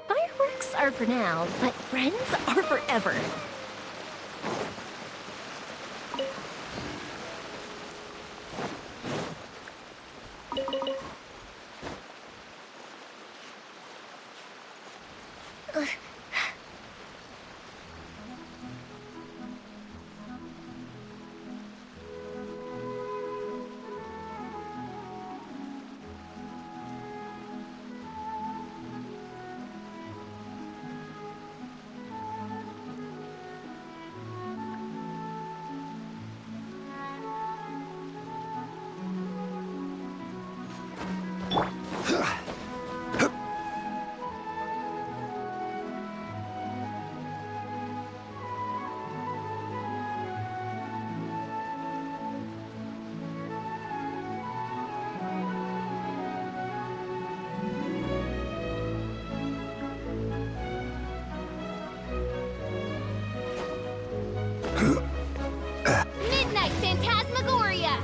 Fireworks are for now, but friends are forever. Midnight Phantasmagoria!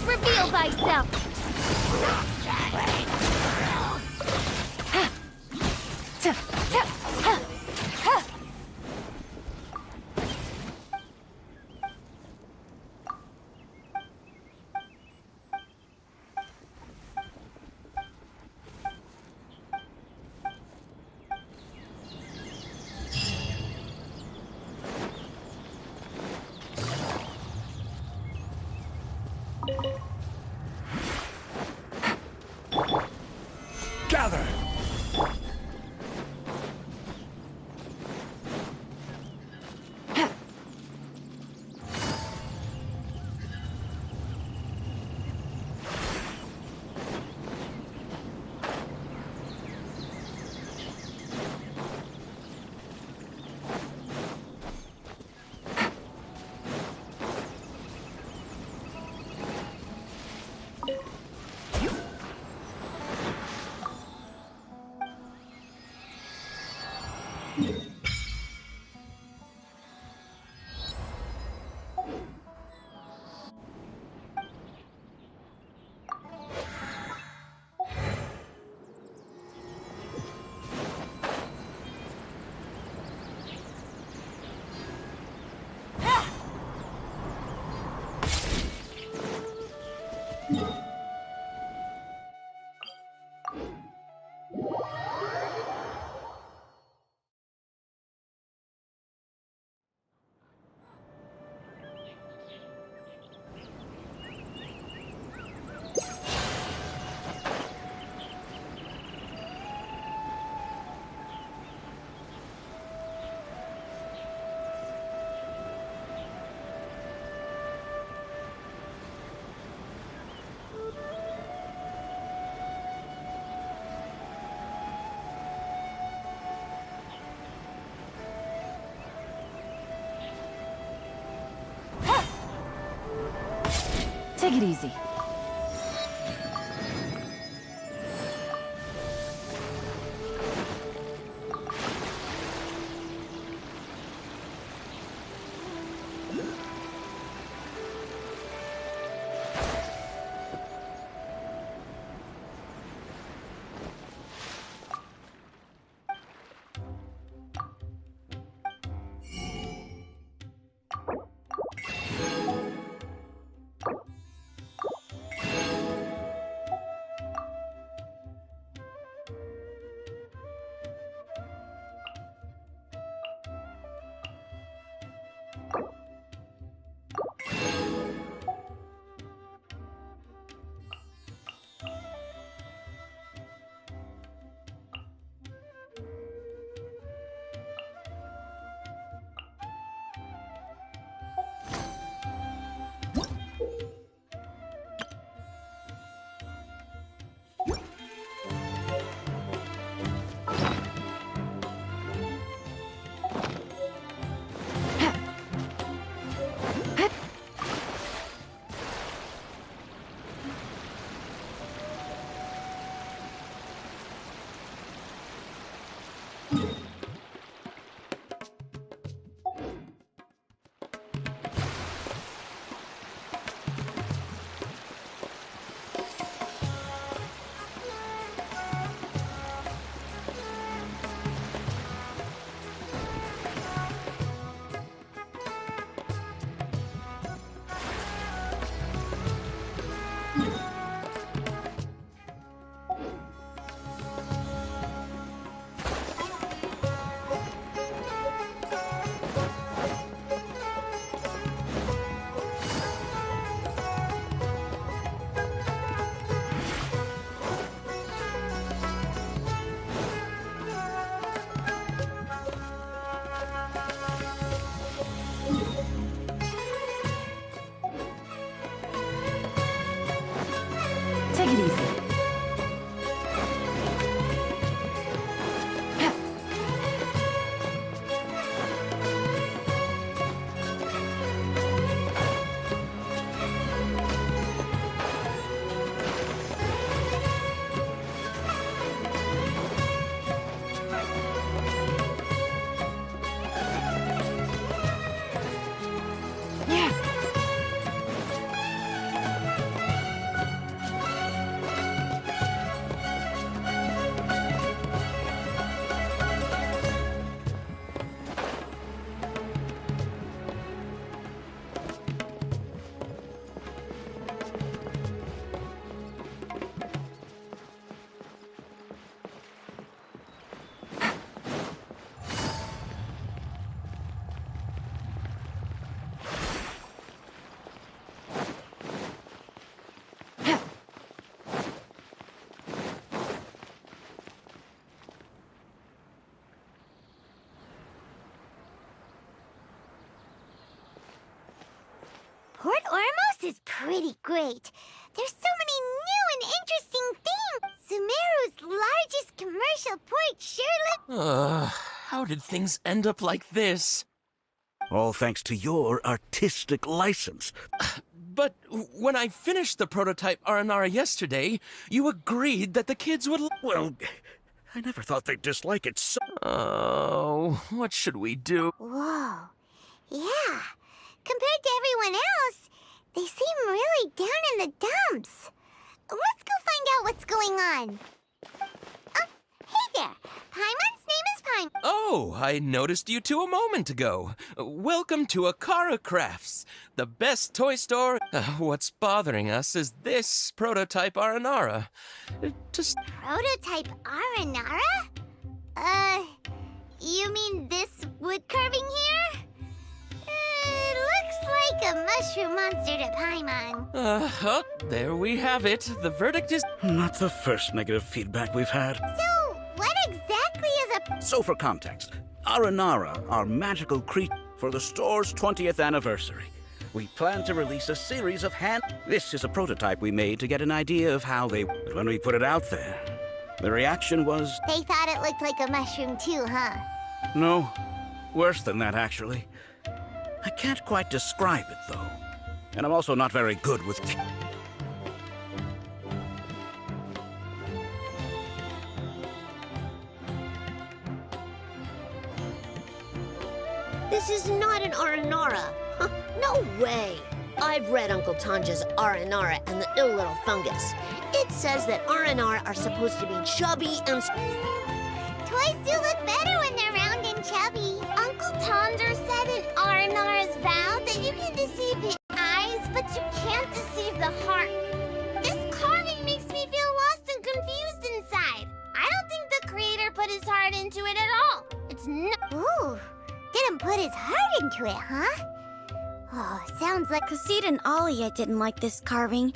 Reveal thyself! Take it easy. Take it easy. Port Ormos is pretty great. There's so many new and interesting things. Sumeru's largest commercial port surely... How did things end up like this? All thanks to your artistic license. But when I finished the prototype Aranara yesterday, you agreed that the kids would... Well, I never thought they'd dislike it so... Oh, what should we do? Whoa. Yeah. Compared to everyone else, they seem really down in the dumps. Let's go find out what's going on. Hey there. Paimon's name is Paimon. Oh, I noticed you two a moment ago. Welcome to Akara Crafts, the best toy store. What's bothering us is this prototype Aranara. Just... Prototype Aranara? You mean this wood carving here? It looks like a mushroom monster to Paimon. Oh, there we have it. The verdict is... Not the first negative feedback we've had. So, what exactly is a... So for context, Aranara are magical creatures for the store's 20th anniversary. We plan to release a series of This is a prototype we made to get an idea of how they... But when we put it out there, the reaction was... They thought it looked like a mushroom too, huh? No, worse than that, actually. I can't quite describe it, though. And I'm also not very good with... This is not an Aranara. Huh, no way. I've read Uncle Tanja's Aranara and the ill little fungus. It says that Aranara are supposed to be chubby and... Toys do look better when they're round and chubby. Uncle Tonder said in Aranara's vow that you can deceive the eyes, but you can't deceive the heart. This carving makes me feel lost and confused inside. I don't think the creator put his heart into it at all. It's no... Ooh, didn't put his heart into it, huh? Oh, sounds like... Casita and Alia didn't like this carving,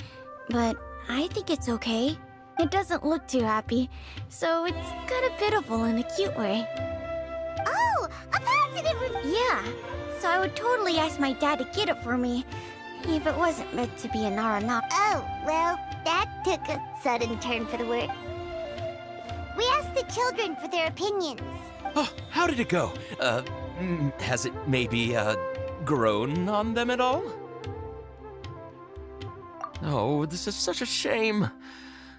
but I think it's okay. It doesn't look too happy, so it's kind of pitiful in a cute way. Oh, a positive review! Yeah, so I would totally ask my dad to get it for me, if it wasn't meant to be an Aranara. Oh, well, that took a sudden turn for the worse. We asked the children for their opinions. Oh, how did it go? Has it maybe, grown on them at all? Oh, this is such a shame.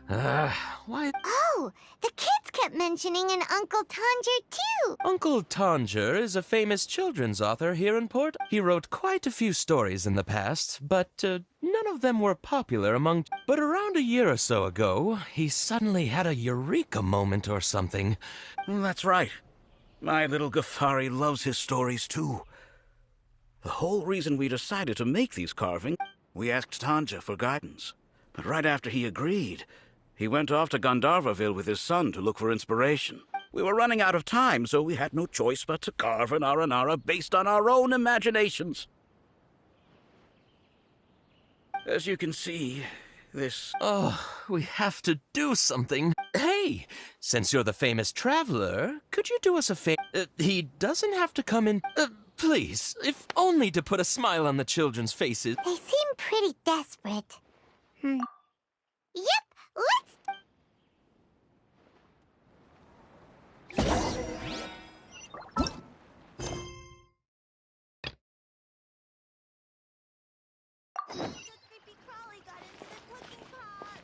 Why? Oh, the kids kept mentioning an Uncle Tanger, too. Uncle Tanger is a famous children's author here in Port. He wrote quite a few stories in the past, but none of them were popular among... But around a year or so ago, he suddenly had a eureka moment or something. That's right. My little Ghaffari loves his stories, too. The whole reason we decided to make these carvings, we asked Tanja for guidance. But right after he agreed, he went off to Gandharvaville with his son to look for inspiration. We were running out of time, so we had no choice but to carve an Aranara based on our own imaginations. As you can see, this... Oh, we have to do something. Hey, since you're the famous traveler, could you do us a favor? He doesn't have to come in... please, if only to put a smile on the children's faces. They seem pretty desperate. Yep, let's... Creepy crawly got into the cooking pot.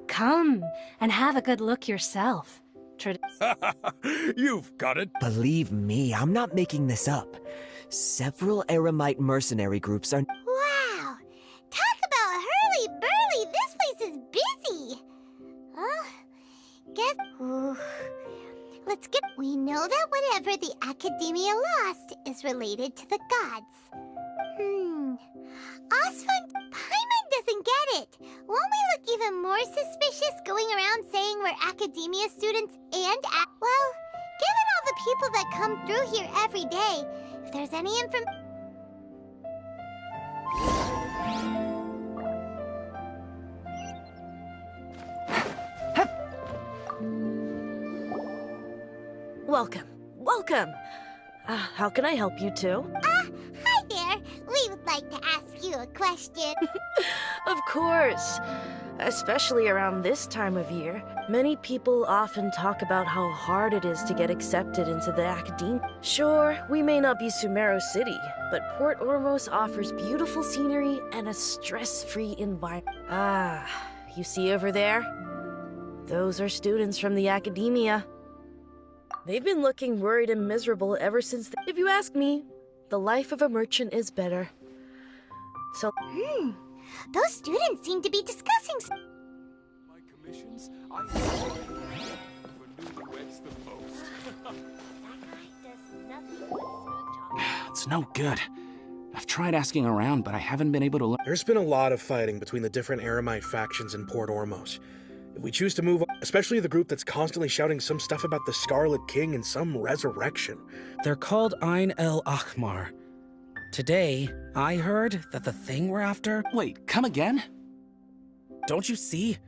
Come and have a good look yourself. You've got it. Believe me, I'm not making this up. Several Aramite mercenary groups are... Wow! Talk about hurly-burly! This place is busy! Ooh. Let's get... We know that whatever the Academia lost is related to the gods. Osfund, Paimon doesn't get it. Won't we look even more suspicious going around saying we're Academia students and... Well, given all the people that come through here every day, if there's any information... welcome. Welcome. How can I help you two? Hi there. We would like to ask you a question. Of course. Especially around this time of year, many people often talk about how hard it is to get accepted into the academia. Sure, we may not be Sumeru City, but Port Ormos offers beautiful scenery and a stress-free environment. You see over there? Those are students from the academia. They've been looking worried and miserable ever since. If you ask me, the life of a merchant is better. So, Those students seem to be discussing. My commissions, I for newlyweds the most. It's no good. I've tried asking around, but I haven't been able to learn. There's been a lot of fighting between the different Eremite factions in Port Ormos. If we choose to move on, especially the group that's constantly shouting some stuff about the Scarlet King and some resurrection. They're called Ain el Akhmar. Today, I heard that the thing we're after... Wait, come again? Don't you see?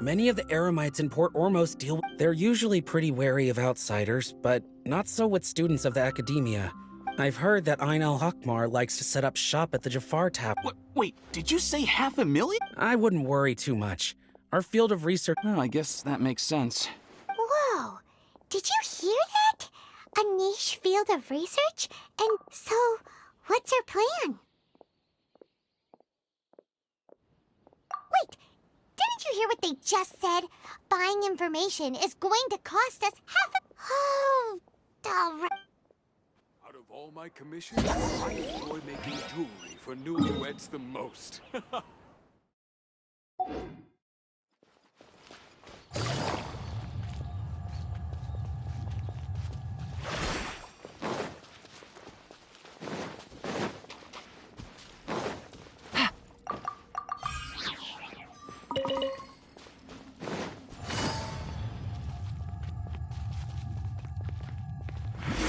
Many of the Eremites in Port Ormos deal with... They're usually pretty wary of outsiders, but not so with students of the academia. I've heard that Ain el Akhmar likes to set up shop at the Jafar Tavern. Wait, did you say 500,000? I wouldn't worry too much. Our field of research... Oh, I guess that makes sense. Whoa! Did you hear that? A niche field of research? And so, what's our plan? Wait, didn't you hear what they just said? Buying information is going to cost us Oh, all right. Out of all my commissions, I enjoy making jewelry for newlyweds the most.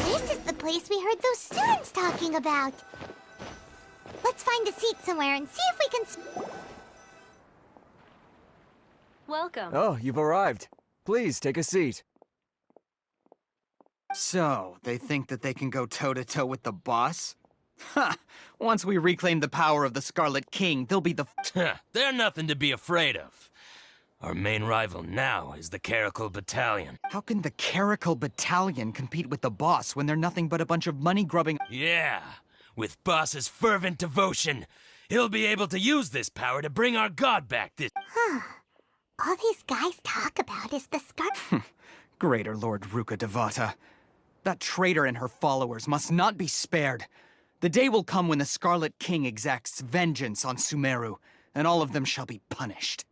This is the place we heard those students talking about. Let's find a seat somewhere and see if we can... Welcome. Oh, you've arrived. Please, take a seat. So, they think that they can go toe-to-toe with the boss? Ha! Once we reclaim the power of the Scarlet King, they'll be the... They're nothing to be afraid of. Our main rival now is the Caracal Battalion. How can the Caracal Battalion compete with the boss when they're nothing but a bunch of money-grubbing... Yeah, with boss's fervent devotion, he'll be able to use this power to bring our god back this... All these guys talk about is the Greater Lord Ruka Devata. That traitor and her followers must not be spared. The day will come when the Scarlet King exacts vengeance on Sumeru, and all of them shall be punished.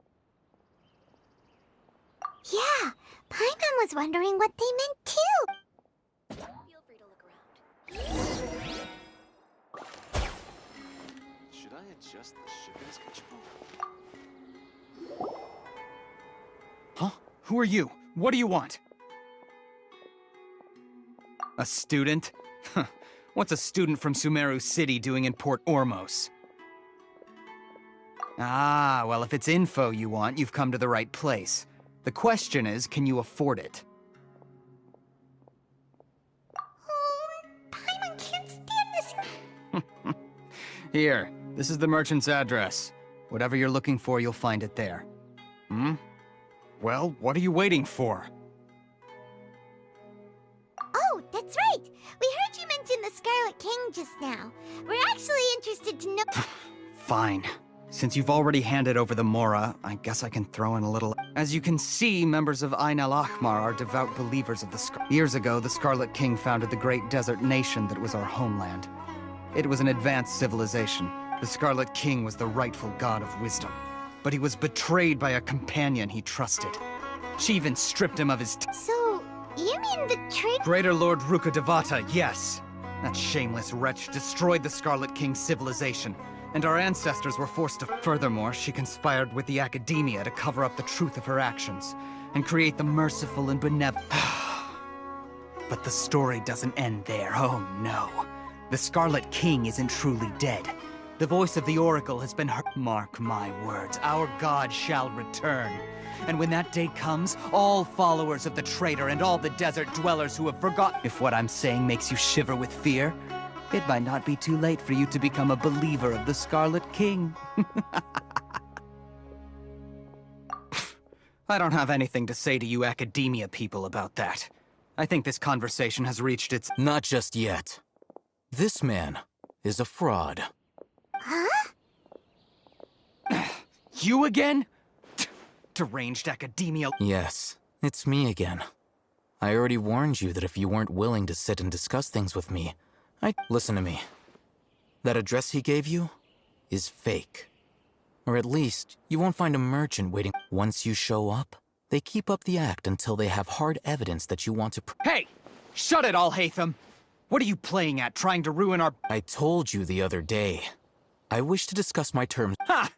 Yeah, Paimon was wondering what they meant too. Feel free to look around. Should I adjust the shipping schedule? Huh? Who are you? What do you want? A student? What's a student from Sumeru City doing in Port Ormos? Ah, well, if it's info you want, you've come to the right place. The question is, can you afford it? Paimon can't stand this. Here, this is the merchant's address. Whatever you're looking for, you'll find it there. Well, what are you waiting for? Oh, that's right. We heard you mention the Scarlet King just now. We're actually interested to know... Fine. Since you've already handed over the Mora, I guess I can throw in a little... As you can see, members of Ain el Akhmar are devout believers of the Years ago, the Scarlet King founded the great desert nation that was our homeland. It was an advanced civilization. The Scarlet King was the rightful god of wisdom. But he was betrayed by a companion he trusted. She even stripped him of his... So, you mean the Greater Lord Ruka Devata, yes. That shameless wretch destroyed the Scarlet King's civilization, and our ancestors were forced to... Furthermore, she conspired with the academia to cover up the truth of her actions, and create the merciful and benevolent... But the story doesn't end there, oh no. The Scarlet King isn't truly dead. The voice of the Oracle has been heard. Mark my words, our god shall return. And when that day comes, all followers of the traitor and all the desert dwellers who have forgotten— If what I'm saying makes you shiver with fear, it might not be too late for you to become a believer of the Scarlet King. I don't have anything to say to you academia people about that. I think this conversation has reached its— Not just yet. This man is a fraud. Huh? You again? Deranged academia. Yes, it's me again. I already warned you that if you weren't willing to sit and discuss things with me, Listen to me. That address he gave you is fake. Or at least, you won't find a merchant waiting. Once you show up, they keep up the act until they have hard evidence that you want to— Hey! Shut it all, Hatham! What are you playing at, trying to ruin our— I told you the other day. I wish to discuss my terms— Ha!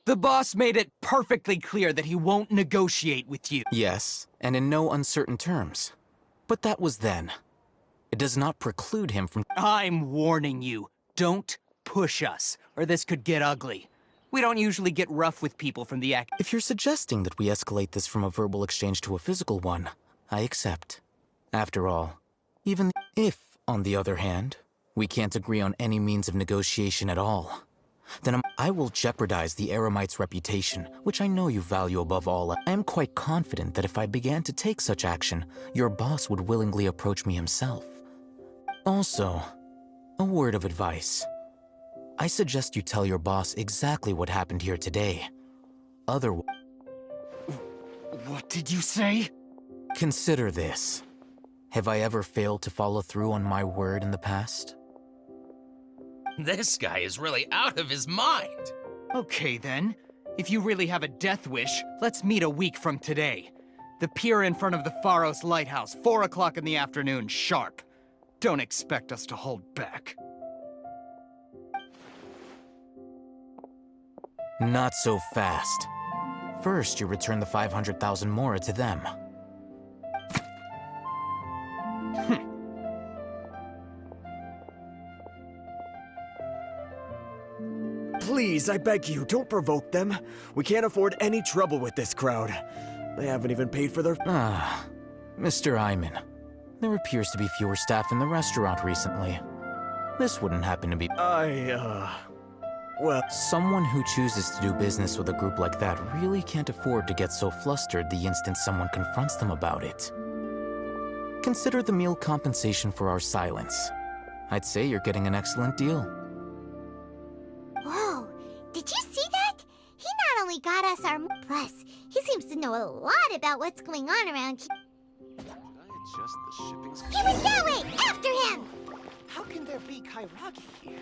The boss made it perfectly clear that he won't negotiate with you. Yes, and in no uncertain terms. But that was then. It does not preclude him from— I'm warning you. Don't push us, or this could get ugly. We don't usually get rough with people from the act— If you're suggesting that we escalate this from a verbal exchange to a physical one, I accept. After all, even if, on the other hand, we can't agree on any means of negotiation at all, then I will jeopardize the Eremite's reputation, which I know you value above all. I am quite confident that if I began to take such action, your boss would willingly approach me himself. Also, a word of advice. I suggest you tell your boss exactly what happened here today. Otherwise— What did you say? Consider this. Have I ever failed to follow through on my word in the past? This guy is really out of his mind. Okay then. If you really have a death wish, let's meet a week from today. The pier in front of the Pharos Lighthouse, 4 o'clock in the afternoon, sharp. Don't expect us to hold back. Not so fast. First, you return the 500,000 mora to them. Please, I beg you, don't provoke them. We can't afford any trouble with this crowd. They haven't even paid for their— Ah, Mr. Iman. There appears to be fewer staff in the restaurant recently. This wouldn't happen to be— Well— Someone who chooses to do business with a group like that really can't afford to get so flustered the instant someone confronts them about it. Consider the meal compensation for our silence. I'd say you're getting an excellent deal. Whoa, did you see that? He not only got us our— Plus, he seems to know a lot about what's going on around here. Adjust the shipping schedule. He went that way! After him! How can there be Kairagi here?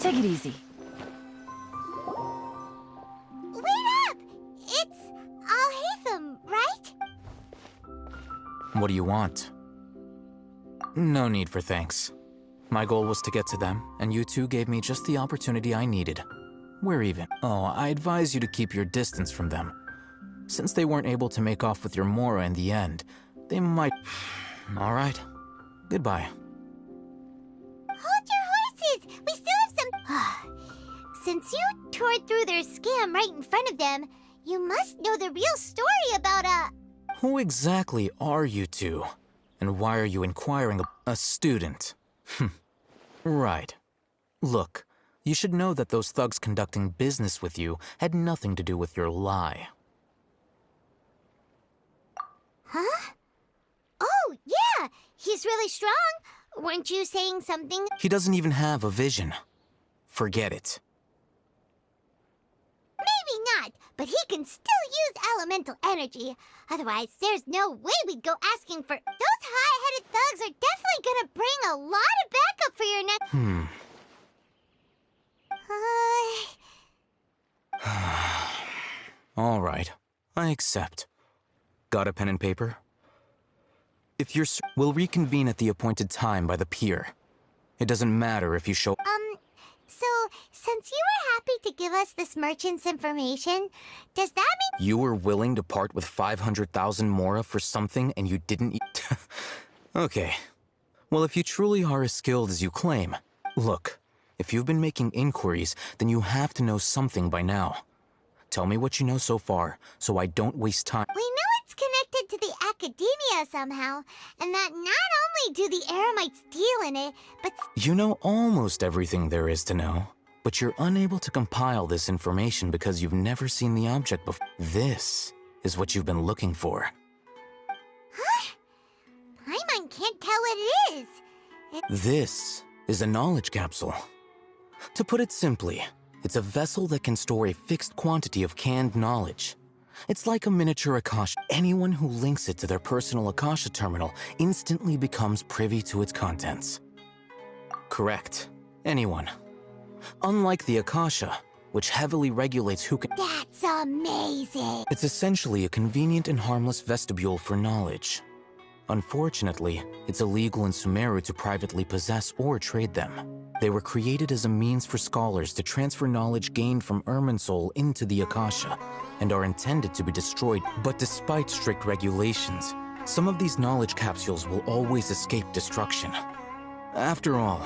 Take it easy. Wait up! It's Al-Haytham, right? What do you want? No need for thanks. My goal was to get to them, and you two gave me just the opportunity I needed. We're even. Oh, I advise you to keep your distance from them. Since they weren't able to make off with your Mora in the end, they might— All right. Goodbye. Hold your horses! We still have some— Since you tore through their scam right in front of them, you must know the real story about Who exactly are you two? And why are you inquiring a student? Right. Look, you should know that those thugs conducting business with you had nothing to do with your lie. Huh? Oh, yeah! He's really strong! Weren't you saying something? He doesn't even have a vision. Forget it. Maybe not, but he can still use elemental energy. Otherwise, there's no way we'd go asking for— Those hot-headed thugs are definitely gonna bring a lot of backup for your next— All right. I accept. Got a pen and paper? If you're— We'll reconvene at the appointed time by the pier. It doesn't matter if you show— So, since you were happy to give us this merchant's information, does that mean— You were willing to part with 500,000 mora for something and you didn't— Okay. Well, if you truly are as skilled as you claim, look, if you've been making inquiries, then you have to know something by now. Tell me what you know so far, so I don't waste time. We know it's connected to the academia somehow, and that not only do the Eremites deal in it, but... You know almost everything there is to know, but you're unable to compile this information because you've never seen the object before. This is what you've been looking for. Huh? Paimon can't tell what it is. This is a knowledge capsule. To put it simply, it's a vessel that can store a fixed quantity of canned knowledge. It's like a miniature Akasha. Anyone who links it to their personal Akasha terminal instantly becomes privy to its contents. Correct. Anyone. Unlike the Akasha, which heavily regulates who can... That's amazing! It's essentially a convenient and harmless vestibule for knowledge. Unfortunately, it's illegal in Sumeru to privately possess or trade them. They were created as a means for scholars to transfer knowledge gained from Irminsul into the Akasha, and are intended to be destroyed. But despite strict regulations, some of these knowledge capsules will always escape destruction. After all,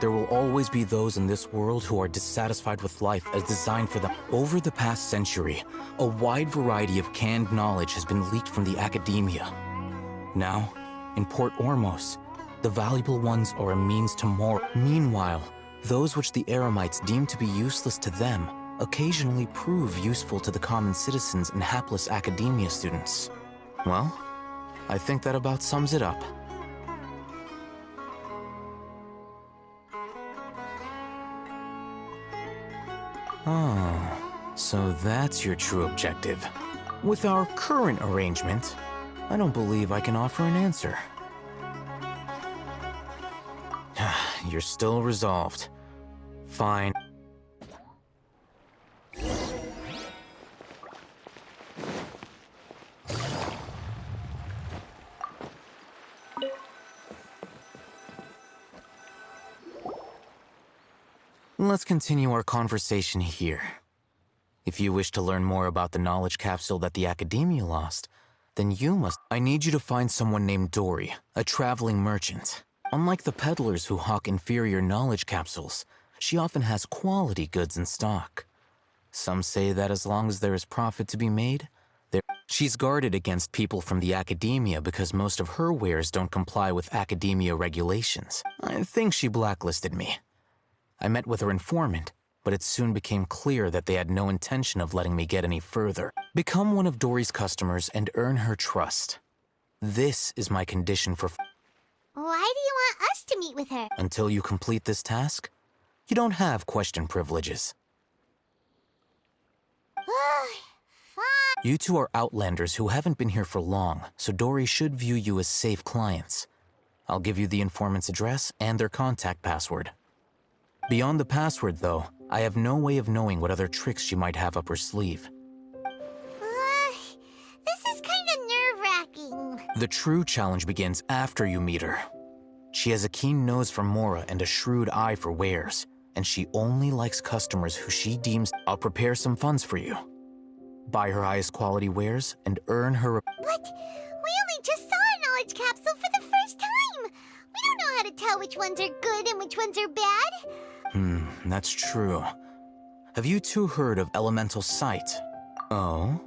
there will always be those in this world who are dissatisfied with life as designed for them. Over the past century, a wide variety of canned knowledge has been leaked from the academia. Now, in Port Ormos, the valuable ones are a means to more. Meanwhile, those which the Eremites deem to be useless to them occasionally prove useful to the common citizens and hapless academia students. Well, I think that about sums it up. Ah, so that's your true objective. With our current arrangement, I don't believe I can offer an answer. You're still resolved. Fine. Let's continue our conversation here. If you wish to learn more about the knowledge capsule that the Academia lost, then you must... I need you to find someone named Dory, a traveling merchant. Unlike the peddlers who hawk inferior knowledge capsules, she often has quality goods in stock. Some say that as long as there is profit to be made, she's guarded against people from the Academia because most of her wares don't comply with Academia regulations. I think she blacklisted me. I met with her informant, but it soon became clear that they had no intention of letting me get any further. Become one of Dory's customers and earn her trust. This is my condition for... Why do you want us to meet with her? Until you complete this task, you don't have question privileges. Fine. You two are outlanders who haven't been here for long, so Dory should view you as safe clients. I'll give you the informant's address and their contact password. Beyond the password, though, I have no way of knowing what other tricks she might have up her sleeve. This is kind of nerve-wracking. The true challenge begins after you meet her. She has a keen nose for Mora and a shrewd eye for wares, and she only likes customers who she deems... I'll prepare some funds for you. Buy her highest quality wares and earn her... But we only just saw a knowledge capsule for the first time. We don't know how to tell which ones are good and which ones are bad. That's true. Have you two heard of elemental sight? Oh?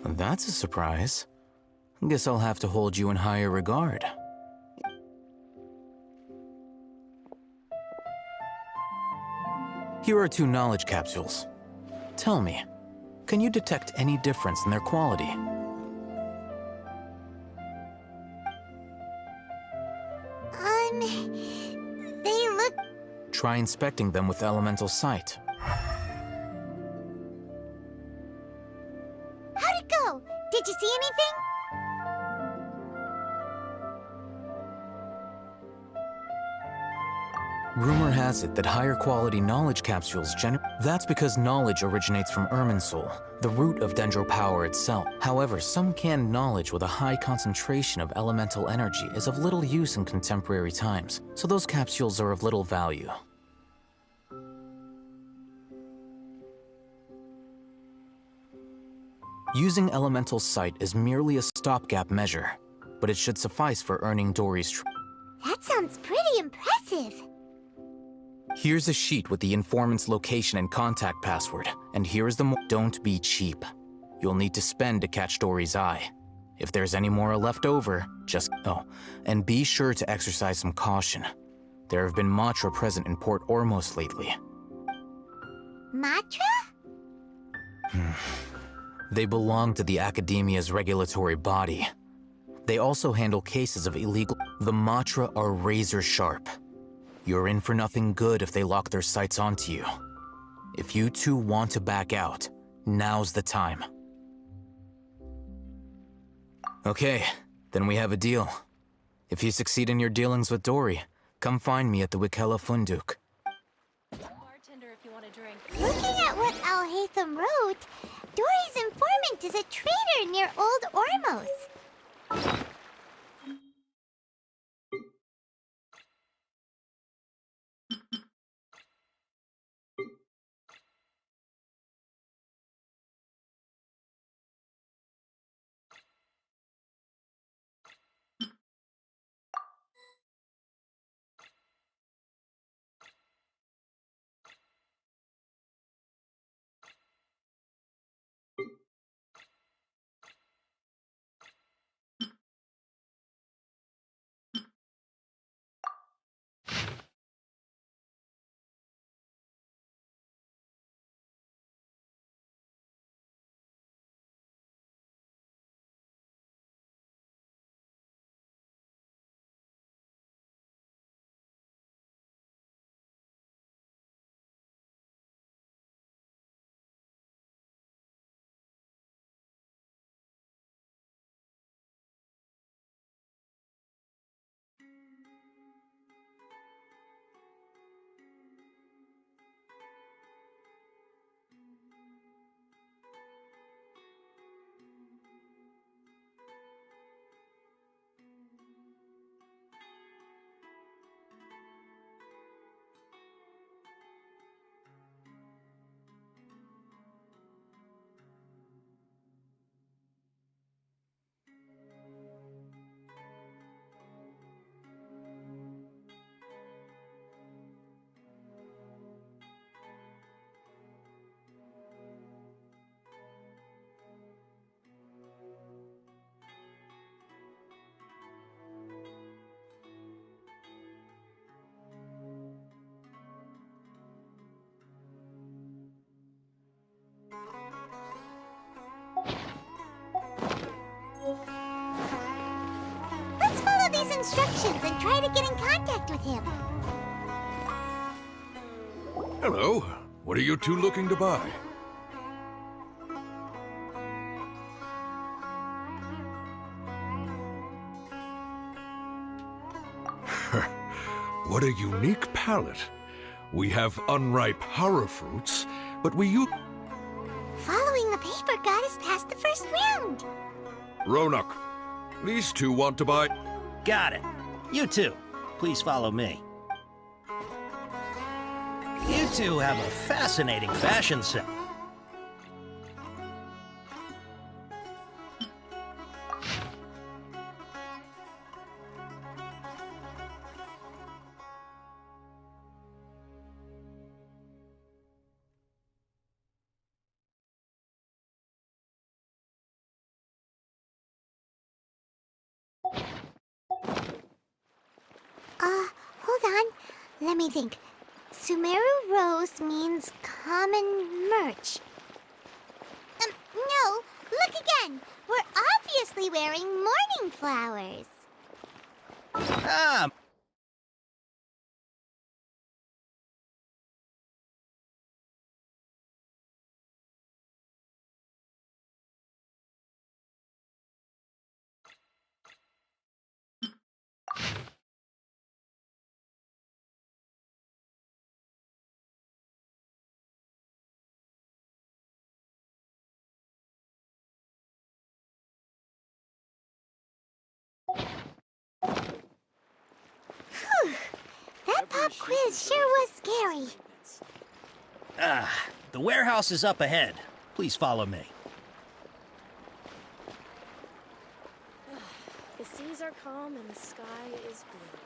That's a surprise. Guess I'll have to hold you in higher regard. Here are 2 knowledge capsules. Tell me, can you detect any difference in their quality? They look... Try inspecting them with elemental sight. How'd it go? Did you see anything? Rumor has it that higher quality knowledge capsules That's because knowledge originates from Irminsul, the root of Dendro power itself. However, some canned knowledge with a high concentration of elemental energy is of little use in contemporary times, so those capsules are of little value. Using elemental sight is merely a stopgap measure, but it should suffice for earning Dory's trust. That sounds pretty impressive. Here's a sheet with the informant's location and contact password. And here's the don't be cheap. You'll need to spend to catch Dory's eye. If there's any more left over, just... Oh, and be sure to exercise some caution. There have been Matra present in Port Ormos lately. Matra? They belong to the Academia's regulatory body. They also handle cases of illegal... The Matra are razor sharp. You're in for nothing good if they lock their sights onto you. If you two want to back out, now's the time. Okay, then we have a deal. If you succeed in your dealings with Dory, come find me at the Wikela Funduk. Bartender, if you want a drink. Looking at what Al-Haytham wrote, Dory's informant is a trader near Old Ormos. Let's follow these instructions and try to get in contact with him. Hello. What are you two looking to buy? What a unique palette. We have unripe horror fruits, but we use... Following the paper got us past the first round. Ronak, these two want to buy... Got it. You two, please follow me. You two have a fascinating fashion sense. Hold on. Let me think. Sumeru Rose means common merch. No, look again. We're obviously wearing morning flowers. Ah! That pop quiz sure was scary. The warehouse is up ahead. Please follow me. The seas are calm and the sky is blue.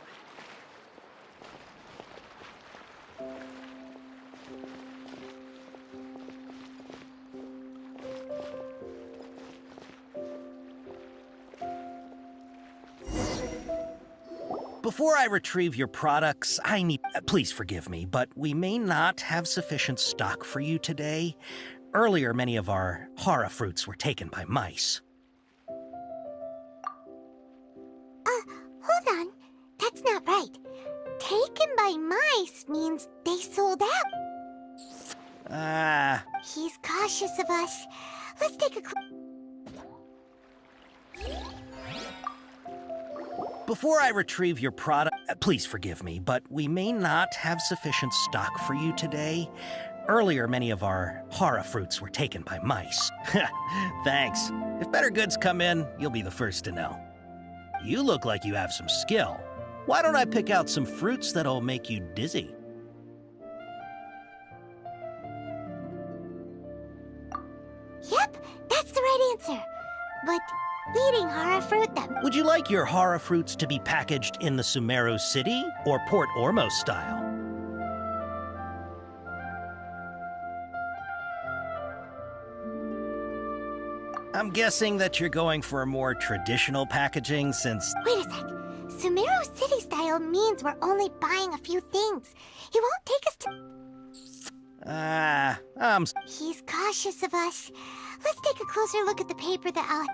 Before I retrieve your products, I need... Please forgive me, but we may not have sufficient stock for you today. Earlier, many of our hara fruits were taken by mice. Hold on. That's not right. Taken by mice means they sold out. He's cautious of us. Let's take a Before I retrieve your product... Please forgive me, but we may not have sufficient stock for you today. Earlier, many of our hara fruits were taken by mice. Thanks. If better goods come in, you'll be the first to know. You look like you have some skill. Why don't I pick out some fruits that'll make you dizzy? Yep, that's the right answer. But eating hara fruit Would you like your hara fruits to be packaged in the Sumeru City or Port Ormos style? I'm guessing that you're going for a more traditional packaging since... Wait a sec. Sumeru City style means we're only buying a few things. He won't take us to... He's cautious of us. Let's take a closer look at the paper that I'll...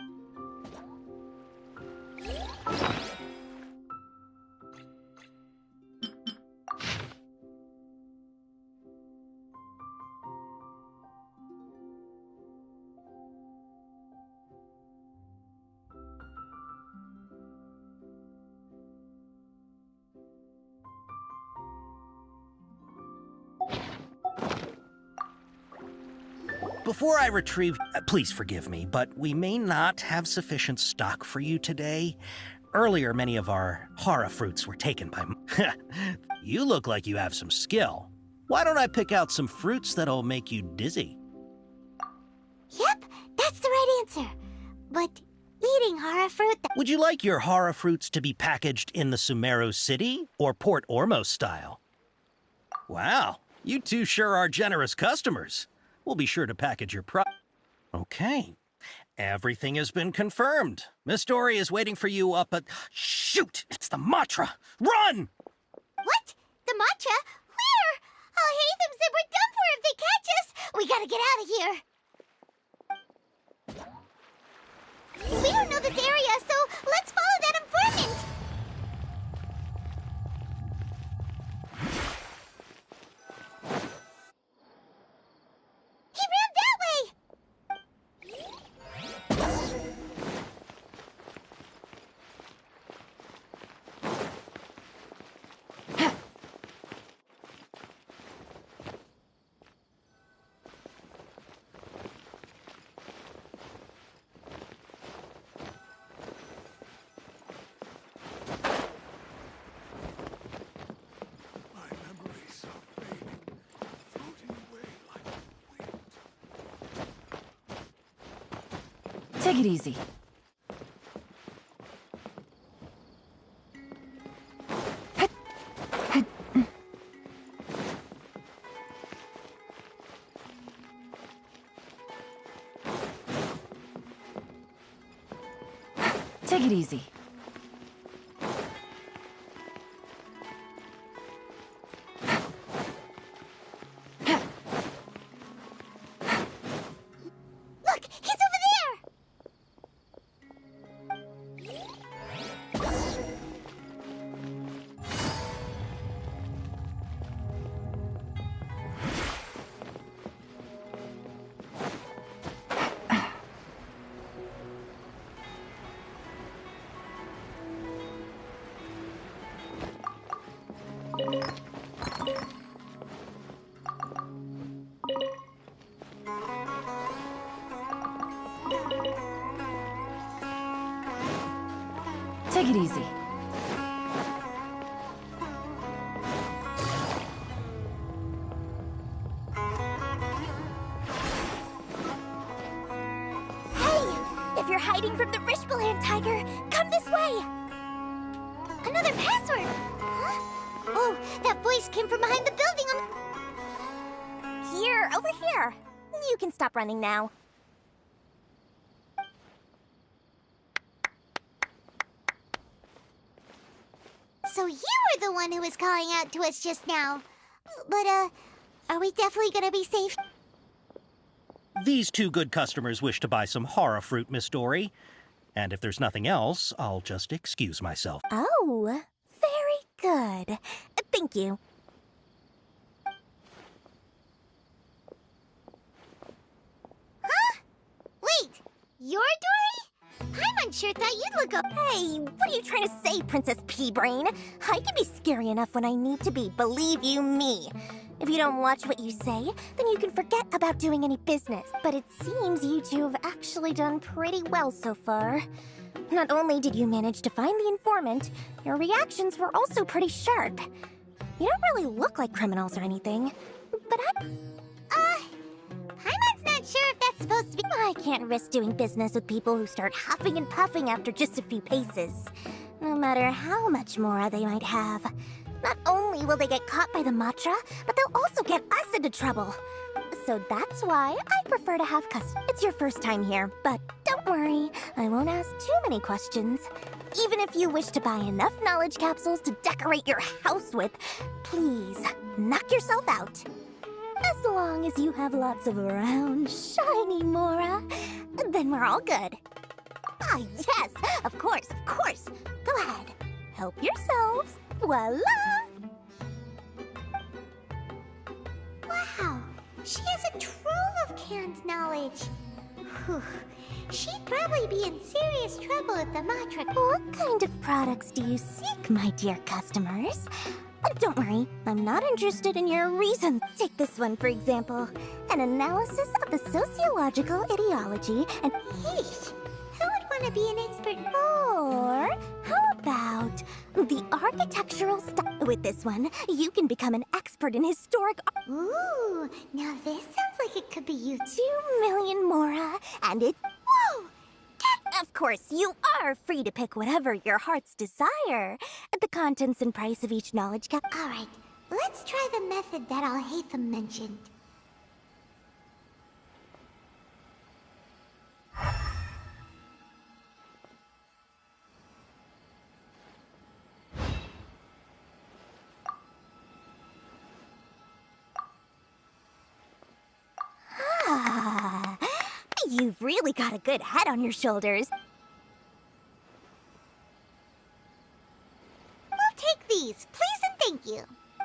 Before I retrieve... Please forgive me, but we may not have sufficient stock for you today. Earlier, many of our hara fruits were taken by... You look like you have some skill. Why don't I pick out some fruits that'll make you dizzy? Yep, that's the right answer. But eating hara fruit... Would you like your hara fruits to be packaged in the Sumeru City or Port Ormos style? Wow, you two sure are generous customers. We'll be sure to package your Okay. Everything has been confirmed. Miss Dory is waiting for you up at... Shoot! It's the Matra! Run! What? The matcha? Where? I'll hate them said we're done for if they catch us. We gotta get out of here. We don't know this area, so let's follow that informant. He ran that way. Take it easy. Take it easy. Look, he's over there. Take it easy. Hey, if you're hiding from the Rishbaland tiger, come this way. Another password. Huh? Oh, that voice came from behind the building. Here, over here. You can stop running now. So you were the one who was calling out to us just now. But, are we definitely gonna be safe? These two good customers wish to buy some horror fruit, Miss Dory. And if there's nothing else, I'll just excuse myself. Oh, very good. Thank you. Huh? Wait, you're Dory? Paimon sure thought you'd look up. Hey, what are you trying to say, Princess Pea-Brain? I can be scary enough when I need to be, believe you me. If you don't watch what you say, then you can forget about doing any business. But it seems you two have actually done pretty well so far. Not only did you manage to find the informant, your reactions were also pretty sharp. You don't really look like criminals or anything, but Paimon's not sure if that's supposed to be— I can't risk doing business with people who start huffing and puffing after just a few paces. No matter how much Mora they might have. Not only will they get caught by the Matra, but they'll also get us into trouble. So that's why I prefer to have custom. It's your first time here, but don't worry, I won't ask too many questions. Even if you wish to buy enough knowledge capsules to decorate your house with, please, knock yourself out. As long as you have lots of round, shiny Mora, then we're all good. Ah, yes, of course, of course. Go ahead, help yourselves. Voila! Wow, she has a trove of canned knowledge. Whew. She'd probably be in serious trouble at the Matra. What kind of products do you seek, my dear customers? Don't worry, I'm not interested in your reasons. Take this one, for example. An analysis of the sociological ideology and... Yeesh, who would want to be an expert? Or how about the architectural style? With this one, you can become an expert in historic art. Ooh, now this sounds like it could be you. 2 million Mora, and it... Whoa! Of course, you are free to pick whatever your heart's desire. The contents and price of each knowledge cap... Alright, let's try the method that Al-Haytham mentioned. Ah, you've really got a good head on your shoulders. We'll take these, please and thank you.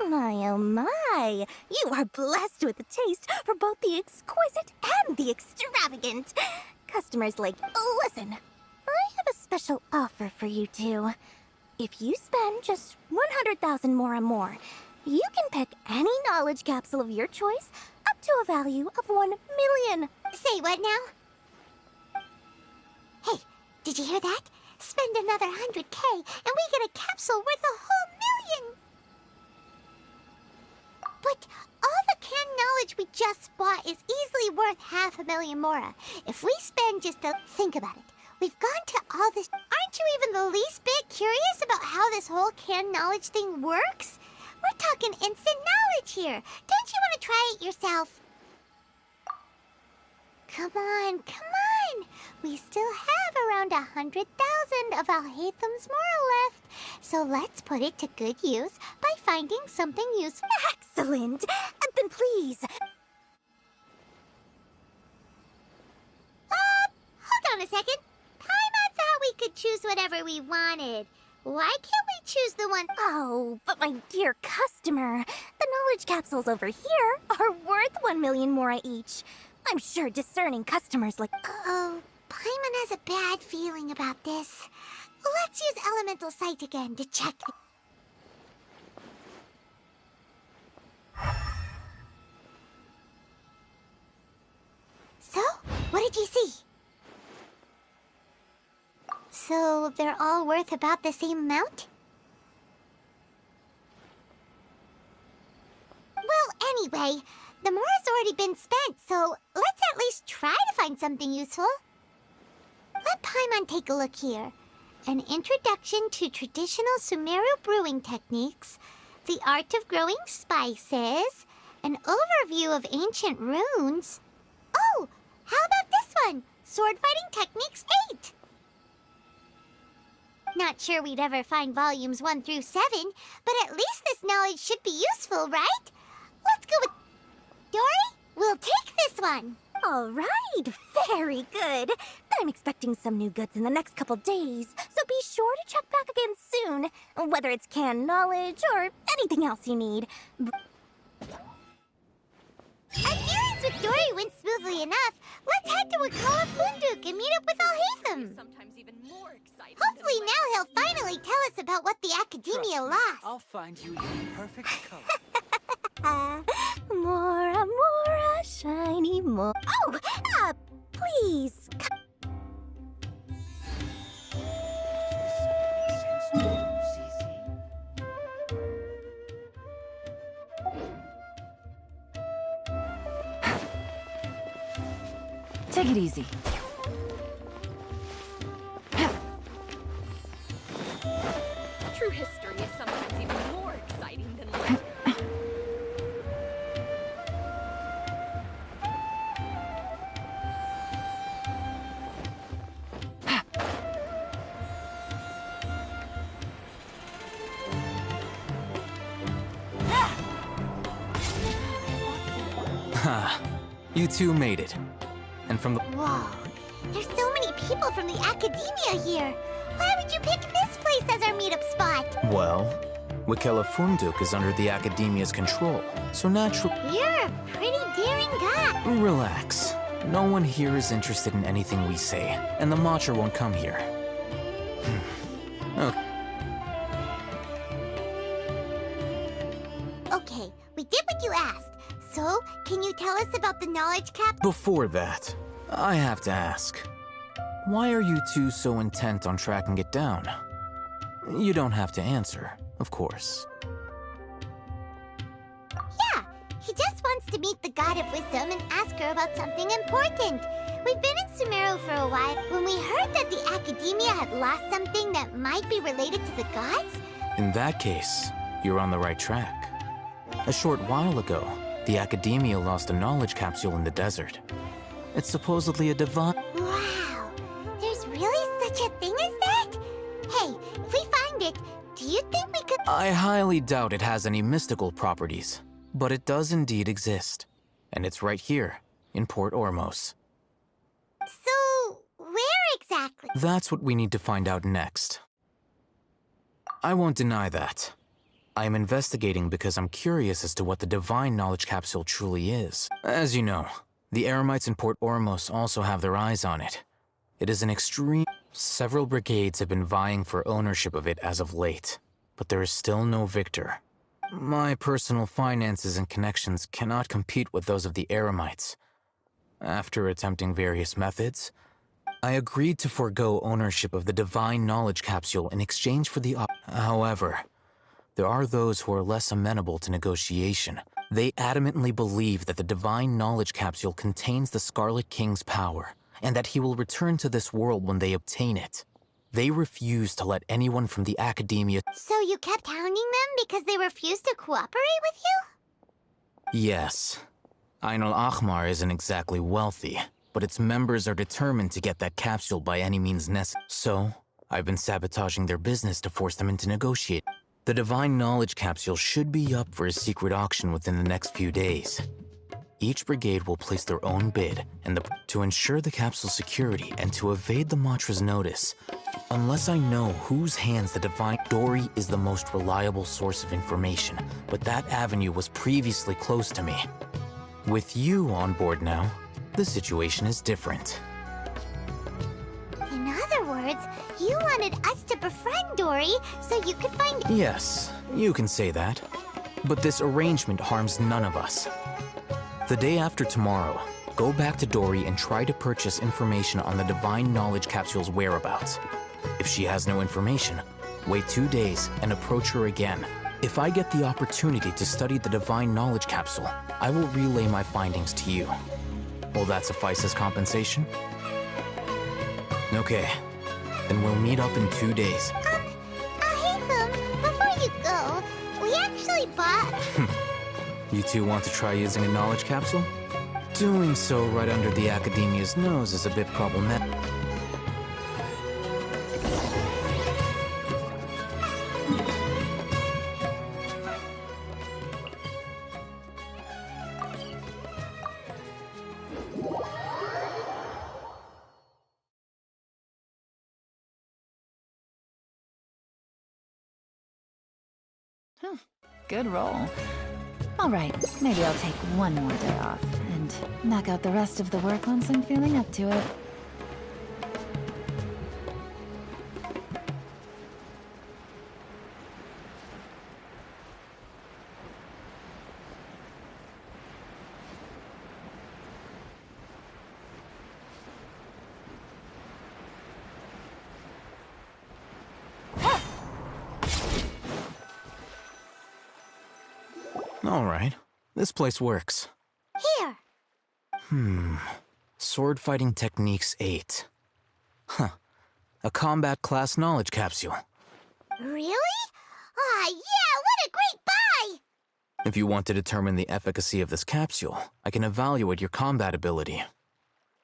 My, oh my, you are blessed with a taste for both the exquisite and the extravagant. Customers like, listen, I have a special offer for you two. If you spend just 100,000 more, you can pick any knowledge capsule of your choice up to a value of 1 million. Say what now? Hey, did you hear that? Spend another 100K and we get a capsule worth a whole 1 million! But all the canned knowledge we just bought is easily worth 500,000 Mora. If we spend just a... Think about it. We've gone to all this... Aren't you even the least bit curious about how this whole canned knowledge thing works? We're talking instant knowledge here. Don't you want to try it yourself? Come on, come on. We still have around 100,000 of Al-Haytham's Mora left. So let's put it to good use by finding something useful. Excellent. Then please. Hold on a second. Paimon thought we could choose whatever we wanted. Why can't we choose the one... Oh, but my dear customer, the knowledge capsules over here are worth 1 million Mora each. I'm sure discerning customers like... Oh, Paimon has a bad feeling about this. Let's use Elemental Sight again to check. So, what did you see? So, they're all worth about the same amount? Well, anyway, the Mora's already been spent, so let's at least try to find something useful. Let Paimon take a look here. An introduction to traditional Sumeru brewing techniques, the art of growing spices, an overview of ancient runes. Oh, how about this one? Sword Fighting Techniques 8. Not sure we'd ever find volumes 1 through 7, but at least this knowledge should be useful, right? Let's go with... Dory, we'll take this one. All right, very good. I'm expecting some new goods in the next couple days, so be sure to check back again soon, whether it's canned knowledge or anything else you need. Our dealings with Dory went smoothly enough. Let's head to Wakala Funduk and meet up with Al-Hatham. Hopefully now he'll finally tell us about what the Academia lost. I'll find you the perfect color. Mora, Mora, shiny more. Oh, please. Take it easy. True history is sometimes even more exciting than life. Ha! You two made it. And from the... Whoa, there's so many people from the Academia here. Why would you pick this place as our meetup spot? Well, Wakela Funduk is under the Academia's control, so naturally... You're a pretty daring guy. Relax. No one here is interested in anything we say, and the Matra won't come here. Okay. Okay, we did what you asked. So, can you tell us about the knowledge cap? Before that, I have to ask. Why are you two so intent on tracking it down? You don't have to answer, of course. Yeah, he just wants to meet the God of Wisdom and ask her about something important. We've been in Sumeru for a while. When we heard that the Academia had lost something that might be related to the gods... In that case, you're on the right track. A short while ago, the Academia lost a knowledge capsule in the desert. It's supposedly a divine... Wow, there's really such a thing as that? Hey, if we find it, do you think we could... I highly doubt it has any mystical properties, but it does indeed exist. And it's right here, in Port Ormos. So, where exactly? That's what we need to find out next. I won't deny that. I am investigating because I'm curious as to what the divine knowledge capsule truly is. As you know, the Eremites in Port Ormos also have their eyes on it. It is an extreme... Several brigades have been vying for ownership of it as of late, but there is still no victor. My personal finances and connections cannot compete with those of the Eremites. After attempting various methods, I agreed to forego ownership of the divine knowledge capsule in exchange for the However, there are those who are less amenable to negotiation. They adamantly believe that the divine knowledge capsule contains the Scarlet King's power, and that he will return to this world when they obtain it. They refuse to let anyone from the Academia... So you kept hounding them because they refused to cooperate with you? Yes. Ain al-Ahmar isn't exactly wealthy, but its members are determined to get that capsule by any means necessary. So, I've been sabotaging their business to force them into negotiate. The divine knowledge capsule should be up for a secret auction within the next few days. Each brigade will place their own bid, and to ensure the capsule's security and to evade the Matra's notice. Unless I know whose hands the divine... Dory is the most reliable source of information, but that avenue was previously closed to me. With you on board now, the situation is different. In other words, you wanted us to befriend Dory so you could find... Yes, you can say that. But this arrangement harms none of us. The day after tomorrow, go back to Dory and try to purchase information on the divine knowledge capsule's whereabouts. If she has no information, wait 2 days and approach her again. If I get the opportunity to study the divine knowledge capsule, I will relay my findings to you. Will that suffice as compensation? Okay, then we'll meet up in 2 days. Ahitham, before you go, we actually bought... You two want to try using a knowledge capsule? Doing so right under the Academia's nose is a bit problematic. Good roll. All right, maybe I'll take one more day off and knock out the rest of the work once I'm feeling up to it. All right, this place works. Here. Sword Fighting Techniques 8. Huh. A combat class knowledge capsule. Really? Ah, yeah, what a great buy! If you want to determine the efficacy of this capsule, I can evaluate your combat ability.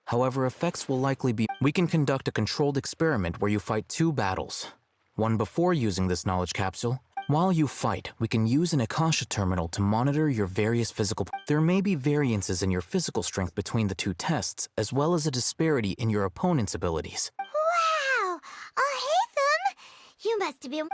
However, effects will likely be... We can conduct a controlled experiment where you fight 2 battles. One before using this knowledge capsule. While you fight, we can use an Akasha terminal to monitor your various physical... There may be variances in your physical strength between the 2 tests, as well as a disparity in your opponent's abilities. Wow! Oh, hey, Thumb! You must have been...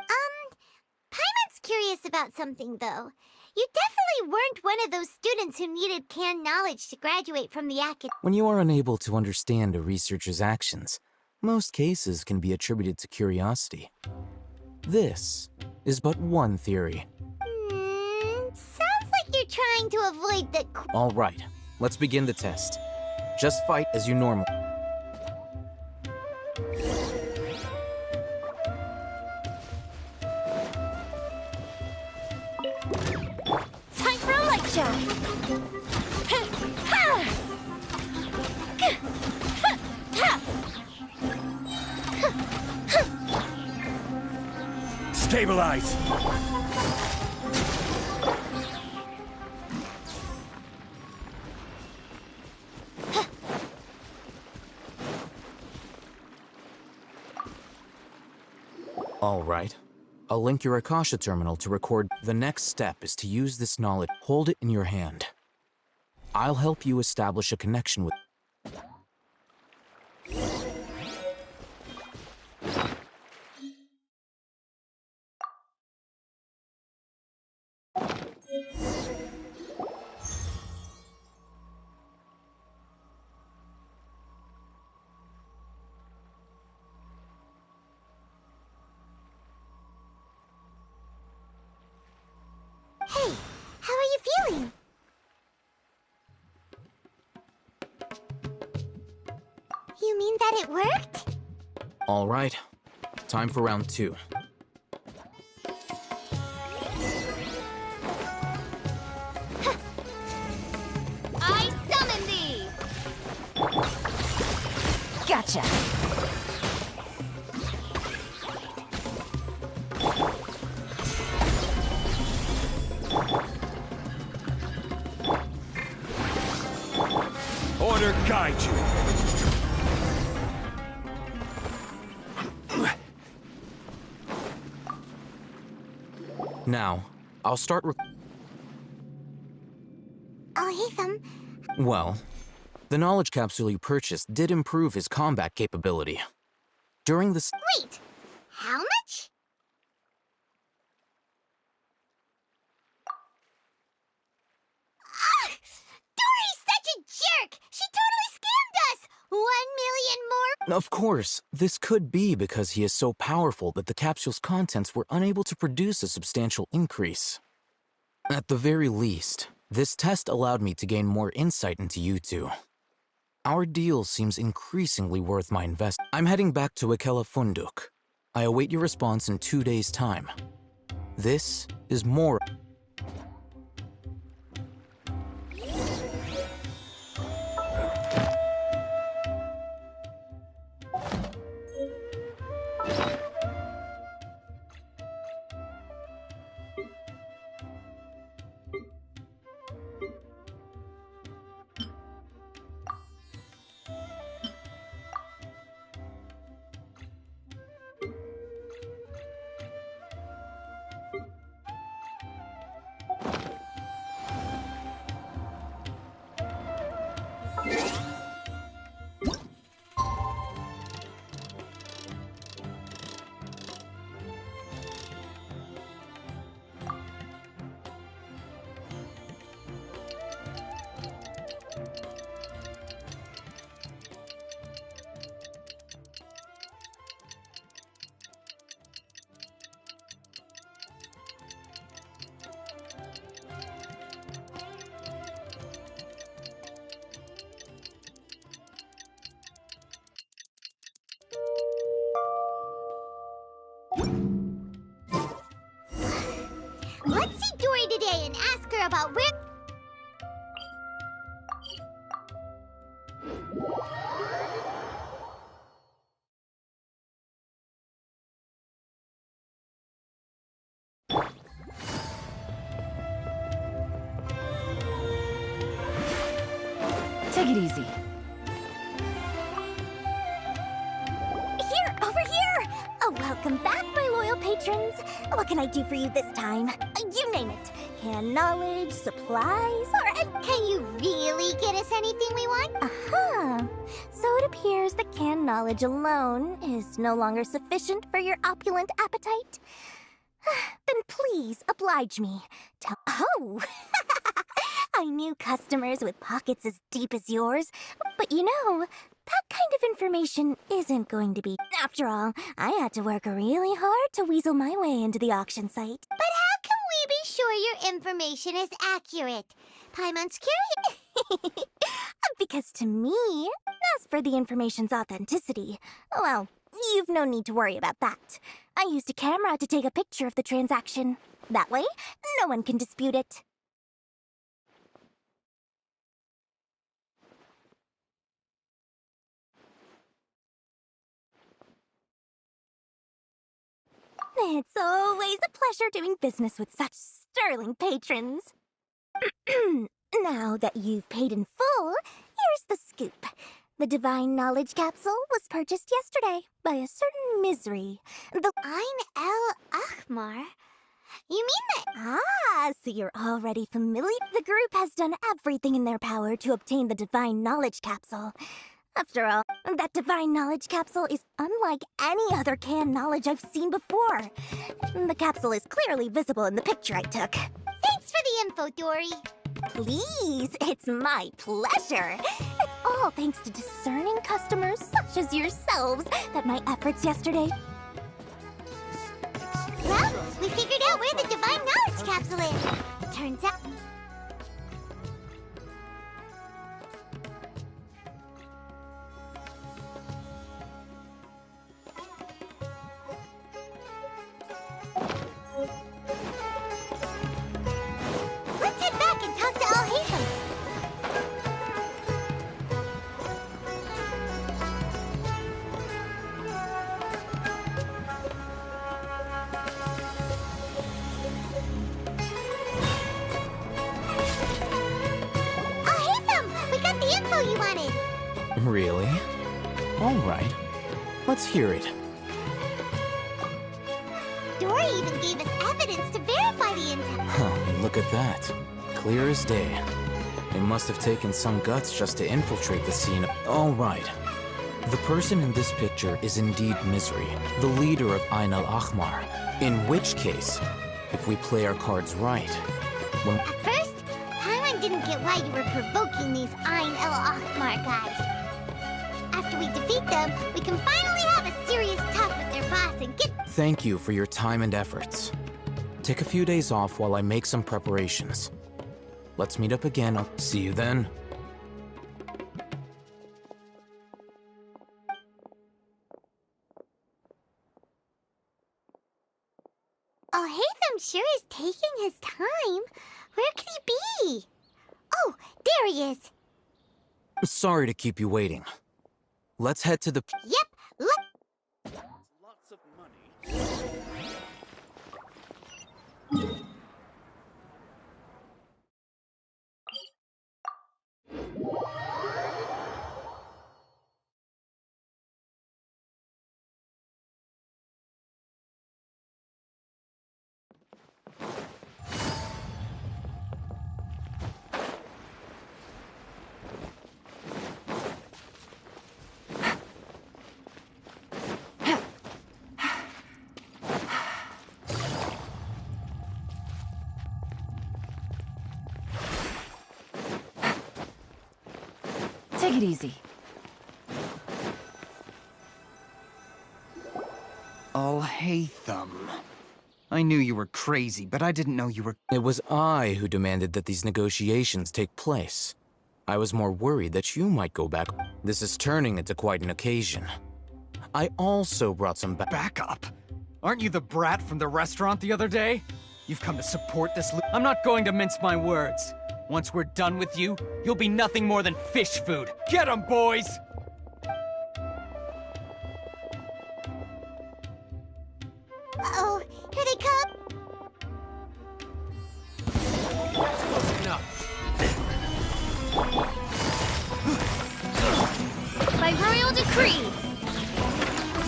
Paimon's curious about something, though. You definitely weren't one of those students who needed canned knowledge to graduate from the academy. When you are unable to understand a researcher's actions, most cases can be attributed to curiosity. This is but one theory. Sounds like you're trying to avoid the... All right, let's begin the test. Just fight as you normally... Time for a light shot! Stabilize! All right. I'll link your Akasha terminal to record. The next step is to use this knowledge. Hold it in your hand. I'll help you establish a connection with... Hey, how are you feeling? You mean that it worked? All right. Time for round 2. I summon thee! Gotcha! Order guide you. Now, I'll start... Oh, hey, Thumb. Well, the knowledge capsule you purchased did improve his combat capability. During the... Wait, how much? Ah! Dory's such a jerk! She totally scammed us! 1 million more? Of course, this could be because he is so powerful that the capsule's contents were unable to produce a substantial increase. At the very least, this test allowed me to gain more insight into you two. Our deal seems increasingly worth my investment. I'm heading back to Ikela Funduk. I await your response in 2 days' time. This is more... further about where... Take it easy. Here, over here! Oh, welcome back, my loyal patrons. What can I do for you this time? You name it. Can knowledge, supplies, or... Can you really get us anything we want? Uh-huh. So it appears that canned knowledge alone is no longer sufficient for your opulent appetite. Then please oblige me. Oh! I knew customers with pockets as deep as yours, but you know, that kind of information isn't going to be... After all, I had to work really hard to weasel my way into the auction site. But how can we be sure your information is accurate? Paimon's curious. Because to me, as for the information's authenticity, well, you've no need to worry about that. I used a camera to take a picture of the transaction. That way, no one can dispute it. It's always a pleasure doing business with such sterling patrons. Now that you've paid in full, here's the scoop. The Divine Knowledge Capsule was purchased yesterday by a certain misery. The Ain El Ahmar? You mean that... Ah, so you're already familiar? The group has done everything in their power to obtain the Divine Knowledge Capsule. After all, that Divine Knowledge Capsule is unlike any other canned knowledge I've seen before. The capsule is clearly visible in the picture I took. Thanks for the info, Dory. Please, it's my pleasure. It's all thanks to discerning customers such as yourselves that my efforts yesterday... Well, we figured out where the Divine Knowledge Capsule is. Turns out... Let's head back and talk to Al-Haytham. Al-Haytham, we got the info you wanted. Really? All right. Let's hear it. Dory even gave us evidence to verify the intel. Huh, look at that. Clear as day. It must have taken some guts just to infiltrate the scene. All right. The person in this picture is indeed Misery, the leader of Ain al-Ahmar. In which case, if we play our cards right, when... At first, Paimon didn't get why you were provoking these Ain el-Ahmar guys. After we defeat them, we can finally have a serious talk with their boss and get... Thank you for your time and efforts. Take a few days off while I make some preparations. Let's meet up again. I'll see you then. Al-Haytham sure is taking his time. Where could he be? Oh, there he is. Sorry to keep you waiting. Let's head to the... Yep, Lots of money. Take it easy. Al-Haytham. I knew you were crazy, but I didn't know you were... It was I who demanded that these negotiations take place. I was more worried that you might go back. This is turning into quite an occasion. I also brought some Backup? Aren't you the brat from the restaurant the other day? You've come to support this I'm not going to mince my words. Once we're done with you, you'll be nothing more than fish food. Get 'em, boys! Uh-oh, here they come! Close enough. By royal decree!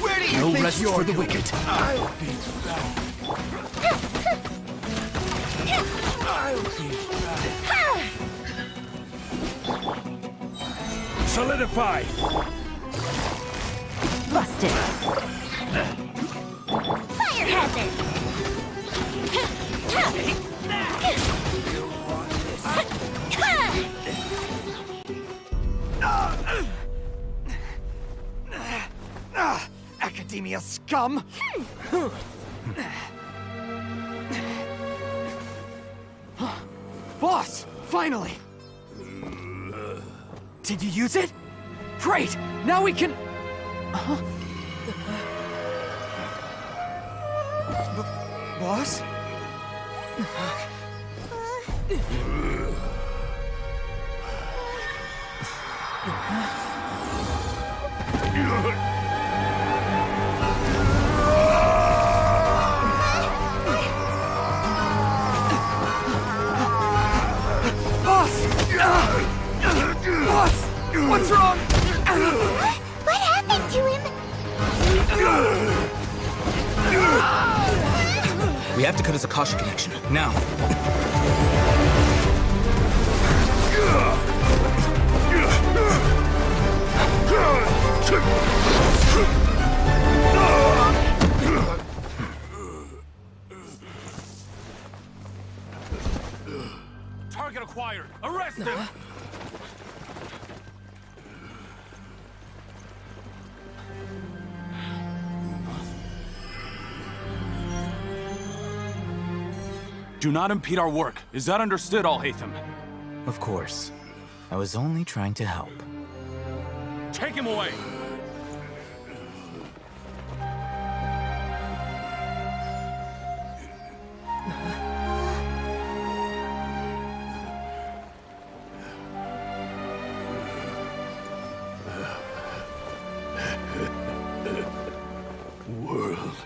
Where do you No think rest you're for the going? wicked. I'll be back. I'll be back. Solidify! Busted. Fire hazard! Academia scum! Boss! Finally! Did you use it? Great! Now we can... Boss? Boss! What's wrong? What happened to him? We have to cut his Akasha connection, now. Target acquired. Arrest him! Do not impede our work. Is that understood, Al-Haytham? Of course. I was only trying to help. Take him away! World,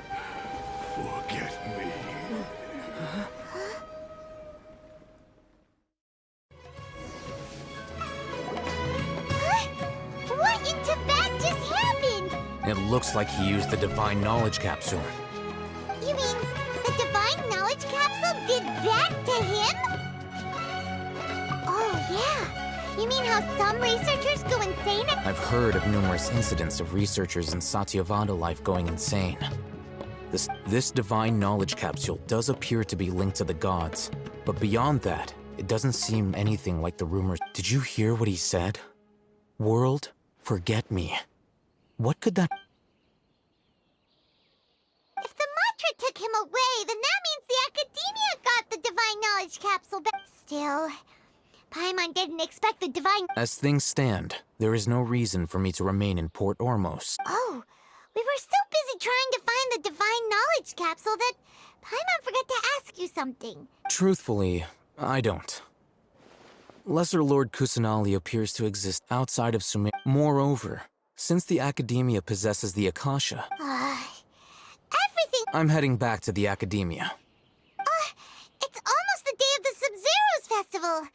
forget me. What in Tibet just happened? It looks like he used the Divine Knowledge Capsule. You mean the Divine Knowledge Capsule did that to him? Oh, yeah. You mean how some researchers go insane? I've heard of numerous incidents of researchers in Satyavada life going insane. This Divine Knowledge Capsule does appear to be linked to the gods, but beyond that, it doesn't seem anything like the rumors. Did you hear what he said? World, forget me. What could that... If the mantra took him away, then that means the Academia got the Divine Knowledge Capsule back. Still, Paimon didn't expect the Divine... As things stand, there is no reason for me to remain in Port Ormos. Oh, we were so busy trying to find the Divine Knowledge Capsule that Paimon forgot to ask you something. Truthfully, I don't. Lesser Lord Kusanali appears to exist outside of Sumeru. Moreover, since the Academia possesses the Akasha, Everything... I'm heading back to the Academia. It's almost the day of the Sub-Zero's festival.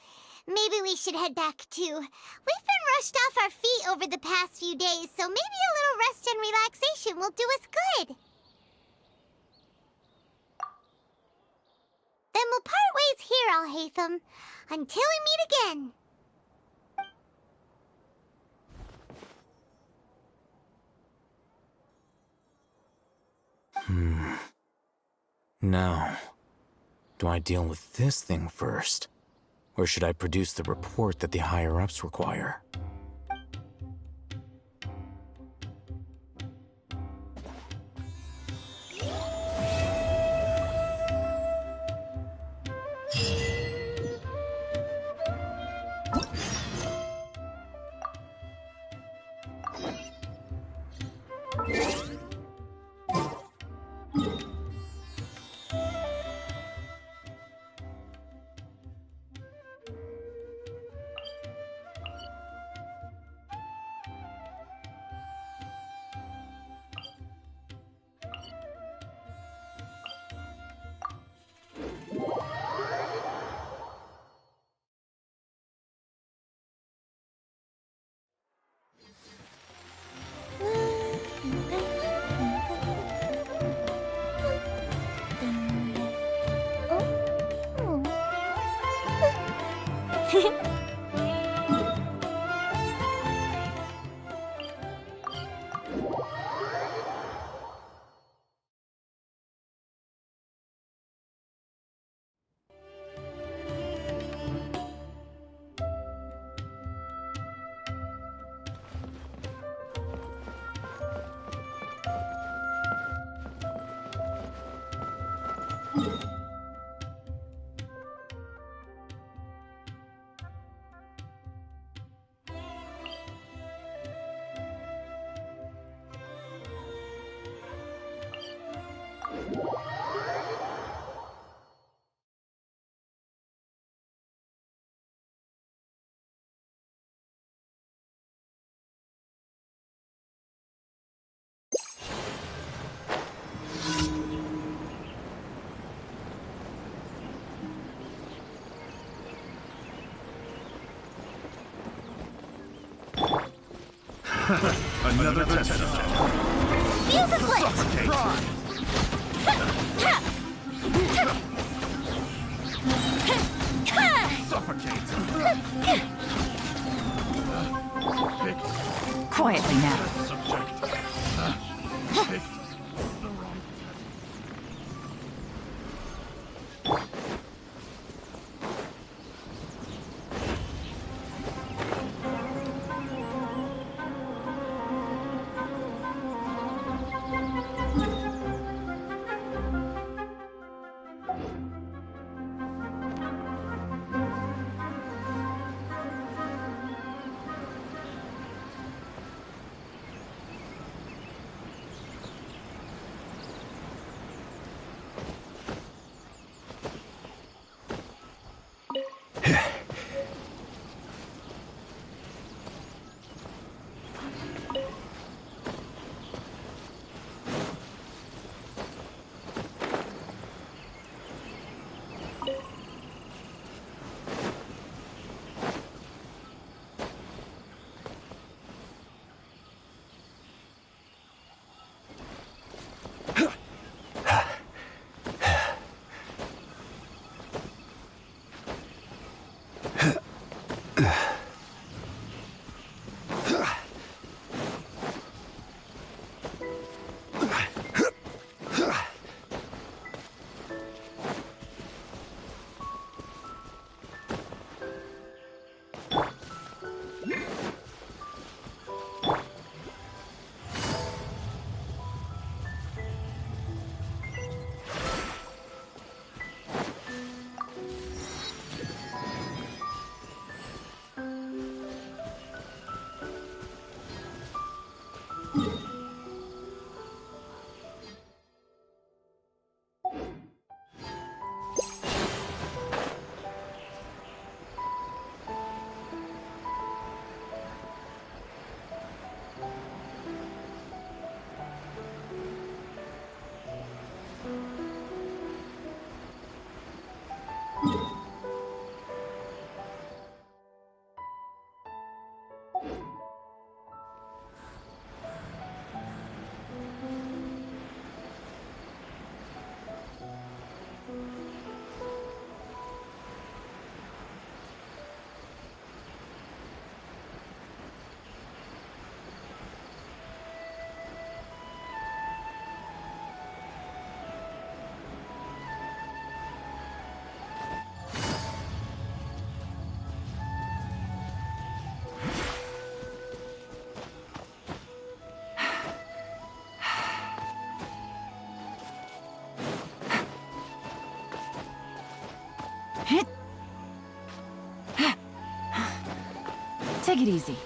Maybe we should head back too. We've been rushed off our feet over the past few days, so maybe a little rest and relaxation will do us good. Then we'll part ways here, Al-Haytham, until we meet again. Now, do I deal with this thing first? Or should I produce the report that the higher-ups require? Another test. Fuse a split! Quietly now. Take it easy.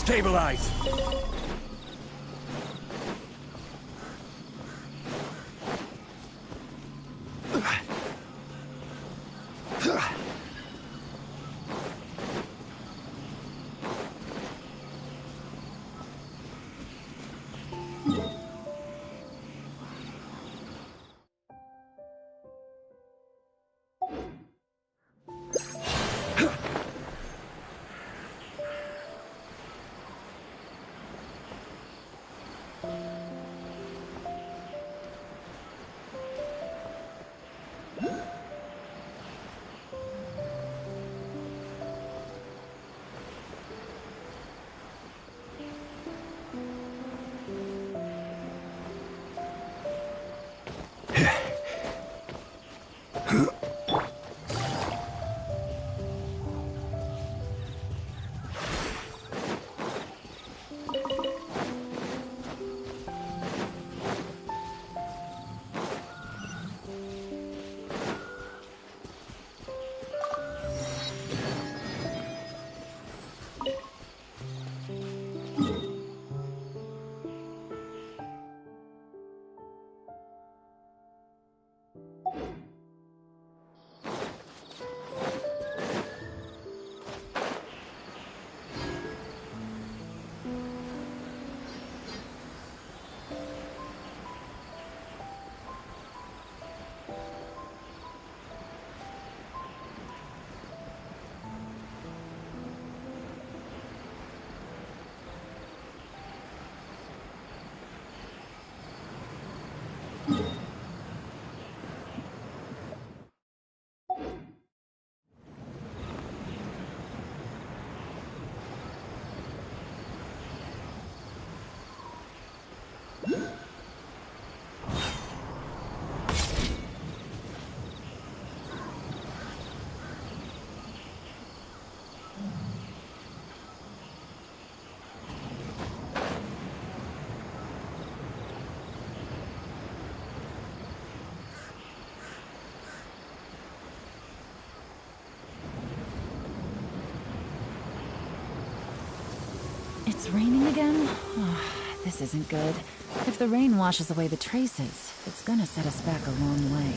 Stabilize! It's raining again? Oh, this isn't good. If the rain washes away the traces, it's gonna set us back a long way.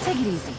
Take it easy.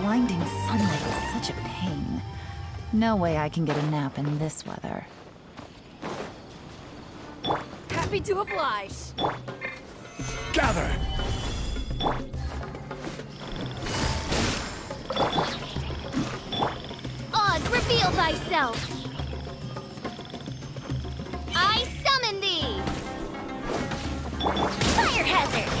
Blinding sunlight is such a pain. No way I can get a nap in this weather. Ha! Happy to oblige. Gather! Oz, reveal thyself! I summon thee! Fire hazard!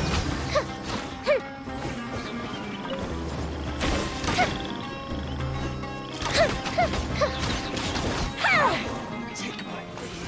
Take my leave.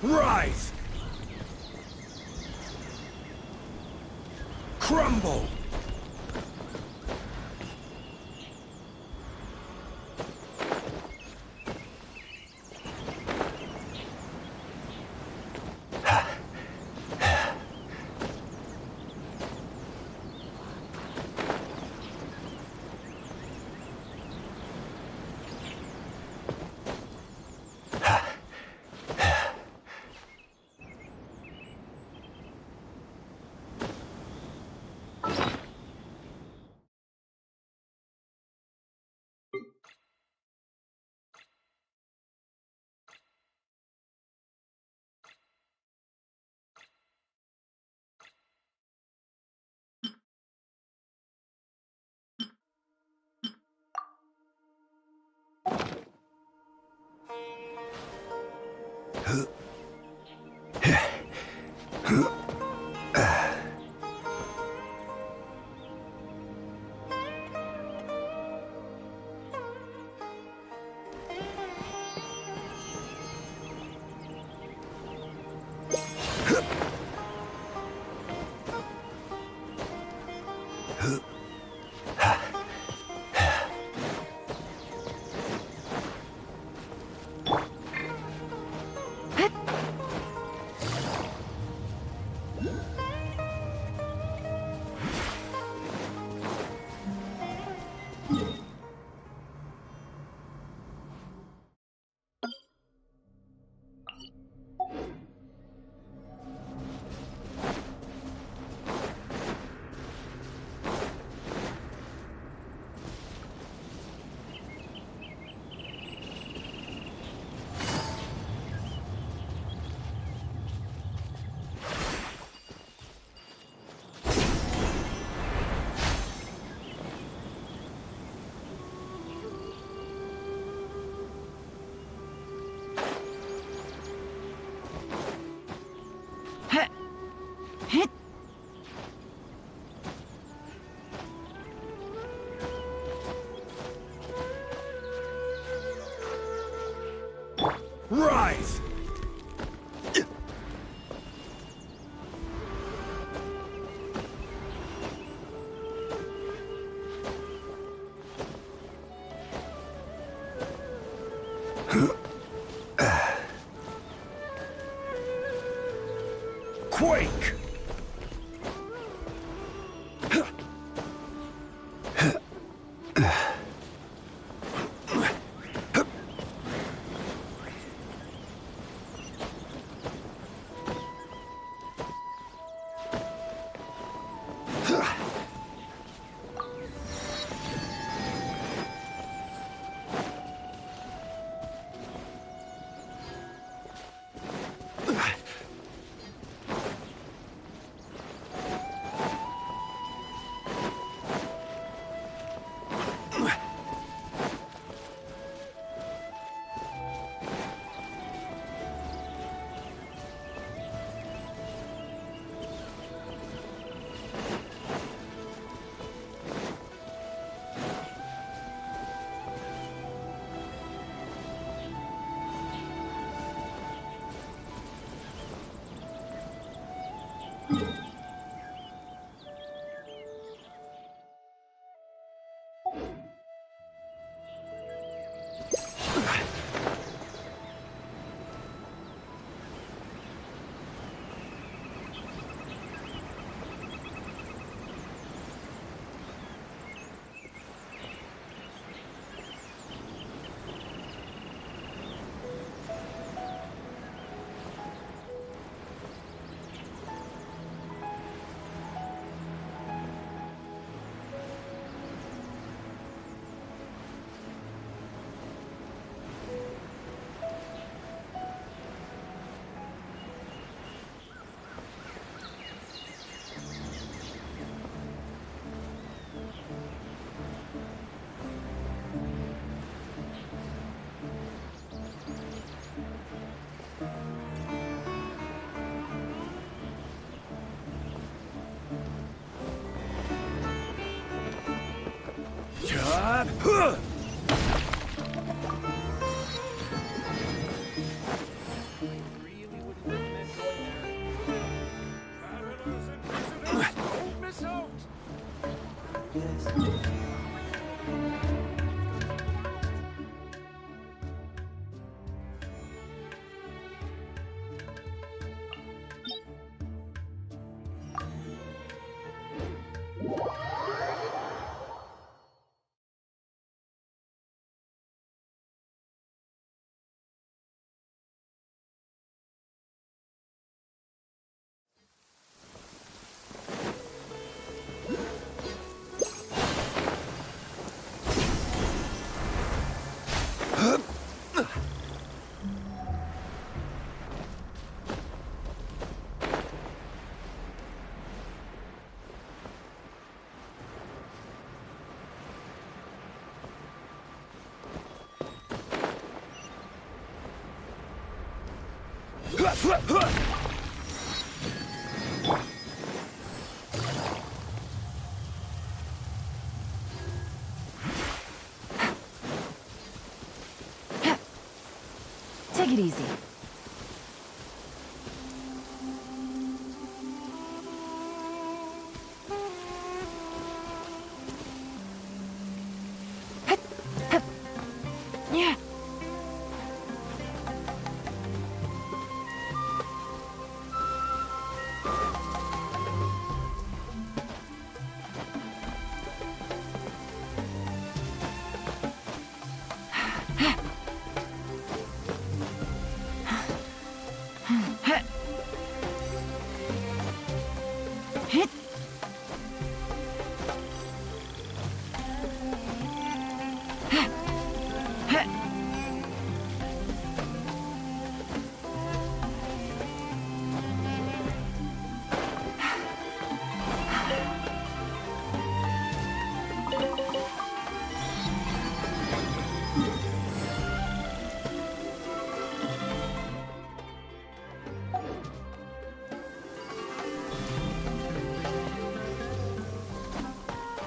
Rise! Crumble! Rise! Don't miss out! Take it easy.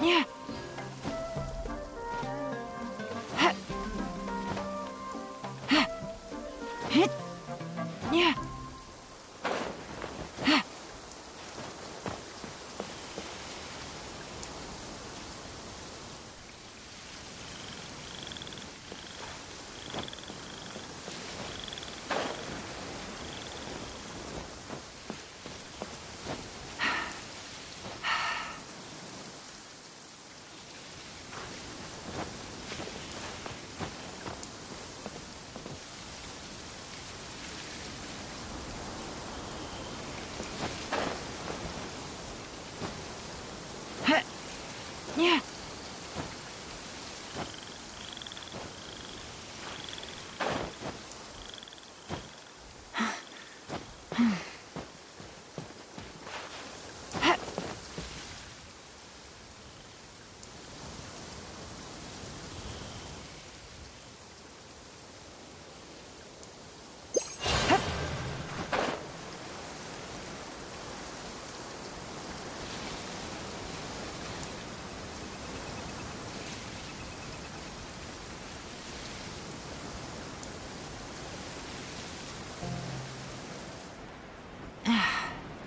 Yeah. Yeah. Yeah. Yeah.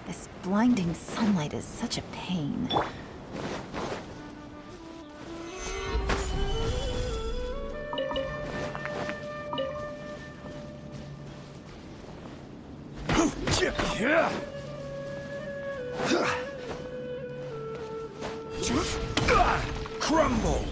This blinding sunlight is such a pain. Crumble!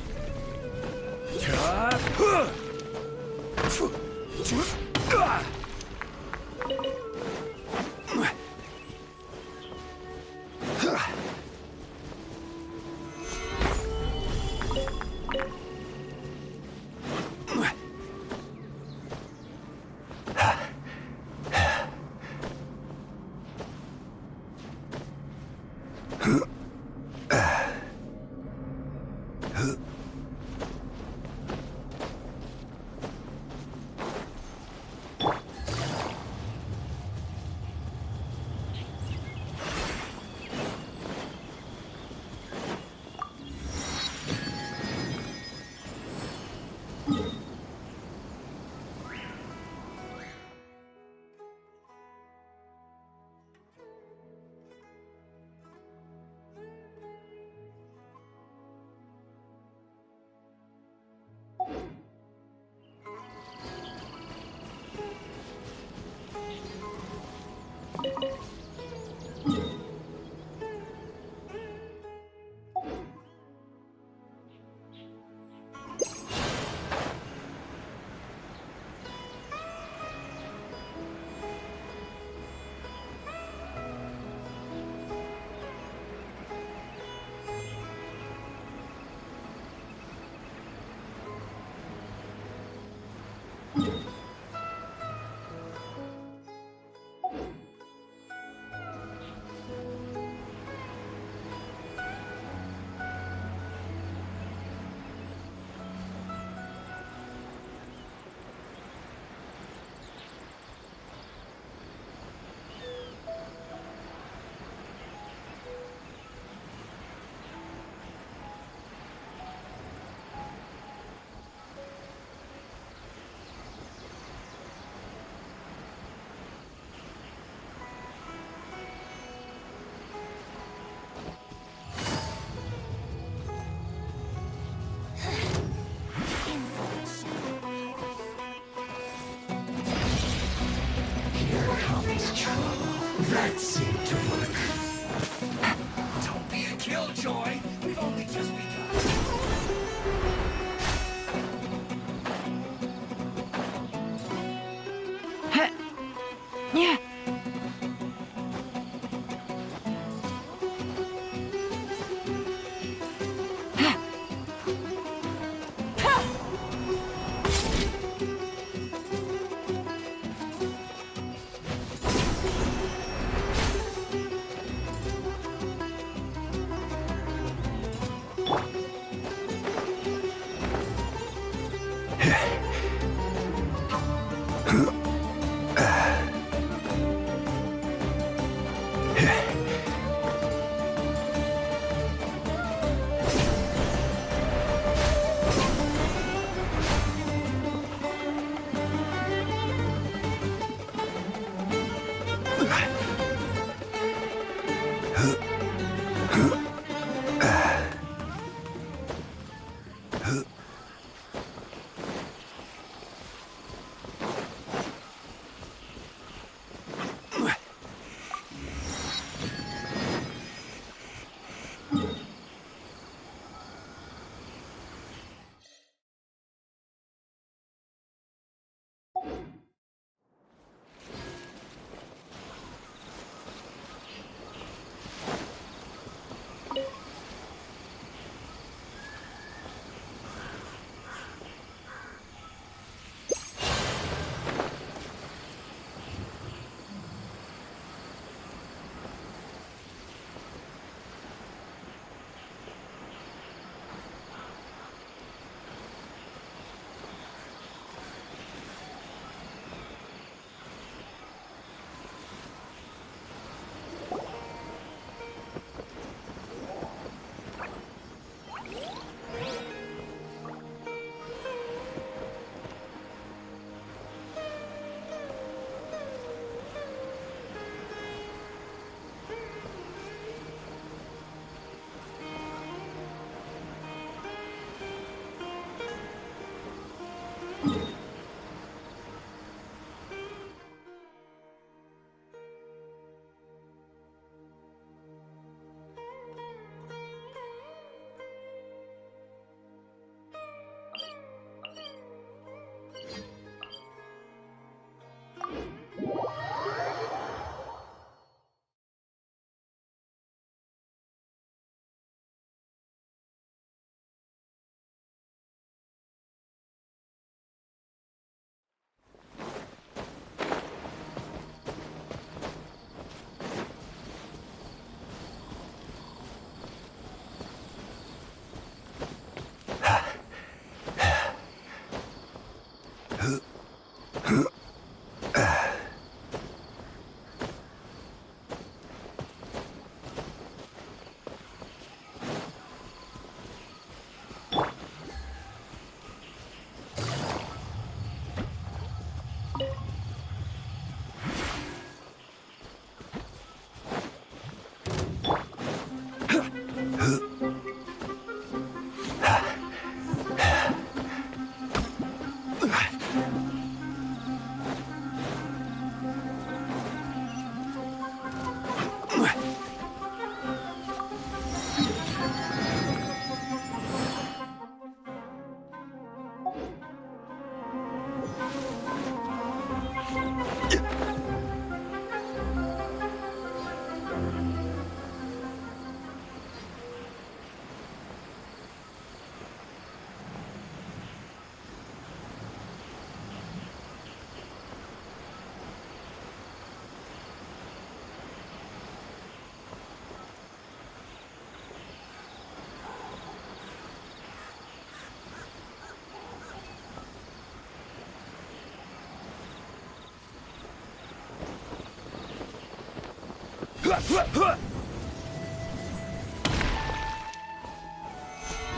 joy. We've only just begun. Yeah.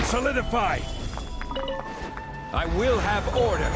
Solidify! I will have order!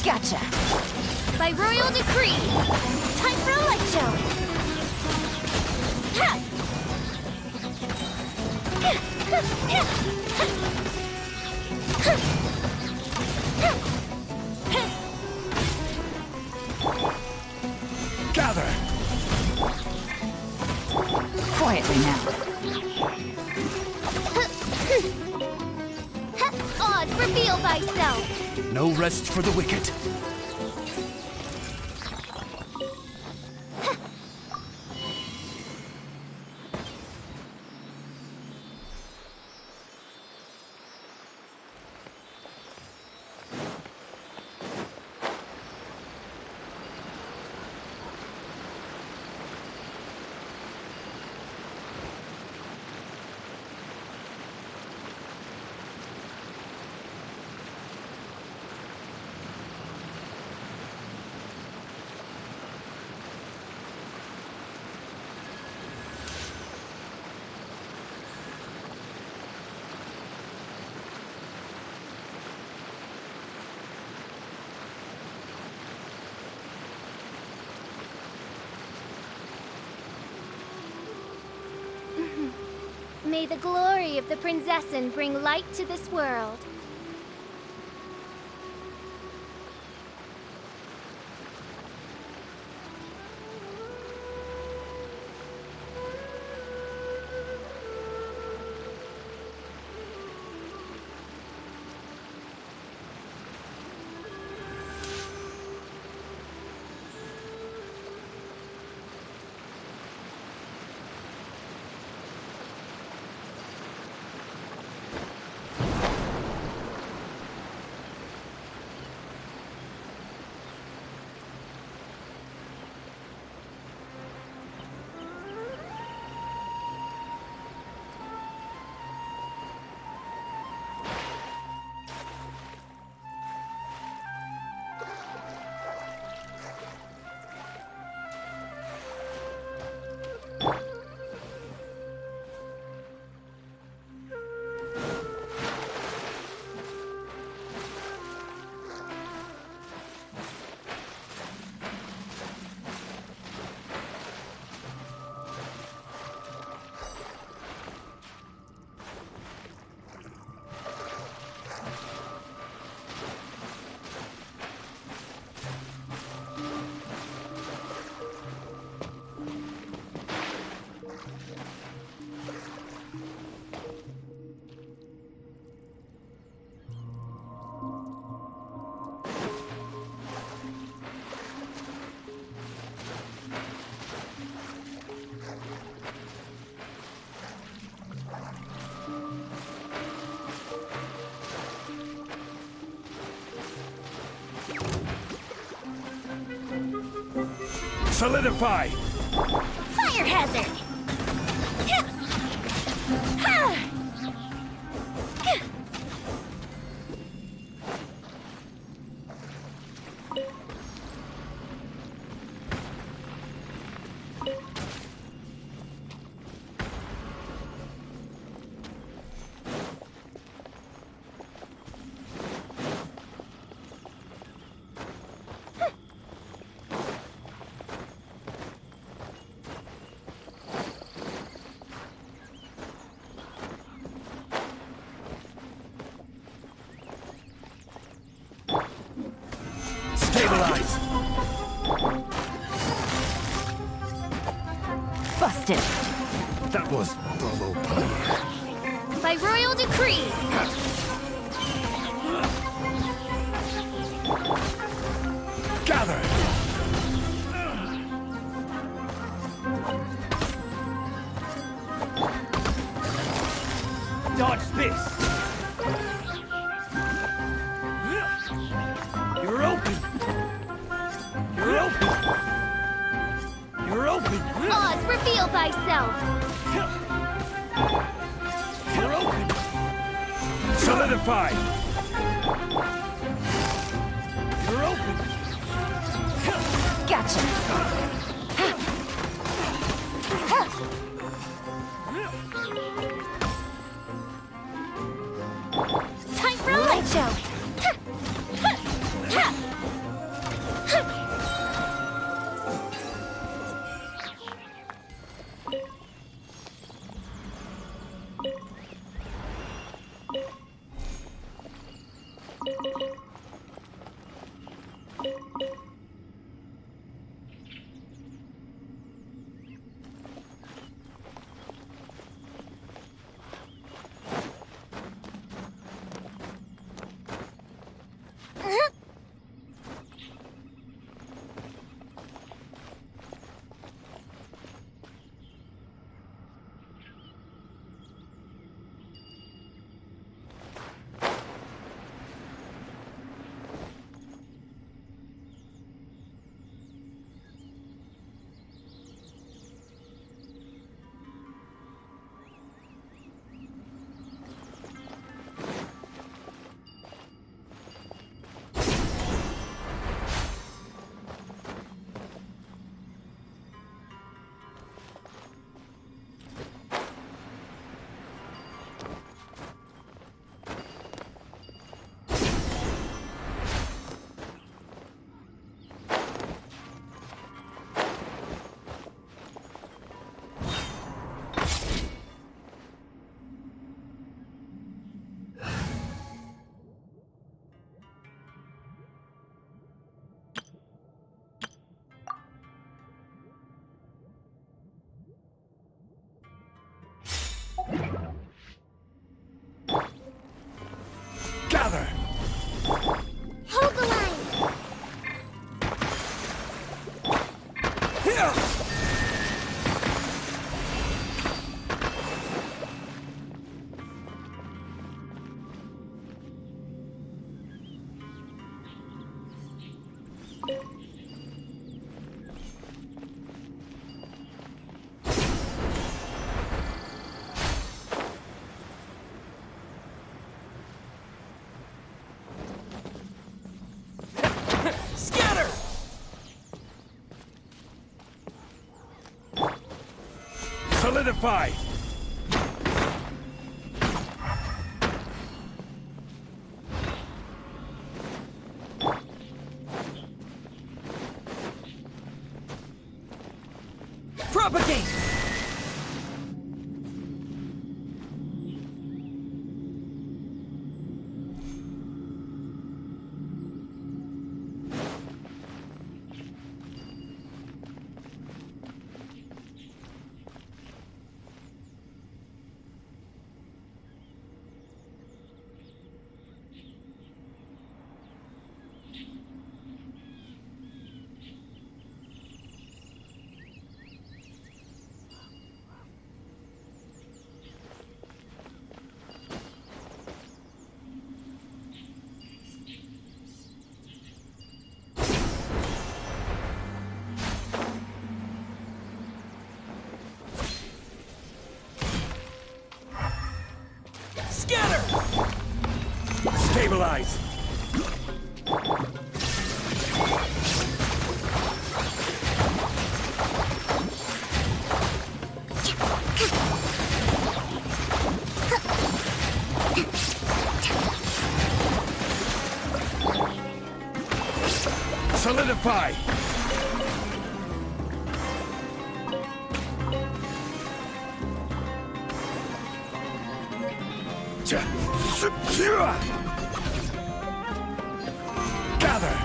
Gotcha. By royal decree, time for a light show. Ha! Gather. Quietly now. Odd, reveal thyself. No rest for the wicked. May the glory of the Prinzessin bring light to this world. Solidify! Fire hazard! Stabilize! Busted. That was provoking. By royal decree. Gather! Dodge this! You're open! You're open! You're open! Oz, reveal thyself! You're open! Solidify! You're open! Gotcha! Time for a light show! Gather! Hold the line! Here! Scatter! Solidify! Propagate! Scatter! Stabilize! Solidify! Secure! Gather!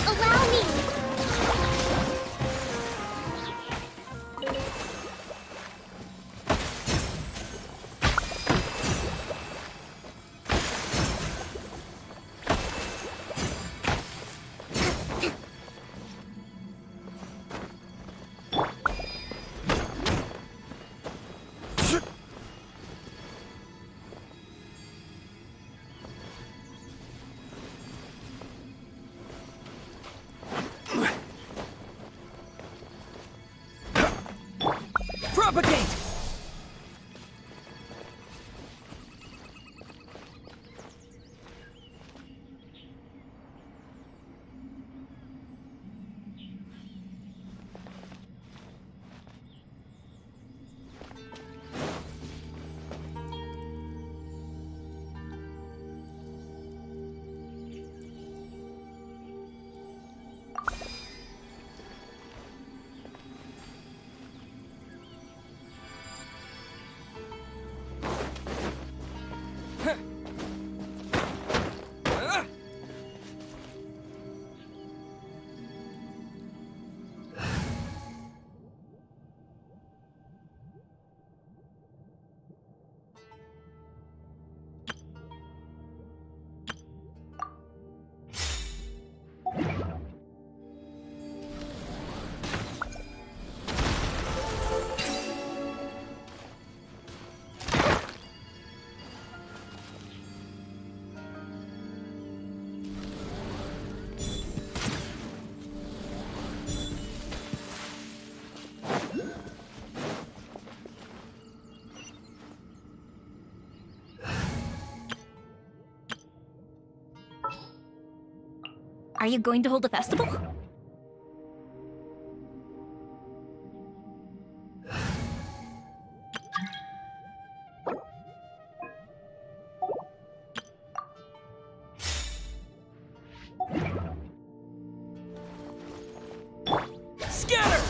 Allow me! Propagate! Are you going to hold a festival? Scatter!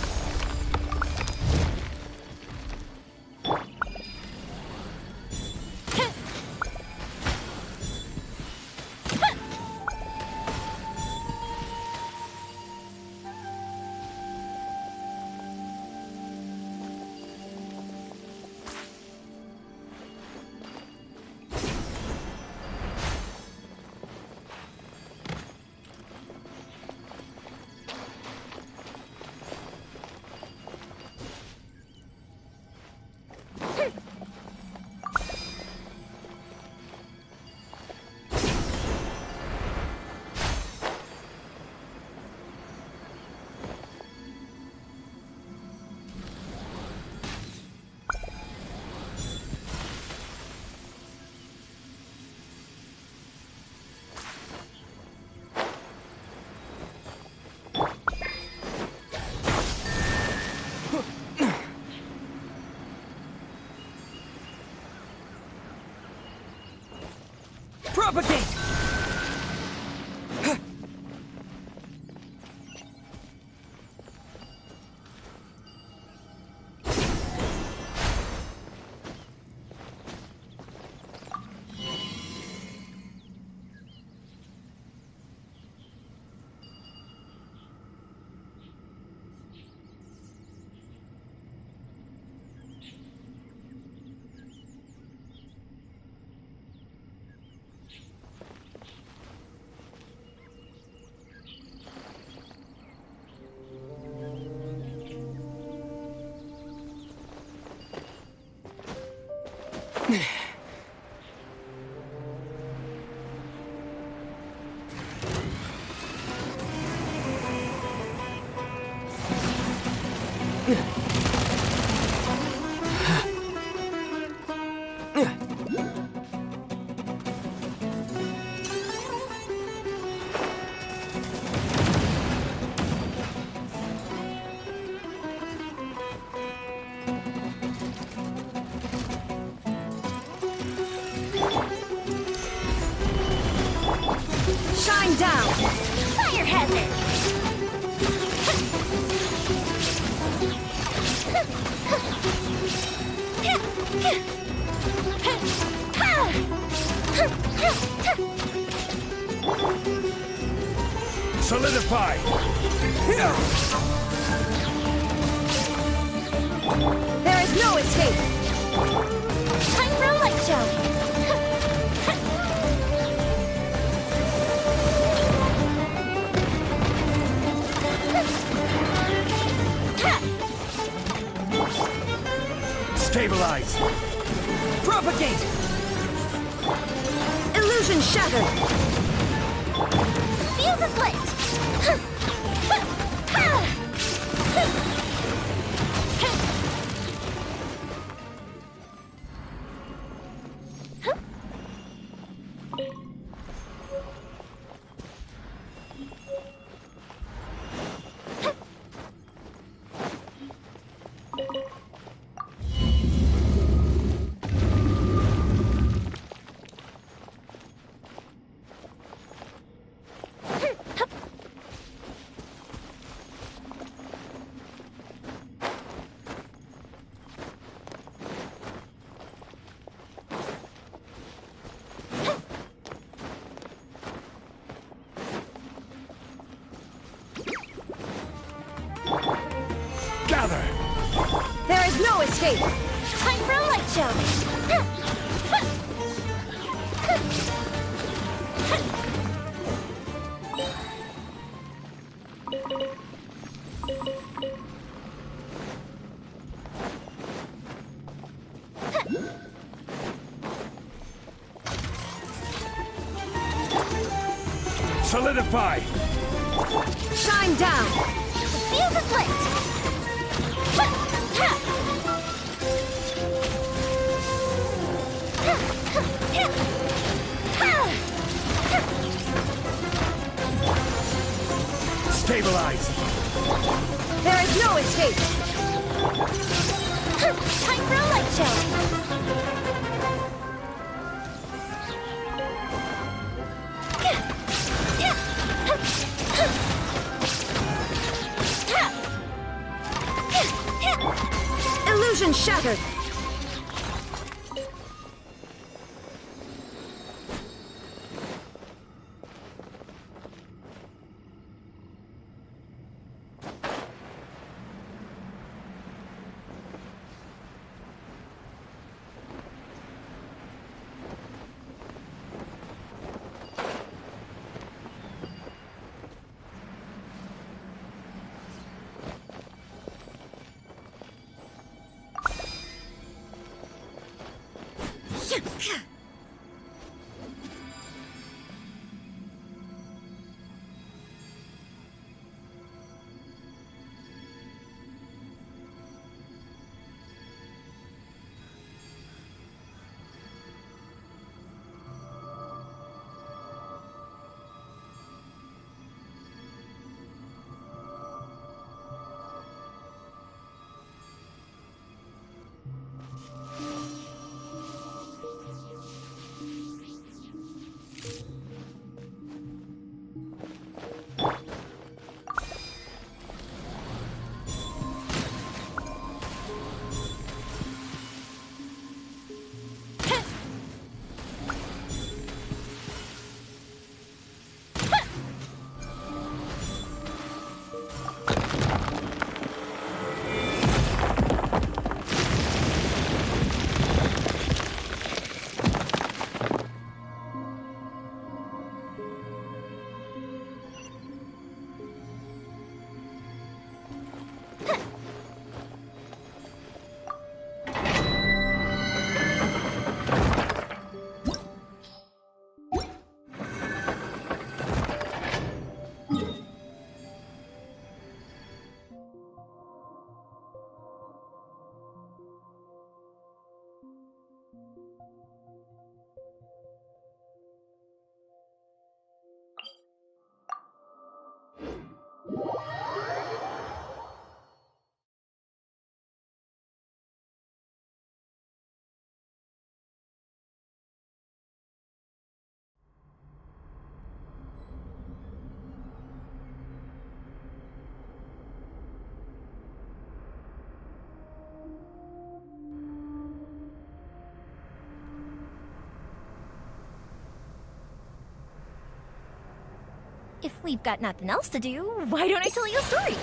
Propagate! Shine down! Fire hazard! Solidify! There is no escape! Time for a light show! Stabilize! Propagate! Illusion shattered! Fuse is lit! Gather! There is no escape! Time for a light show! Solidify! Shine down! The fuse is lit! Stabilize! There is no escape! Time for a light show! Illusion shattered! If we've got nothing else to do, why don't I tell you a story?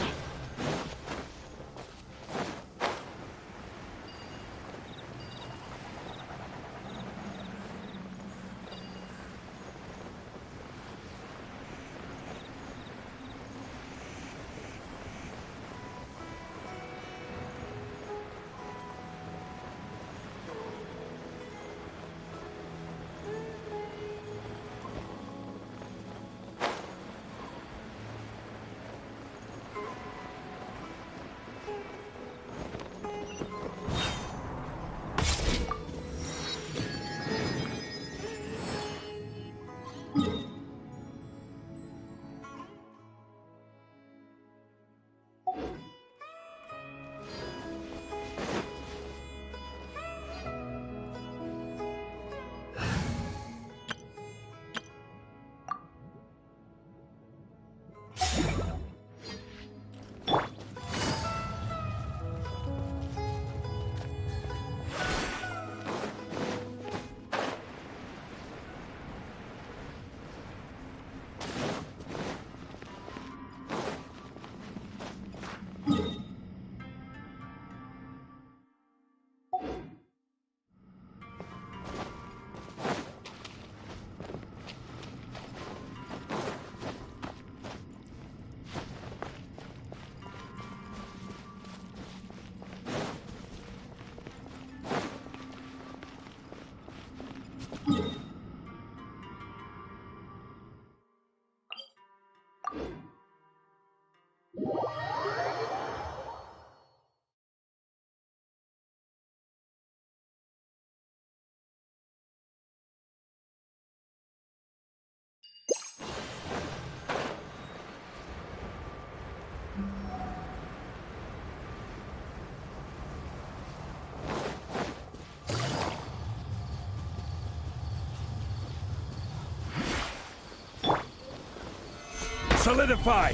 Solidify!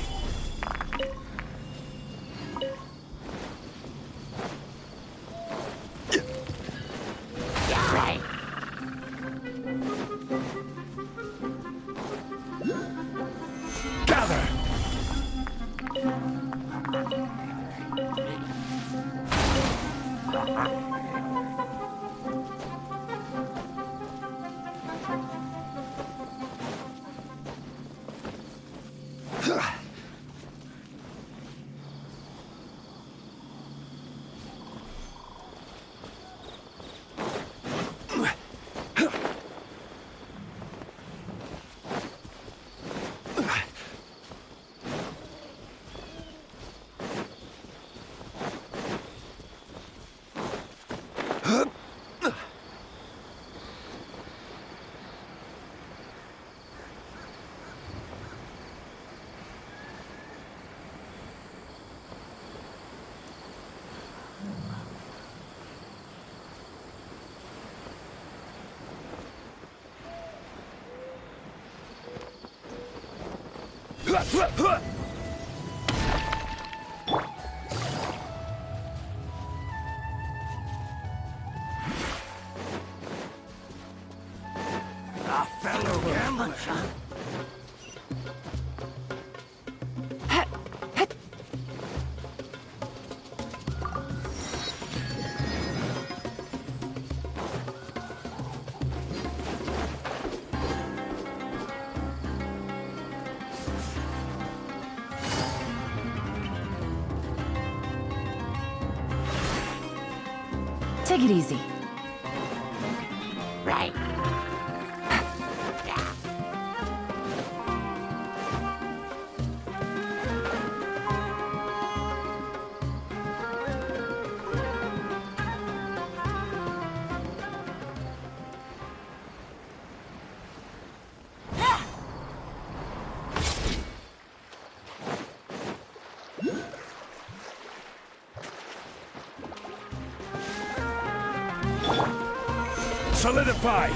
Gather! A fellow gambler. Take it easy. Right. Solidify!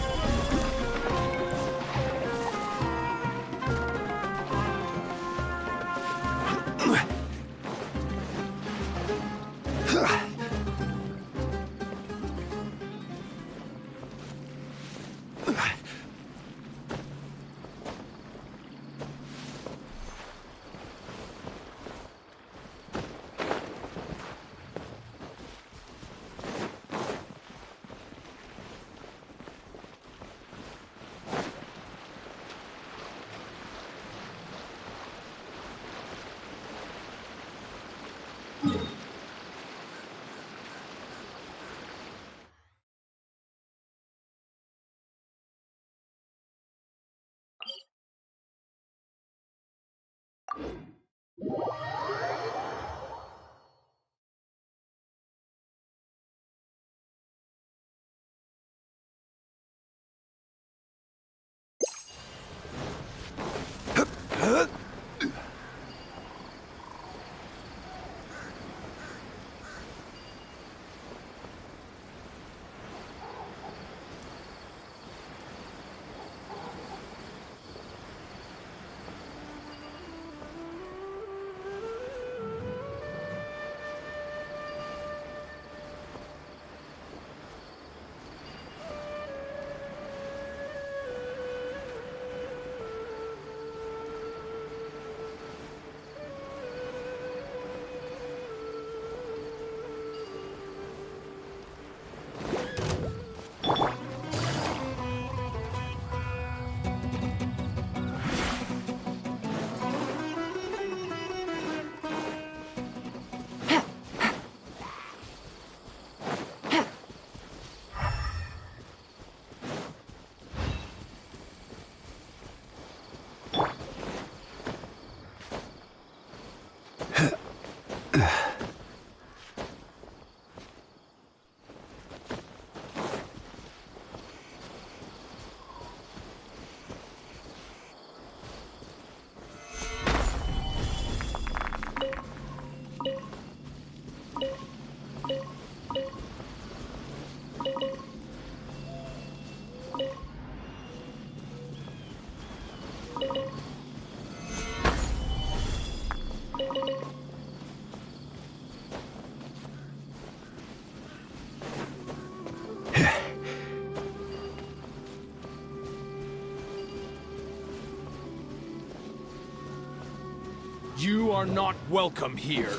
You are not welcome here.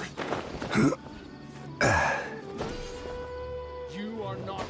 You are not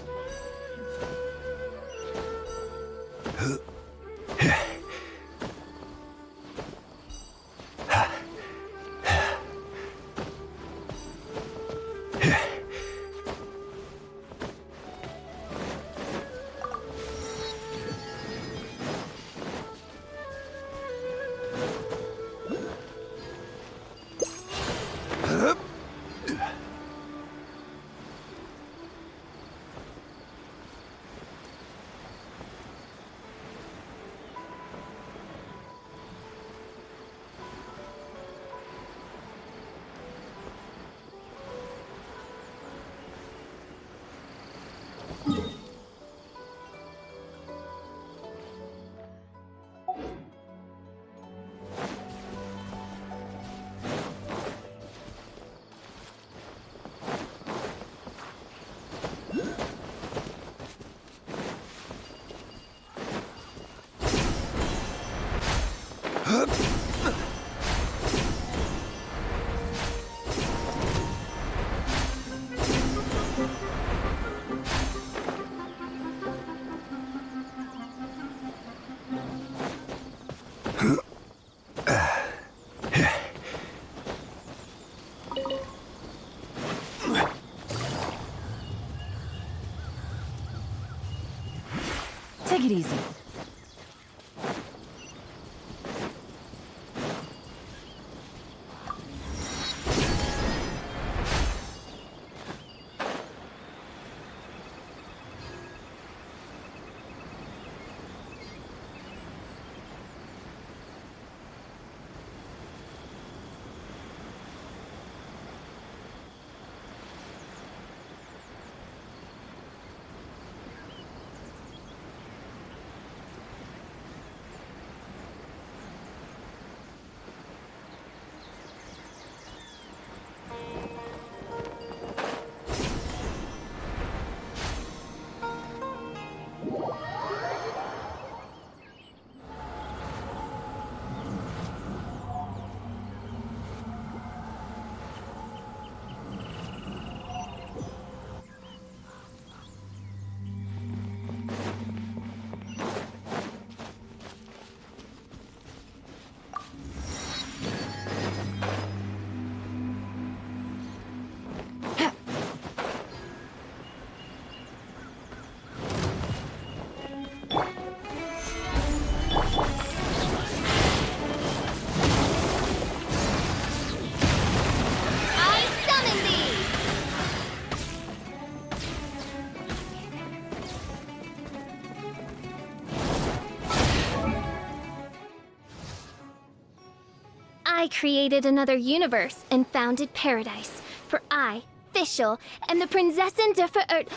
I created another universe and founded paradise. For I, Fischl, am the Prinzessin der Verirrt...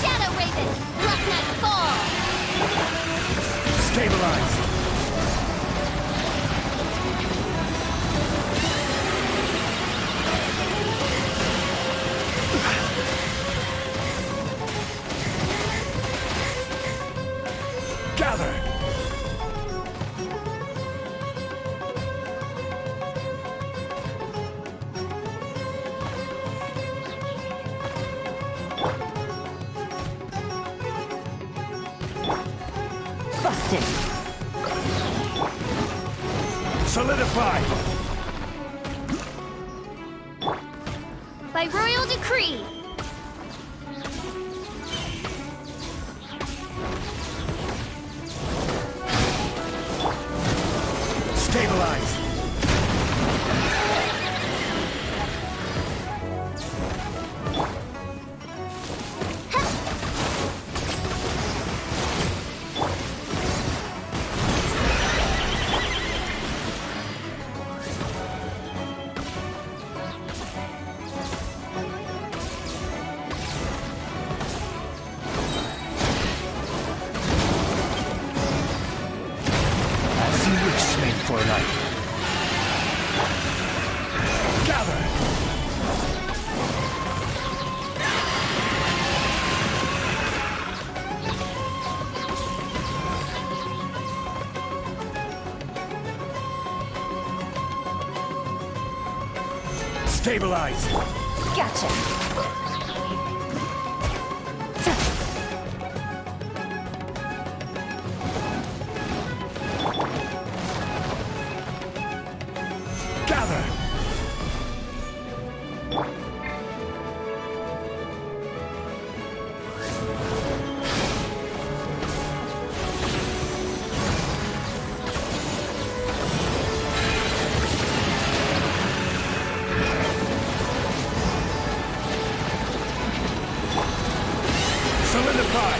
Shadow Raven, let night fall! Stabilize! Gather! Busted. Solidify! By royal decree! Stabilize! As you wish, mate for life. Gather! Stabilize! Gotcha. Gather! Solidify!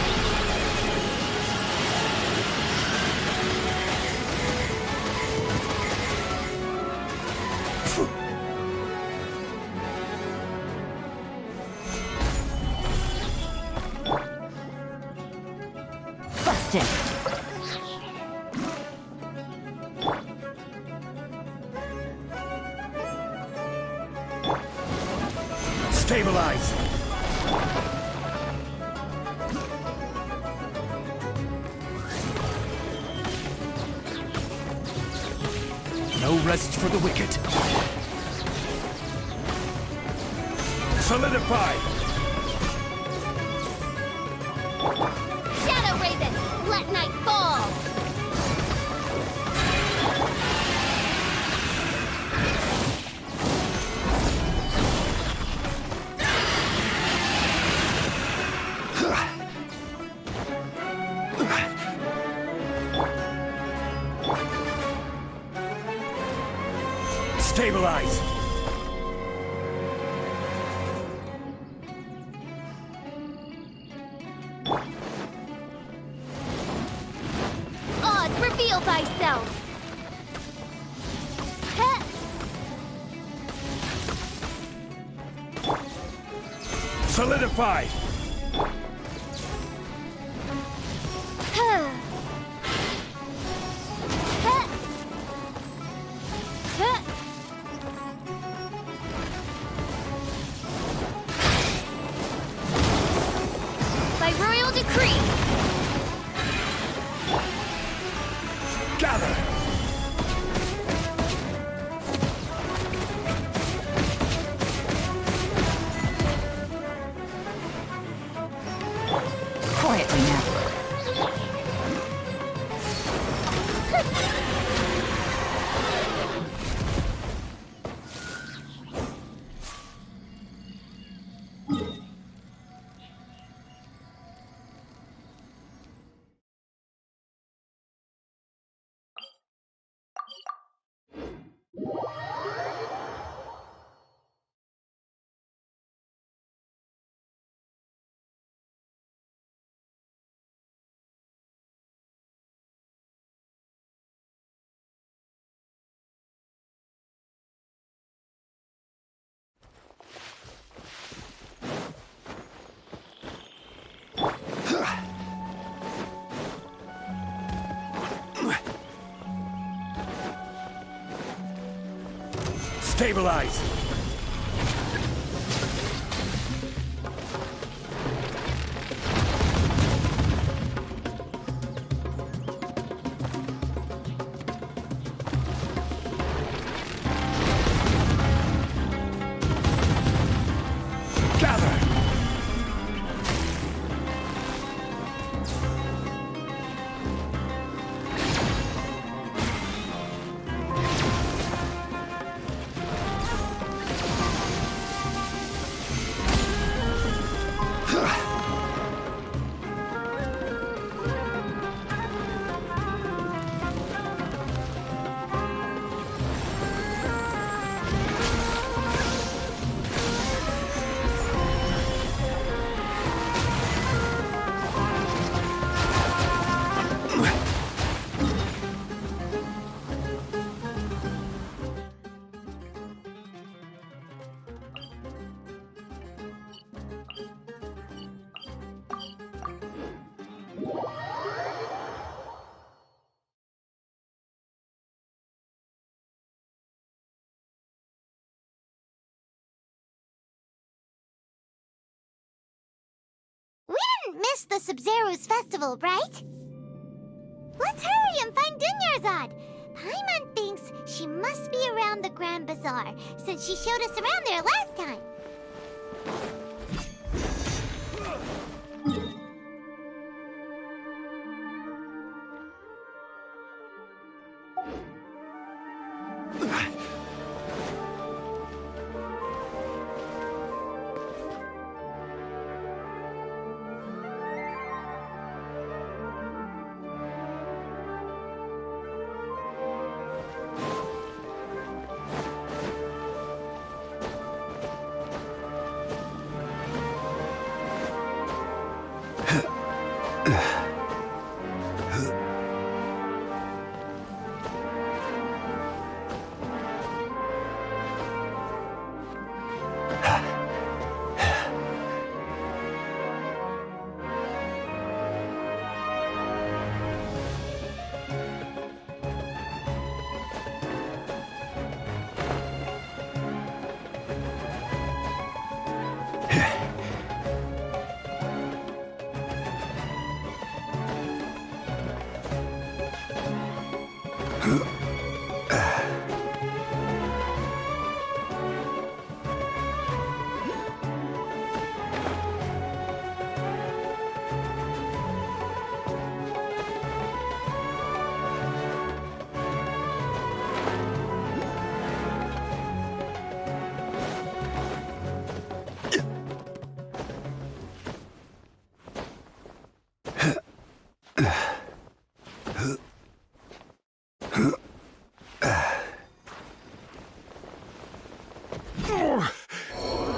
Busted. Stabilize! No rest for the wicked. Solidify! Shadow Raven, let night fall! Stabilize! Oz, reveal thyself! Heh! Solidify! Huh. Huh. Huh. By royal decree! Gather! Quietly now. Stabilize! We didn't miss the Sumeru's festival, right? Let's hurry and find Dunyarzad. Paimon thinks she must be around the Grand Bazaar, since she showed us around there last time.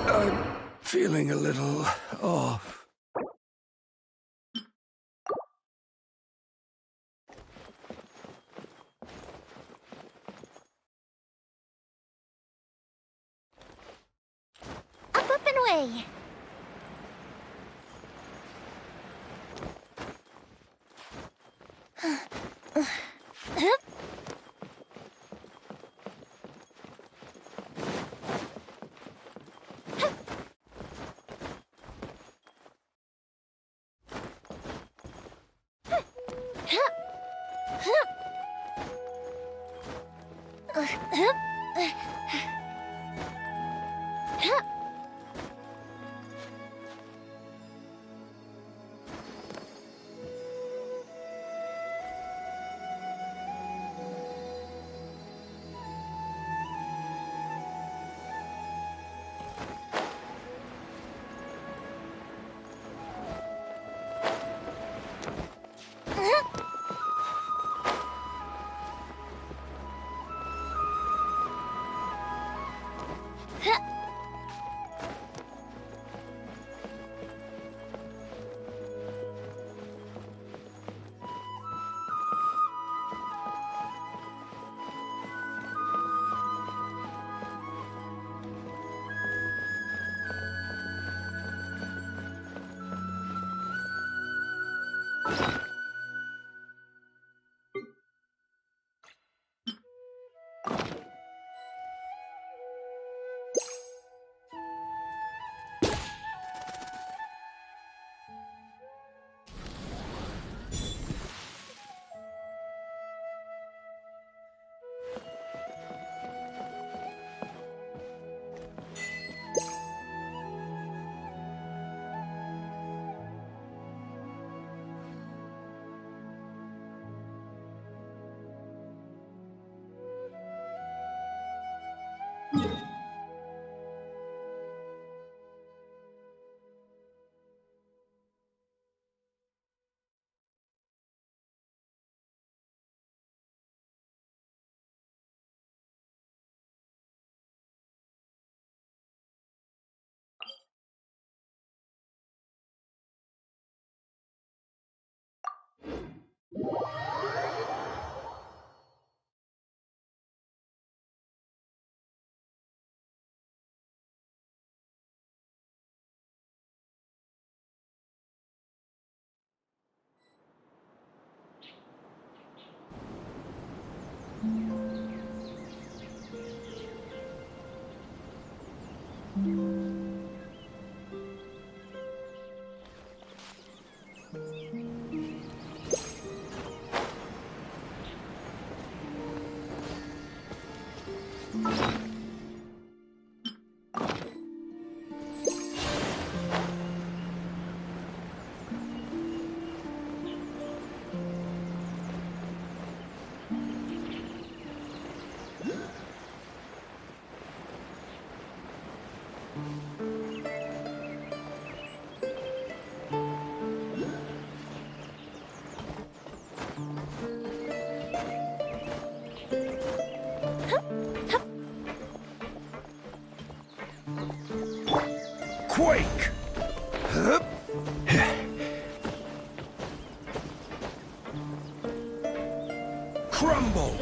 I'm feeling a little off. Up and away. Quake! Hup. Crumble!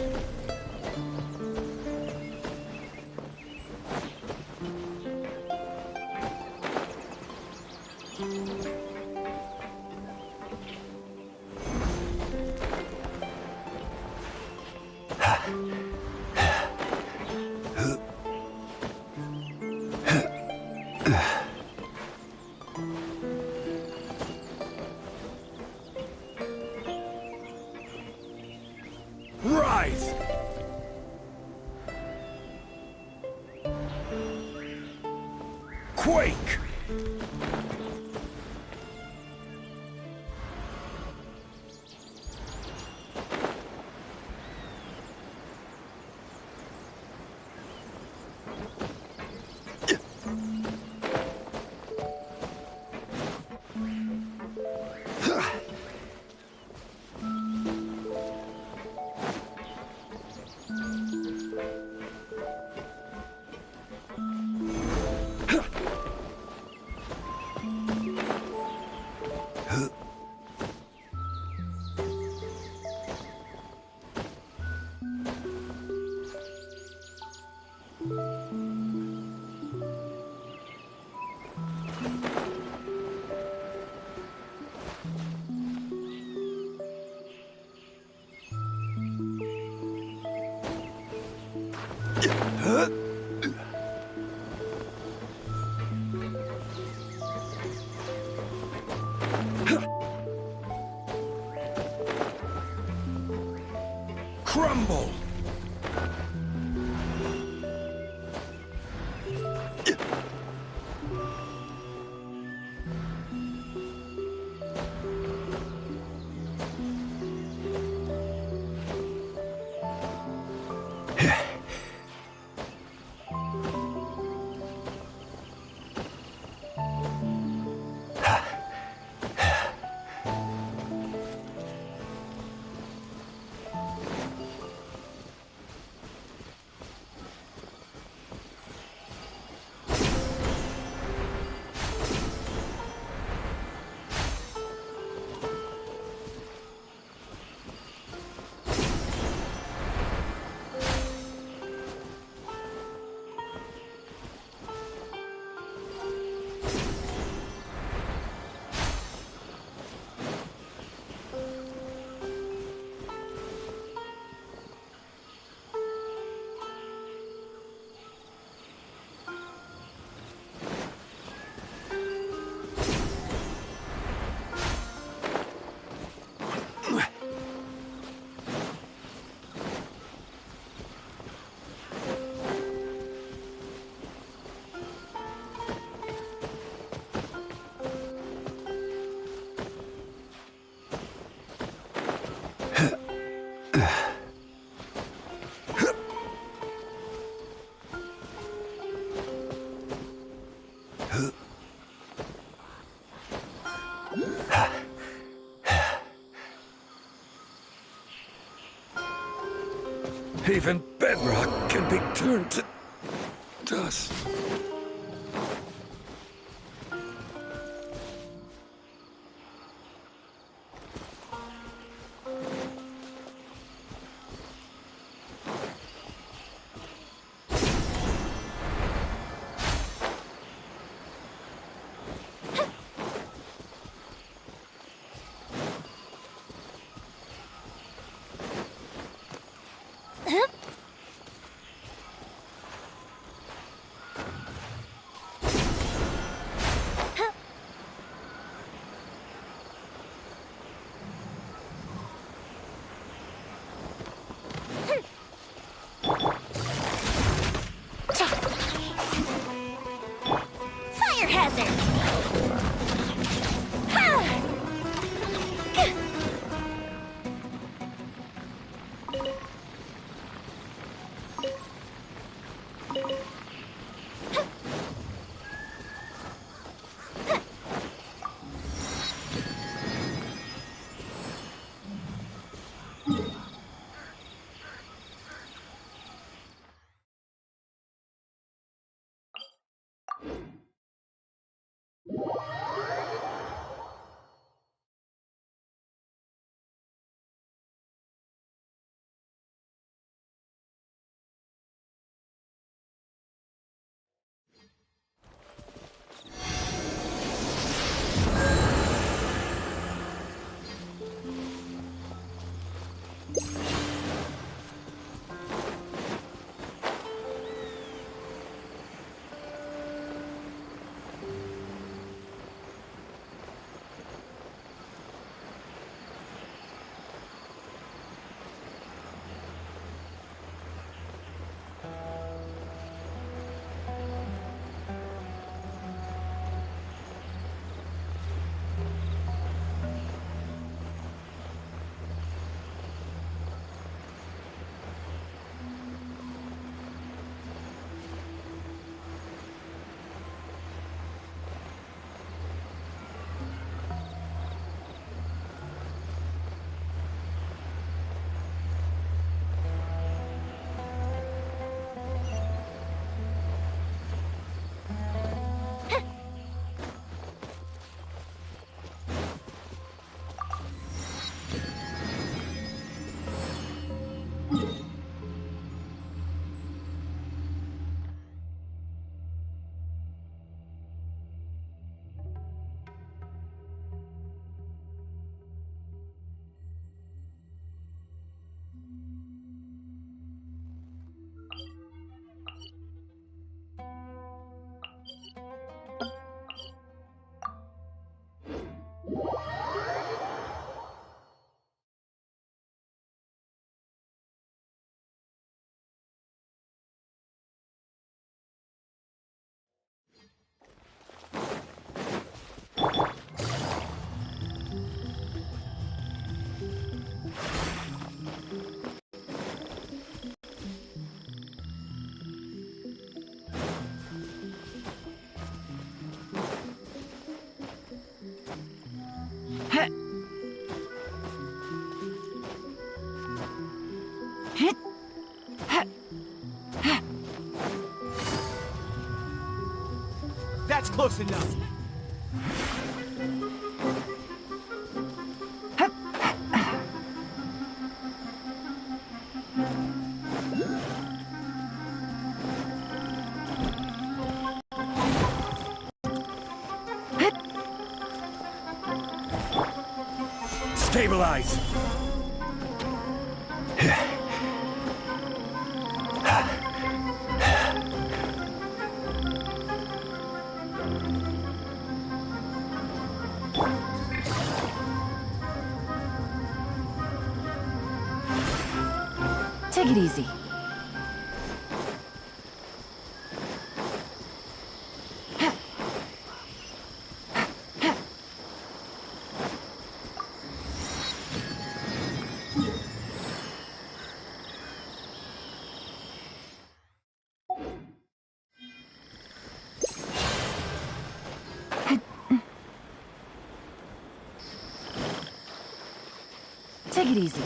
Rise! Quake! Crumble! Even bedrock can be turned to dust. That's close enough. Stabilize! Take it easy. Take it easy.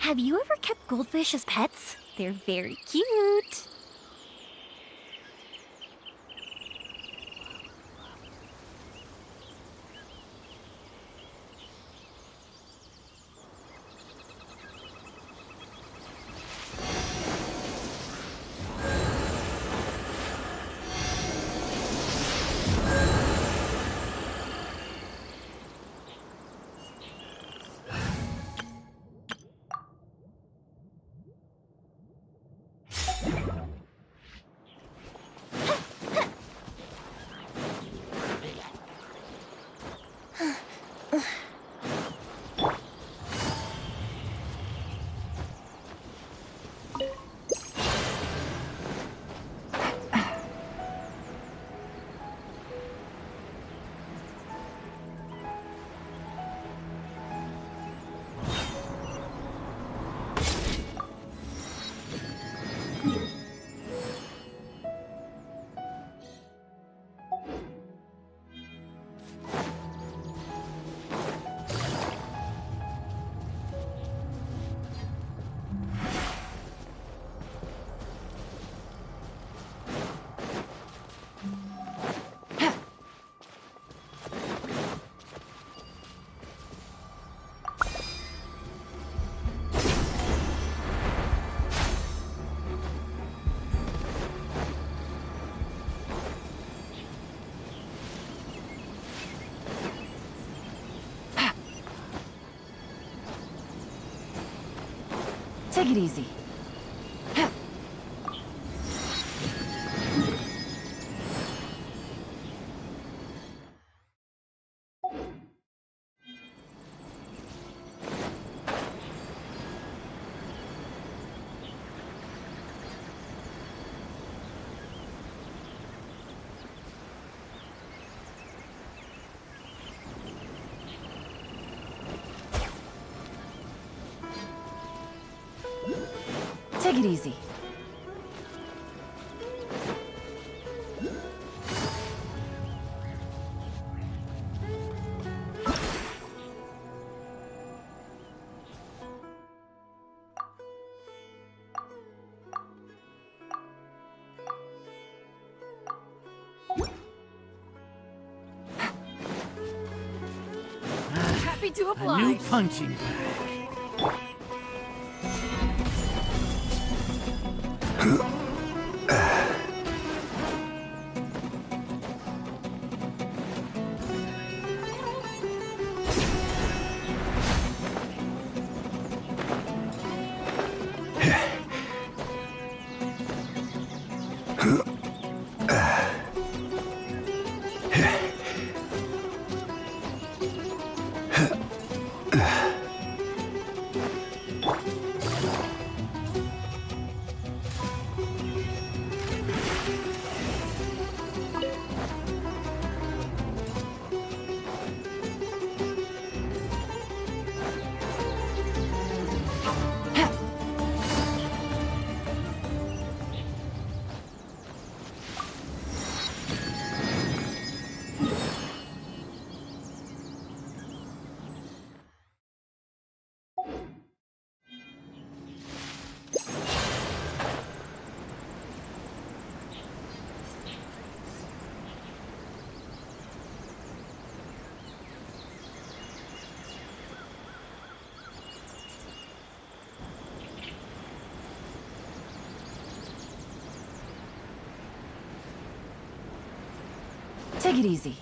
Have you ever kept goldfish as pets? They're very cute. Take it easy. Take it easy. Happy to oblige. A new punching bag. Take it easy.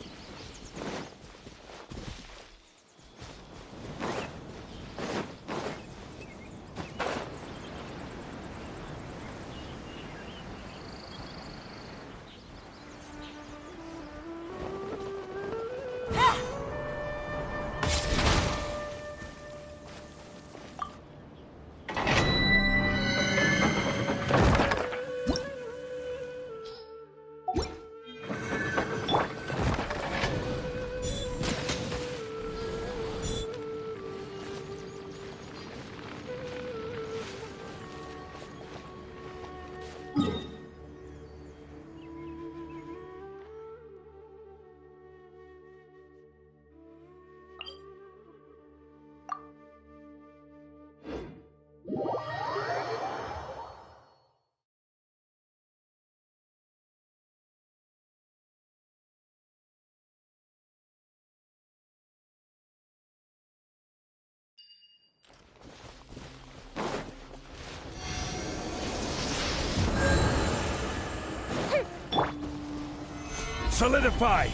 Solidify!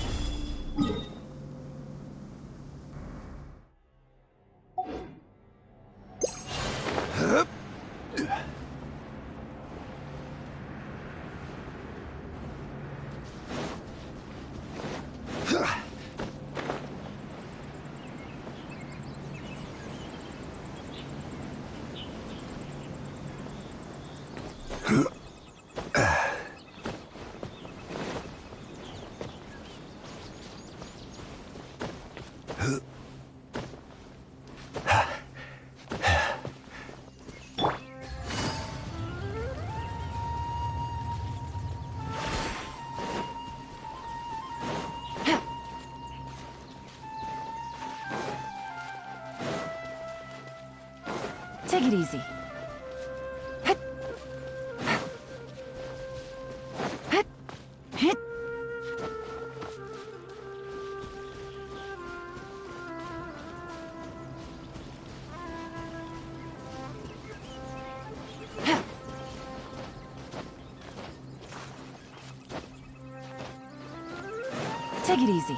Take it easy. Take it easy.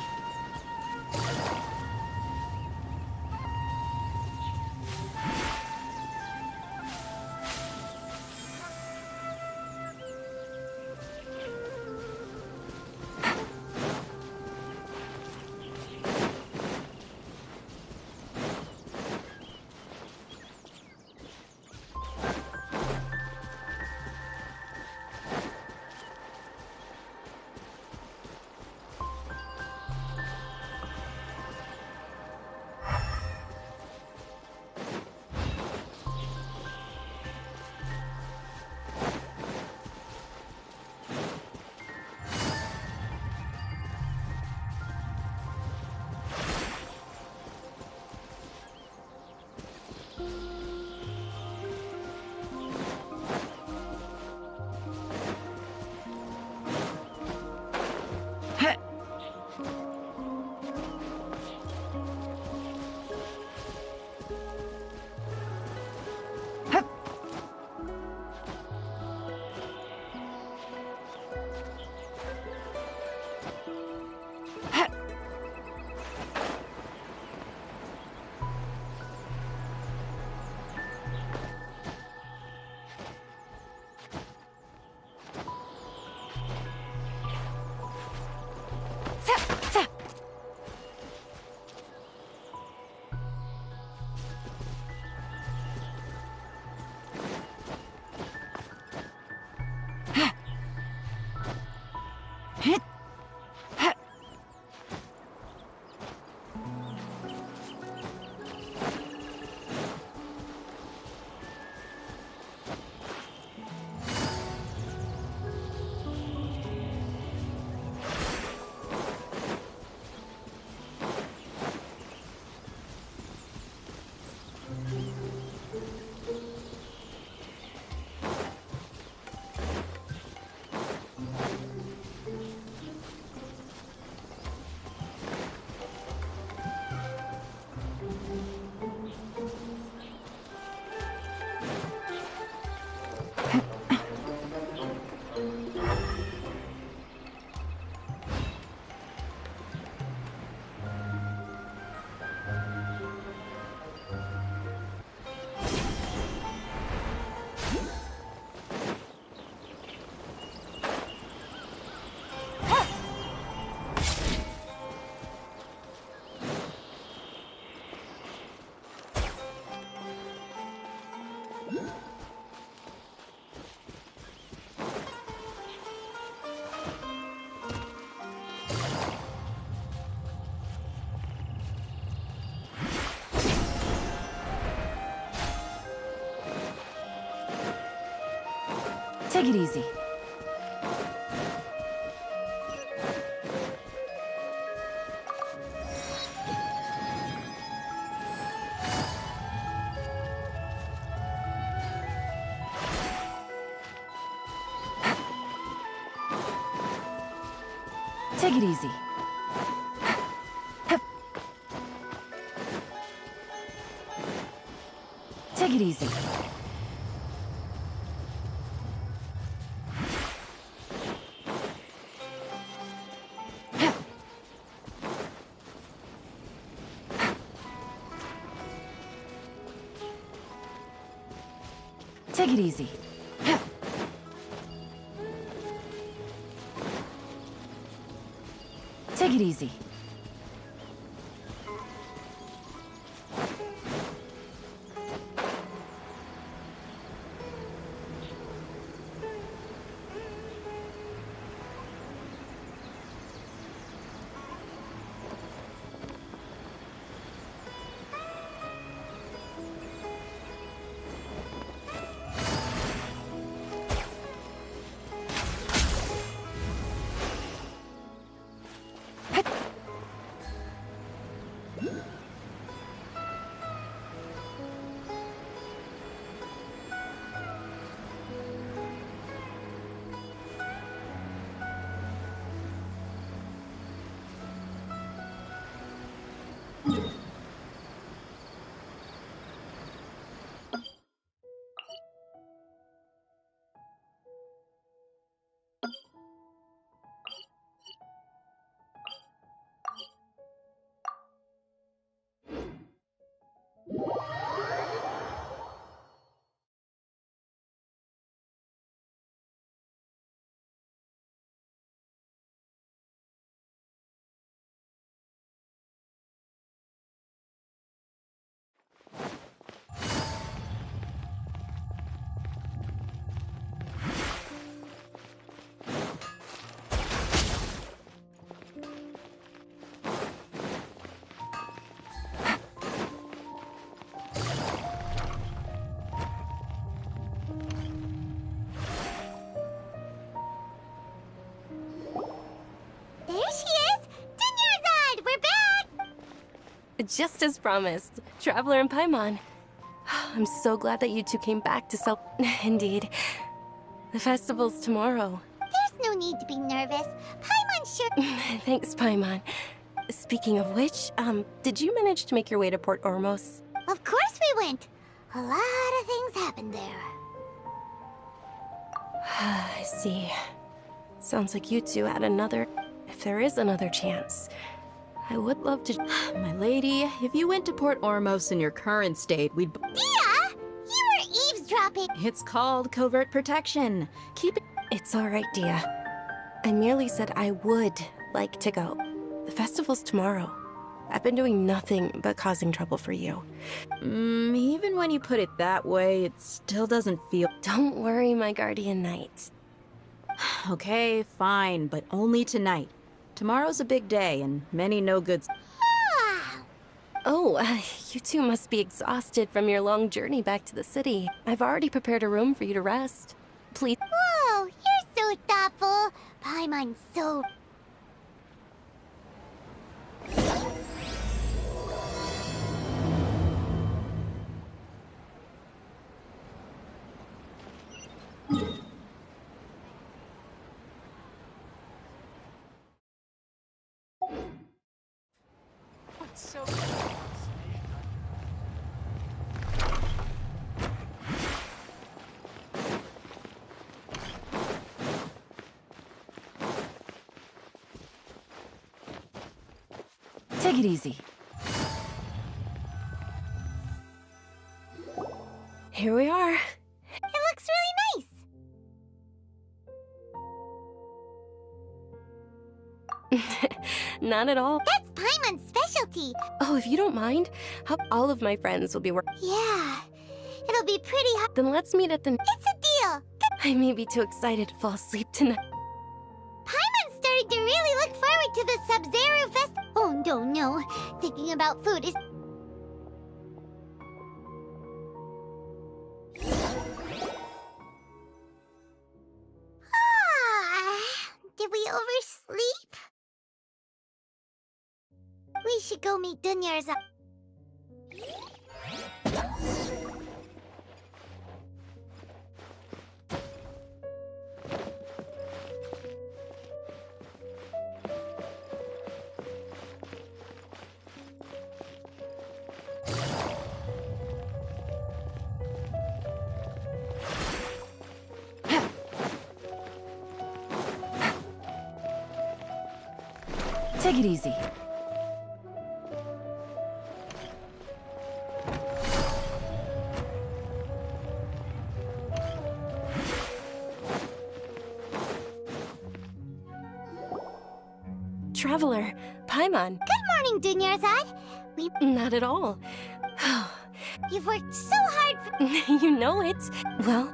Take it easy. Take it easy. Take it easy. Take it easy. Take it easy. Just as promised, Traveler and Paimon. I'm so glad that you two came back to Indeed. The festival's tomorrow. There's no need to be nervous. Paimon sure... Thanks, Paimon. Speaking of which, did you manage to make your way to Port Ormos? Of course we went. A lot of things happened there. I see. Sounds like you two had another... If there is another chance, I would love to... My lady, if you went to Port Ormos in your current state, we'd... Dia! You were eavesdropping! It's called covert protection. Keep it... It's alright, Dia. I merely said I would like to go. The festival's tomorrow. I've been doing nothing but causing trouble for you. Even when you put it that way, it still doesn't feel... Don't worry, my guardian knight. Okay, fine, but only tonight. Tomorrow's a big day, and many no-goods... Oh, you two must be exhausted from your long journey back to the city. I've already prepared a room for you to rest. Please... Whoa, you're so thoughtful. Paimon's so... So Take it easy. Here we are. It looks really nice. Not at all. That's Paimon's specialty. Oh, if you don't mind, how all of my friends will be working. Yeah, it'll be pretty hot. Then let's meet at the... It's a deal. I may be too excited to fall asleep tonight. Paimon's starting to really look forward to the Sub-Zero Fest. Oh, no. Thinking about food is... Did we oversleep? We should go meet Dunyar's... Take it easy. Traveler, Paimon. Good morning, Dunyarzad. Not at all. You've worked so hard for... You know it. Well...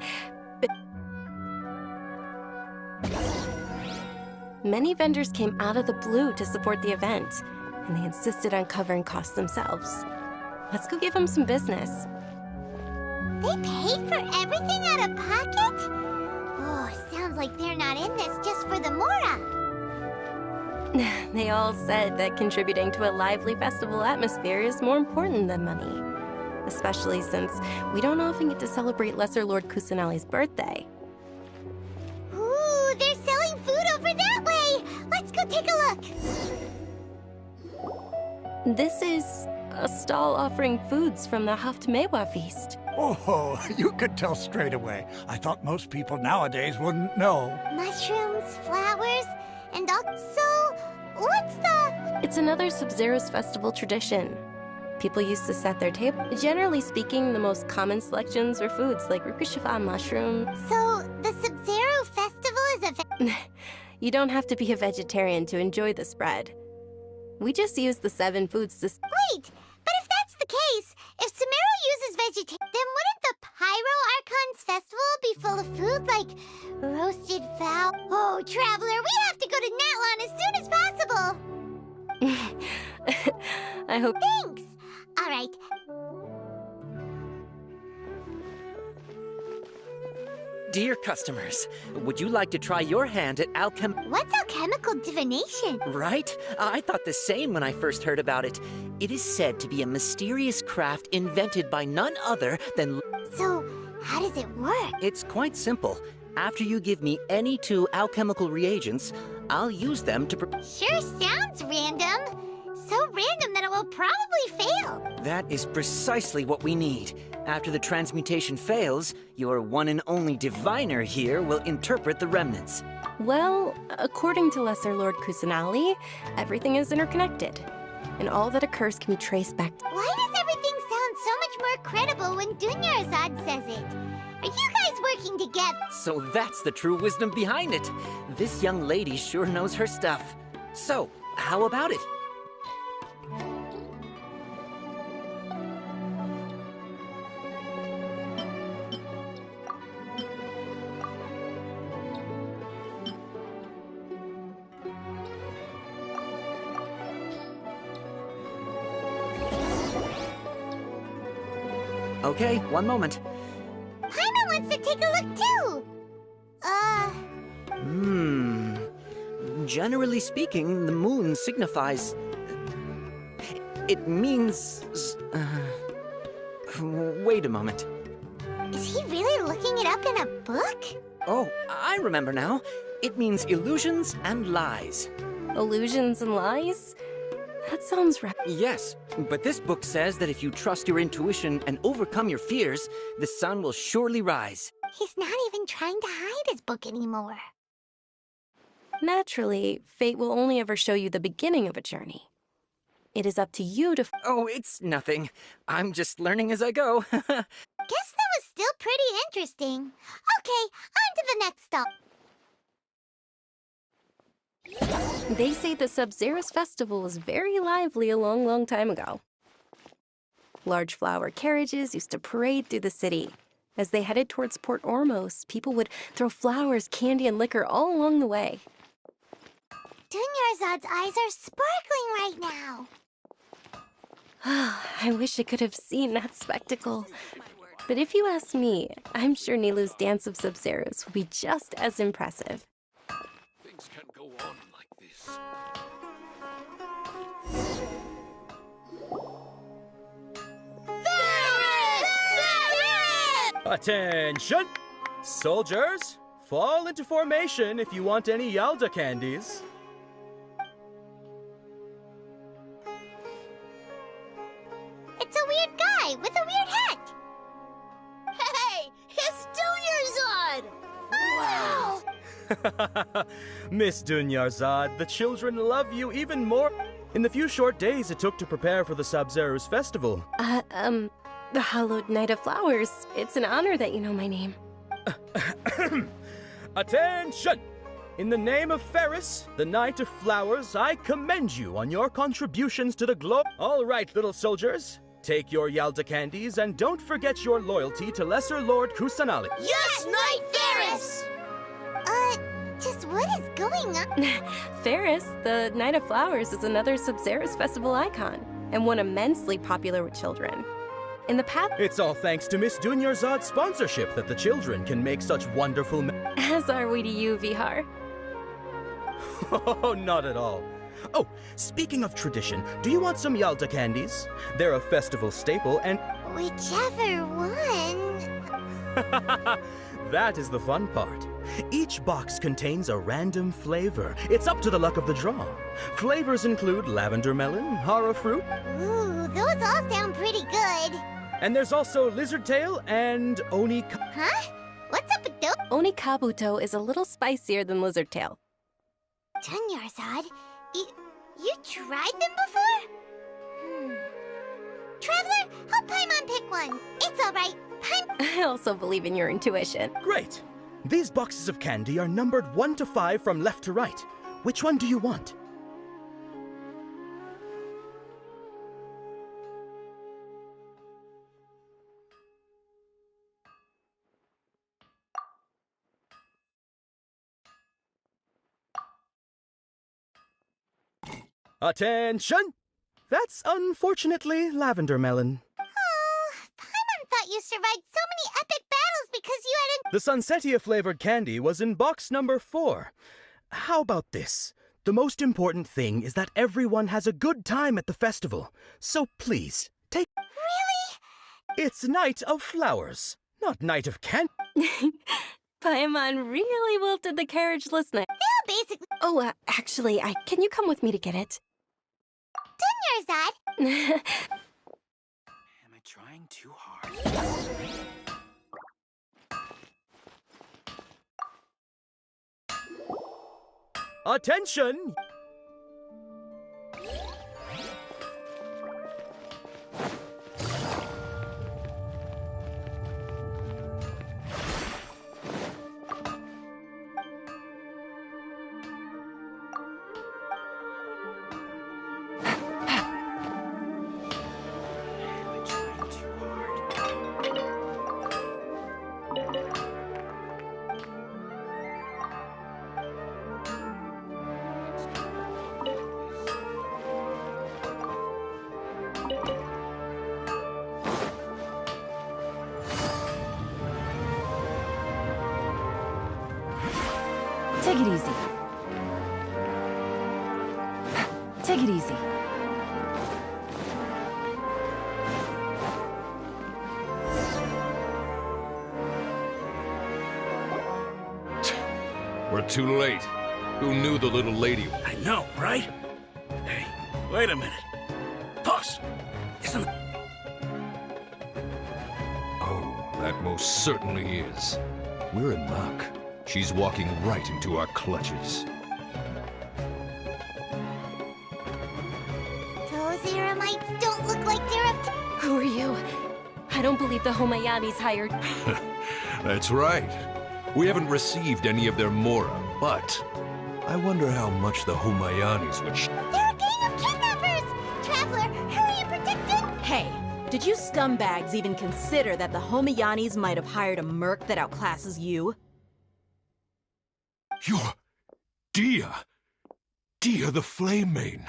Many vendors came out of the blue to support the event, and they insisted on covering costs themselves. Let's go give them some business. They paid for everything out of pocket? Oh, sounds like they're not in this just for the Mora. They all said that contributing to a lively festival atmosphere is more important than money. Especially since we don't often get to celebrate Lesser Lord Kusanali's birthday. Ooh, they're selling food over that way! Let's go take a look! This is a stall offering foods from the Haftmewa feast. Oh, you could tell straight away. I thought most people nowadays wouldn't know. Mushrooms, flowers, and also... what's the... It's another Sub-Zero's festival tradition. People used to set their table. Generally speaking, the most common selections are foods like Rukashifa mushroom. So, the Sub-Zero festival is a... You don't have to be a vegetarian to enjoy the spread. We just use the 7 foods to... Wait, but if that's the case, if Sumeru uses vegetarian, then wouldn't the Pyro Archon's festival be full of food like roasted fowl? Oh, Traveler, we have to go to Natlan as soon as possible! I hope... Thanks! Alright. Dear customers, would you like to try your hand at What's alchemical divination? Right? I thought the same when I first heard about it. It is said to be a mysterious craft invented by none other than... So, how does it work? It's quite simple. After you give me any 2 alchemical reagents, I'll use them to Sure sounds random. So random that it will probably fail. That is precisely what we need. After the transmutation fails, your one and only diviner here will interpret the remnants. Well, according to Lesser Lord Kusanali, everything is interconnected. And all that occurs can be traced back to... Why does everything sound so much more credible when Dunyarzad says it? Are you guys working together? So that's the true wisdom behind it. This young lady sure knows her stuff. So, how about it? Okay, one moment. Paimon wants to take a look too! Generally speaking, the moon signifies... It means... Wait a moment. Is he really looking it up in a book? Oh, I remember now. It means illusions and lies. Illusions and lies? That sounds right. Yes, but this book says that if you trust your intuition and overcome your fears, the sun will surely rise. He's not even trying to hide his book anymore. Naturally, fate will only ever show you the beginning of a journey. It is up to you to... Oh, it's nothing. I'm just learning as I go. Guess that was still pretty interesting. Okay, on to the next stop. They say the Sub-Zero's festival was very lively a long, long time ago. Large flower carriages used to parade through the city. As they headed towards Port Ormos, people would throw flowers, candy, and liquor all along the way. Dunyarzad's eyes are sparkling right now. I wish I could have seen that spectacle. But if you ask me, I'm sure Nilu's Dance of Sub-Zeros will be just as impressive. Things can't go on like this. Attention! Soldiers, fall into formation if you want any Yalda candies. It's a weird guy with a weird hat. Hey, it's Dunyarzad! Wow! Miss Dunyarzad, the children love you even more. In the few short days it took to prepare for the Sub-Zero's festival. The Hallowed Night of Flowers. It's an honor that you know my name. Attention! In the name of Ferris, the Knight of Flowers, I commend you on your contributions to the globe. All right, little soldiers. Take your Yalda candies and don't forget your loyalty to Lesser Lord Kusanali. Yes, Knight Ferris! Just what is going on? Ferris, the Knight of Flowers, is another Sub-Zerus festival icon, and one immensely popular with children. In the past... It's all thanks to Miss Dunyarzad's sponsorship that the children can make such wonderful... As are we to you, Vihar. Oh, not at all. Oh, speaking of tradition, do you want some Yalda candies? They're a festival staple and... Whichever one. That is the fun part. Each box contains a random flavor. It's up to the luck of the draw. Flavors include lavender melon, hara fruit. Ooh, those all sound pretty good. And there's also lizard tail and oni... Huh? What's up with those? Oni kabuto is a little spicier than lizard tail. Dunyarzad, you tried them before? Traveler, help Paimon pick one. It's all right. I also believe in your intuition. Great! These boxes of candy are numbered 1 to 5 from left to right. Which one do you want? Attention! That's unfortunately lavender melon. Oh, Paimon thought you survived so many epic battles because you hadn't... The Sunsetia-flavored candy was in box number 4. How about this? The most important thing is that everyone has a good time at the festival. So please, take... Really? It's Night of Flowers, not Night of Candy. Paimon really wilted the carriage last night. They'll basically... Oh, actually, can you come with me to get it? Dunyarzad! Am I trying too hard? Attention! Take it easy. Take it easy. We're too late. Who knew the little lady? I know, right? Hey, wait a minute. Pause. Isn't... Oh, that most certainly is. We're in luck. She's walking right into our clutches. Those Eremites don't look like they're up to... Who are you? I don't believe the Homayanis hired... That's right. We haven't received any of their mora, but I wonder how much the Homayanis would... They're a gang of kidnappers! Traveler, hurry and protect it! Hey, did you scumbags even consider that the Homayanis might have hired a merc that outclasses you? You're... Dia! Dia the Flame Mane!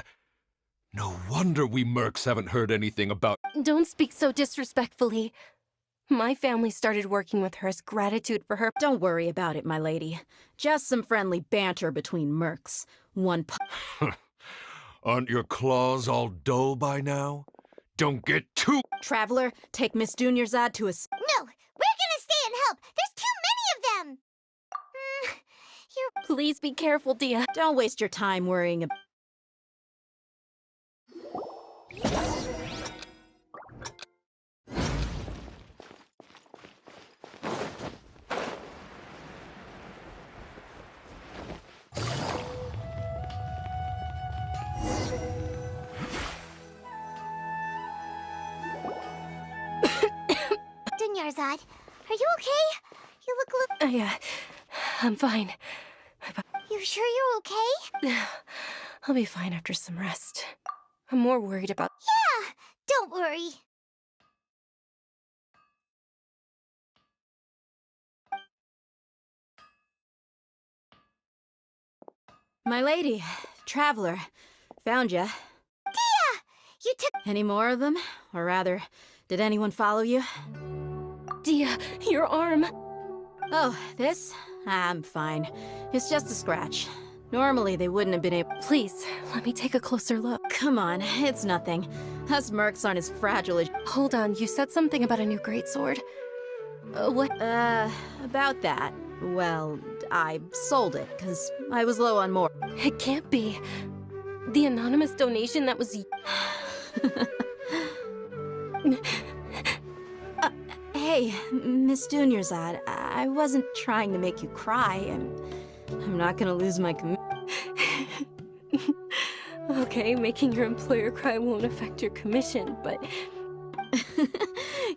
No wonder we mercs haven't heard anything about... Don't speak so disrespectfully. My family started working with her as gratitude for her... Don't worry about it, my lady. Just some friendly banter between mercs. Aren't your claws all dull by now? Don't get too... Traveler, take Miss Dunyarzad to a... No! We're gonna stay and help! There's too many of them! Please be careful, Dia. Don't waste your time worrying about... Dunyarzad, are you okay? You look a little... Yeah, I'm fine. You sure you're okay? I'll be fine after some rest. I'm more worried about... Yeah, don't worry. My lady, traveler, found ya. Dia! You took... Any more of them? Or rather, did anyone follow you? Dia, your arm. Oh, this? I'm fine. It's just a scratch. Normally, they wouldn't have been able... Please, let me take a closer look. Come on, it's nothing. Us mercs aren't as fragile as... Hold on, you said something about a new greatsword. What? About that. Well, I sold it, because I was low on more. It can't be. The anonymous donation that was... Hey, Miss Dunyarzad, I wasn't trying to make you cry. I'm not gonna lose my Okay, making your employer cry won't affect your commission, but...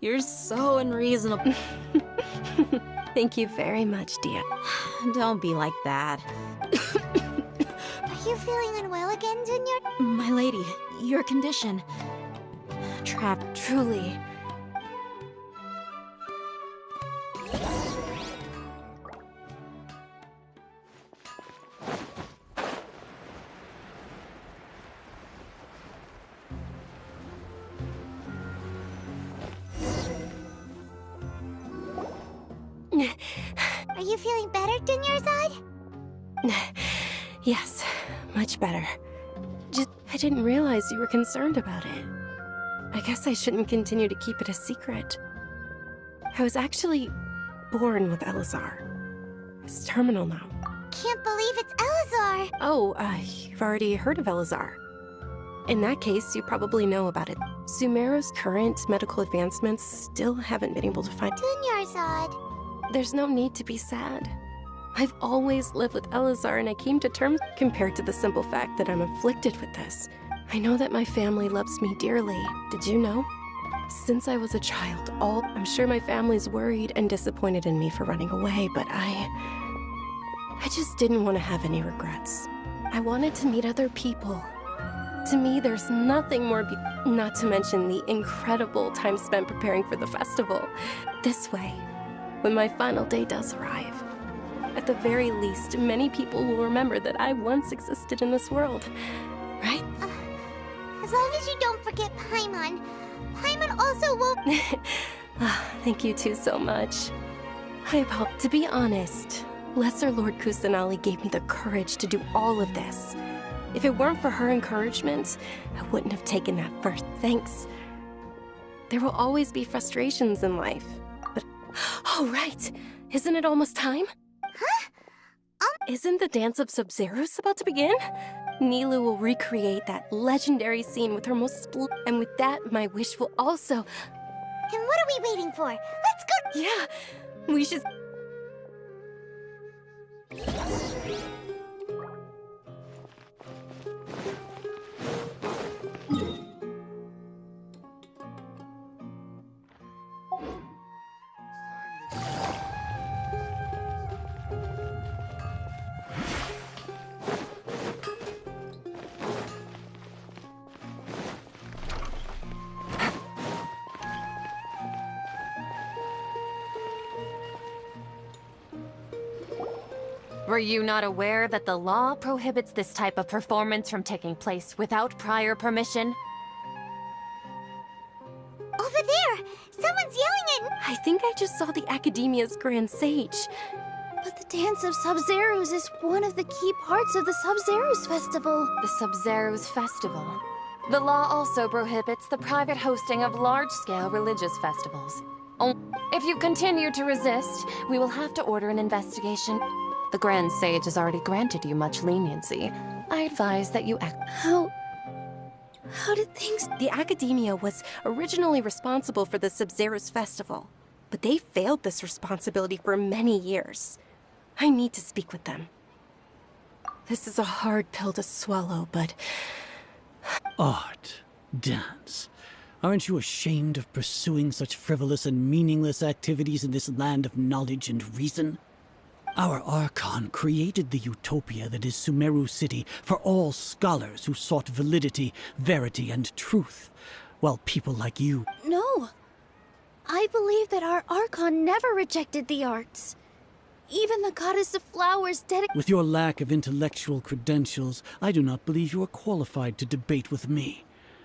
You're so unreasonable. Thank you very much, Dia. Don't be like that. Are you feeling unwell again, Dunya? My lady, your condition... Trapped. Truly. Are you feeling better, Dunyarzad? Yes, much better. I didn't realize you were concerned about it. I guess I shouldn't continue to keep it a secret. I was actually born with Elazar. It's terminal now. Can't believe it's Elazar! Oh, you've already heard of Elazar. In that case, you probably know about it. Sumeru's current medical advancements still haven't been able to find... Dunyarzad. There's no need to be sad. I've always lived with Elazar, and I came to terms compared to the simple fact that I'm afflicted with this. I know that my family loves me dearly. Did you know? Since I was a child, I'm sure my family's worried and disappointed in me for running away, but I just didn't want to have any regrets. I wanted to meet other people. To me, there's nothing more not to mention the incredible time spent preparing for the festival. This way, when my final day does arrive, at the very least, many people will remember that I once existed in this world. Right? As long as you don't forget Paimon. Paimon also won't... Thank you two so much. To be honest, Lesser Lord Kusanali gave me the courage to do all of this. If it weren't for her encouragement, I wouldn't have taken that first. Thanks. There will always be frustrations in life. But... Oh, right! Isn't it almost time? Huh? Isn't the Dance of Sub-Zeros about to begin? Nilu will recreate that legendary scene with her most and with that, my wish will also... And what are we waiting for? Let's go! Yeah, we should... Were you not aware that the law prohibits this type of performance from taking place without prior permission? Over there! Someone's yelling at... I think I just saw the Academia's Grand Sage. But the Dance of Sub-Zeros is one of the key parts of the Sub-Zeros Festival. The Sub-Zeros Festival. The law also prohibits the private hosting of large-scale religious festivals. If you continue to resist, we will have to order an investigation. The Grand Sage has already granted you much leniency. I advise that you act... How did things... The Academia was originally responsible for the Sub-Zeros Festival, but they failed this responsibility for many years. I need to speak with them. This is a hard pill to swallow, but... Art. Dance. Aren't you ashamed of pursuing such frivolous and meaningless activities in this land of knowledge and reason? Our Archon created the utopia that is Sumeru City for all scholars who sought validity, verity, and truth, while people like you... No. I believe that our Archon never rejected the arts. Even the goddess of flowers With your lack of intellectual credentials, I do not believe you are qualified to debate with me.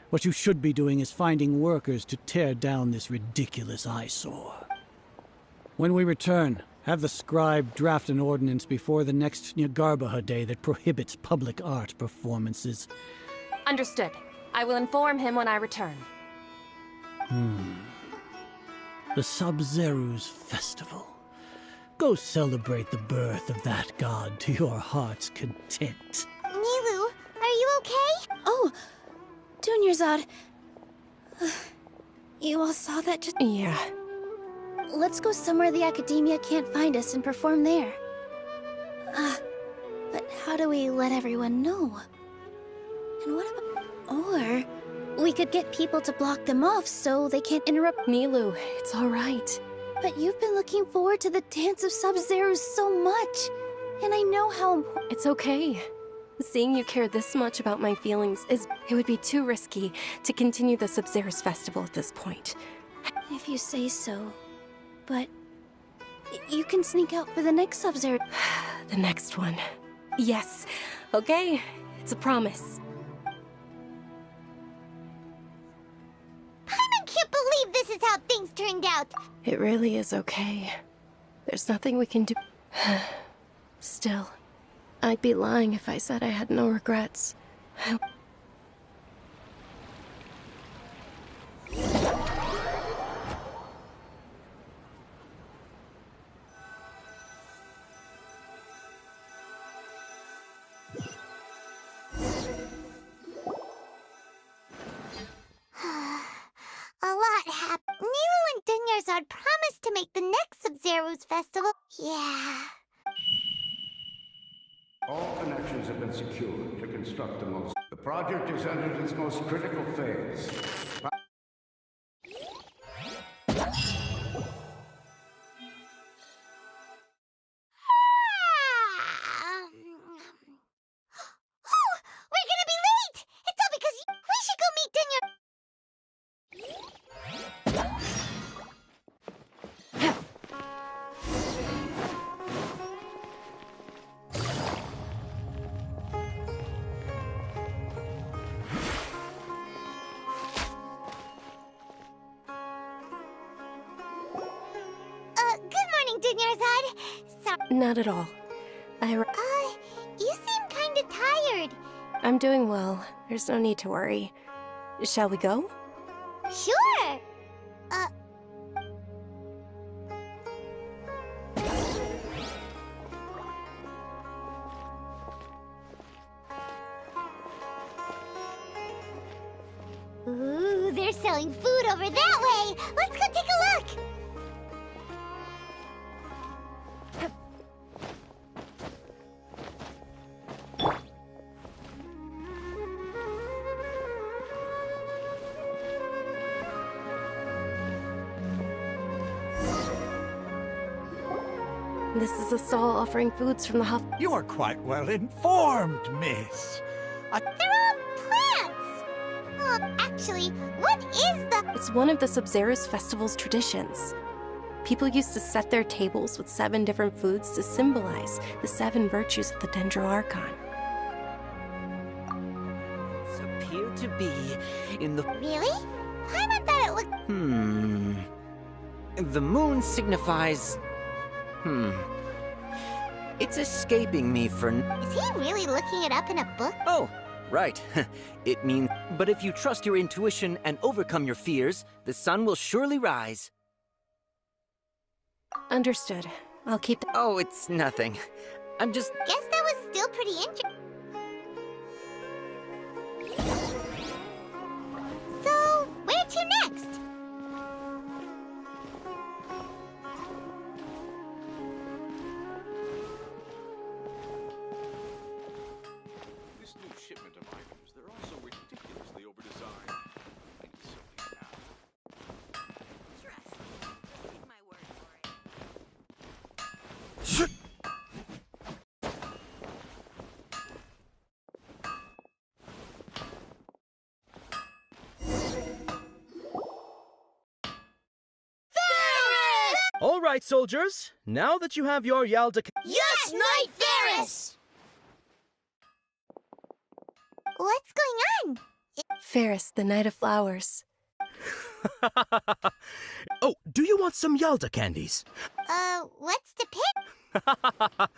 What you should be doing is finding workers to tear down this ridiculous eyesore. When we return, have the scribe draft an ordinance before the next Nyargarbaha Day that prohibits public art performances. Understood. I will inform him when I return. The Sub-Zeru's festival. Go celebrate the birth of that god to your heart's content. Nilu, are you okay? Oh, Dunyarzad. You all saw that just... Yeah. Let's go somewhere the Academia can't find us and perform there. But how do we let everyone know? And what about... Or... we could get people to block them off so they can't interrupt... Nilu, it's all right. But you've been looking forward to the Dance of Sub-Zero so much. And I know how important... It's okay. Seeing you care this much about my feelings is... It would be too risky to continue the Sub-Zero's festival at this point. If you say so. But... you can sneak out for the next Sub-Zero... The next one. Yes. Okay. It's a promise. I can't believe this is how things turned out. It really is okay. There's nothing we can do. Still, I'd be lying if I said I had no regrets. A lot happened. Nilu and Dunyarzad promised to make the next Sub-Zero's festival. Yeah. All connections have been secured to construct the most... The project is entered its most critical phase. Oh, we're gonna be late! It's all because we should go meet Dunya... Good morning, Dunyarzad. Sorry. Not at all. You seem kinda tired. I'm doing well. There's no need to worry. Shall we go? Sure. Ooh, they're selling food over that way. Let's go take a look. This is a stall offering foods from the Huff... You are quite well informed, miss. They're all plants. Actually, what is the... It's one of the Sub-Zero's festival's traditions. People used to set their tables with 7 different foods to symbolize the 7 virtues of the Dendroarchon. Appear to be in the... Really? I thought it looked... The moon signifies... It's escaping me for... Is he really looking it up in a book? Oh, right. It means... But if you trust your intuition and overcome your fears, the sun will surely rise. Understood. I'll keep... Oh, it's nothing. I'm just... Guess that was still pretty interesting. So, where to next? This new shipment of items, they're also ridiculously overdesigned. All right, soldiers. Now that you have your Yalda... Yes, Knight Ferris! What's going on? Ferris, the Knight of Flowers. Oh, do you want some Yalda candies? What's the pick?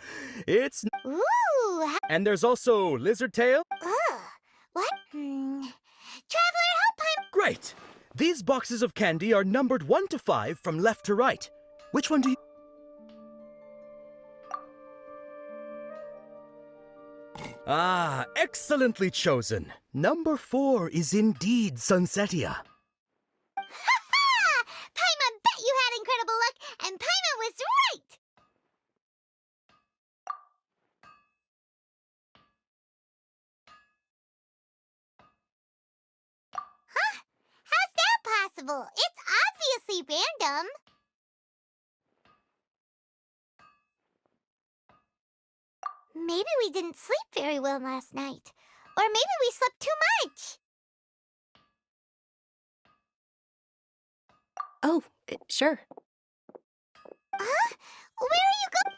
It's... Ooh! And there's also lizard tail. Ugh. What? Traveler, help him! Great! These boxes of candy are numbered 1 to 5 from left to right. Which one do you... Ah, excellently chosen. Number 4 is indeed Sunsetia. Ha-ha! Paimon bet you had incredible luck, and Paimon was right! Huh? How's that possible? It's obviously random. Maybe we didn't sleep very well last night. Or maybe we slept too much. Oh, sure. Huh? Where are you going?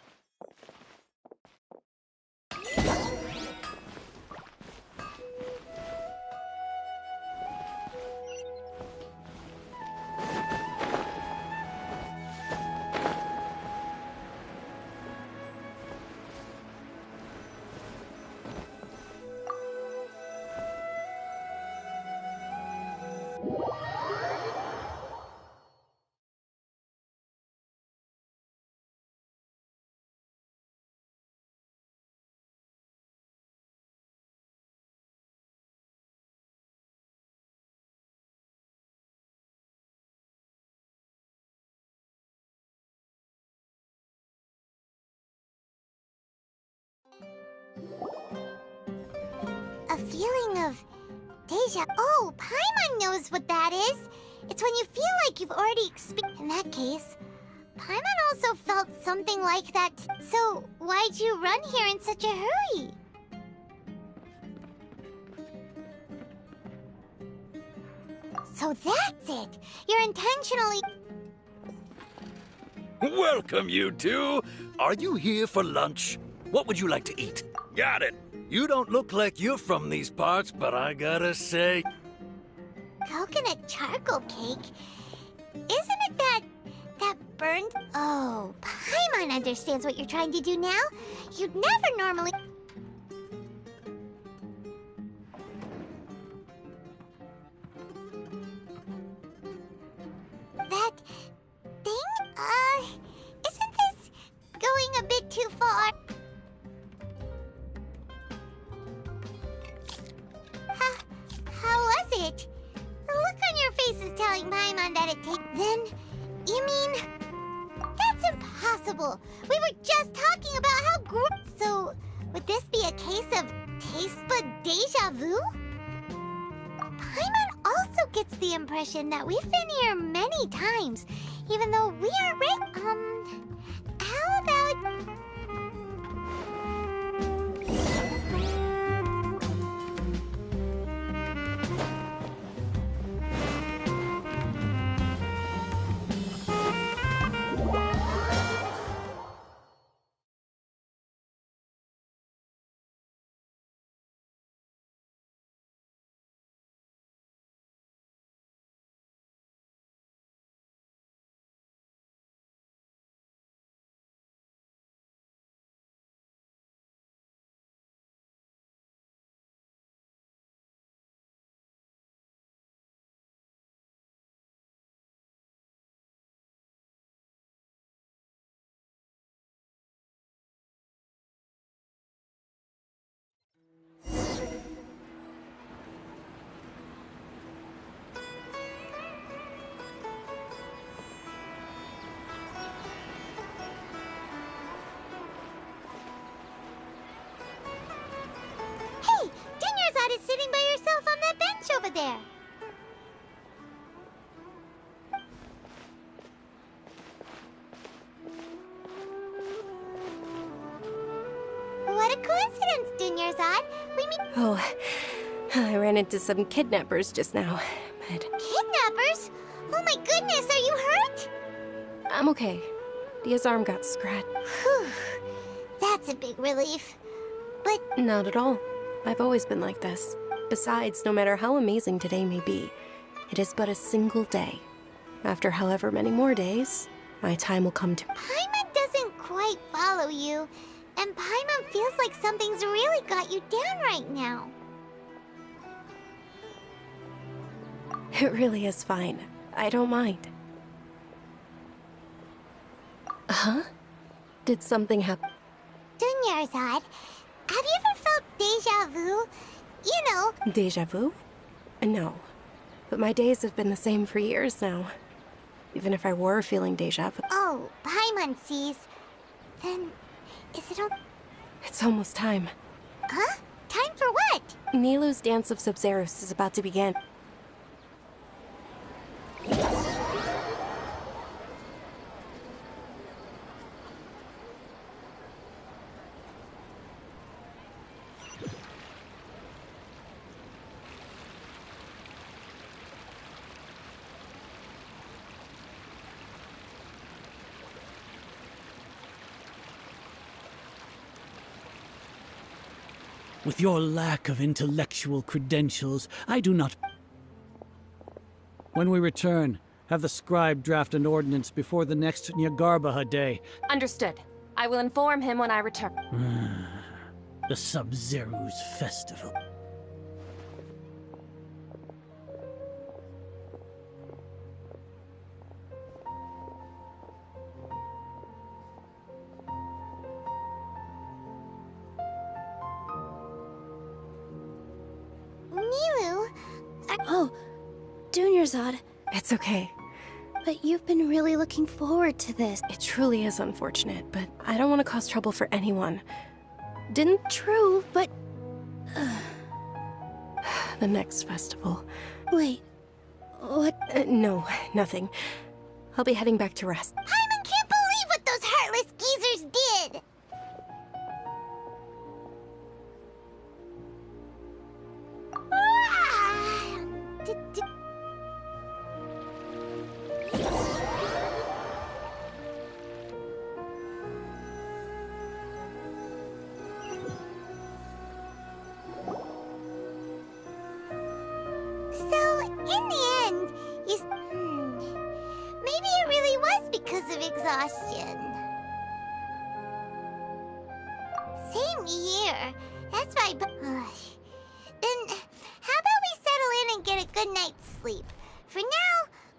A feeling of deja. Oh, Paimon knows what that is. It's when you feel like you've already experienced. In that case, Paimon also felt something like that. So why'd you run here in such a hurry? So that's it. You're intentionally... Welcome, you two. Are you here for lunch? What would you like to eat? Got it. You don't look like you're from these parts, but I gotta say... Coconut charcoal cake? Isn't it that burned... Oh, Paimon understands what you're trying to do now. You'd never normally... That thing? Isn't this going a bit too far? How was it? The look on your face is telling Paimon that it takes... Then, you mean... That's impossible! We were just talking about how So, would this be a case of taste bud deja vu? Paimon also gets the impression that we've been here many times, even though we aren't how about... Is sitting by yourself on that bench over there. What a coincidence, Dunyarzad. We meet... Oh, I ran into some kidnappers just now, but... Kidnappers? Oh my goodness, are you hurt? I'm okay. His arm got scratched. Whew. That's a big relief. But Not at all. I've always been like this. Besides, no matter how amazing today may be, it is but a single day. After however many more days, my time will come to... Paimon doesn't quite follow you, and Paimon feels like something's really got you down right now. It really is fine. I don't mind. Huh? Did something happen? Dunyarzad, have you ever felt deja vu? You know... Deja vu? No. But my days have been the same for years now. Even if I were feeling deja vu. Oh, Paimon sees. Then, is it all... It's almost time. Huh? Time for what? Nilou's Dance of Sub-Zeros is about to begin. With your lack of intellectual credentials, I do not... When we return, have the scribe draft an ordinance before the next Nyagarbaha day. Understood. I will inform him when I return. The Sub-Zeru's festival. Nilou? Oh, Dunyarzad. It's okay. But you've been really looking forward to this. It truly is unfortunate, but I don't want to cause trouble for anyone. True, but... The next festival. Wait, what? No, nothing. I'll be heading back to rest. Paimon can't believe what those heartless geezers did! So, in the end, maybe it really was because of exhaustion. Same year. That's why... Then, how about we settle in and get a good night's sleep? For now,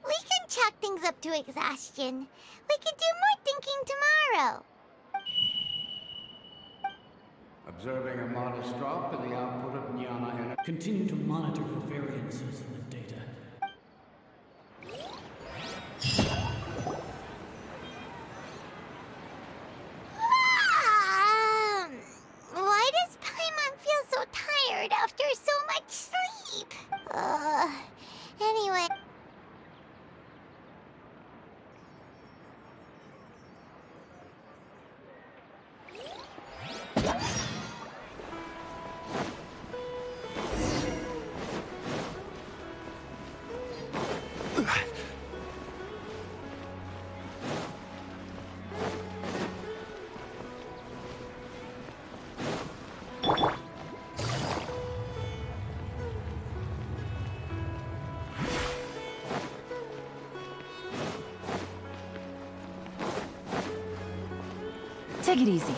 we can chalk things up to exhaustion. We can do more thinking tomorrow. Observing a modest drop in the output of Jnana energy. Continue to monitor the variances in the data. Why does Paimon feel so tired after so much sleep? Anyway... Take it easy.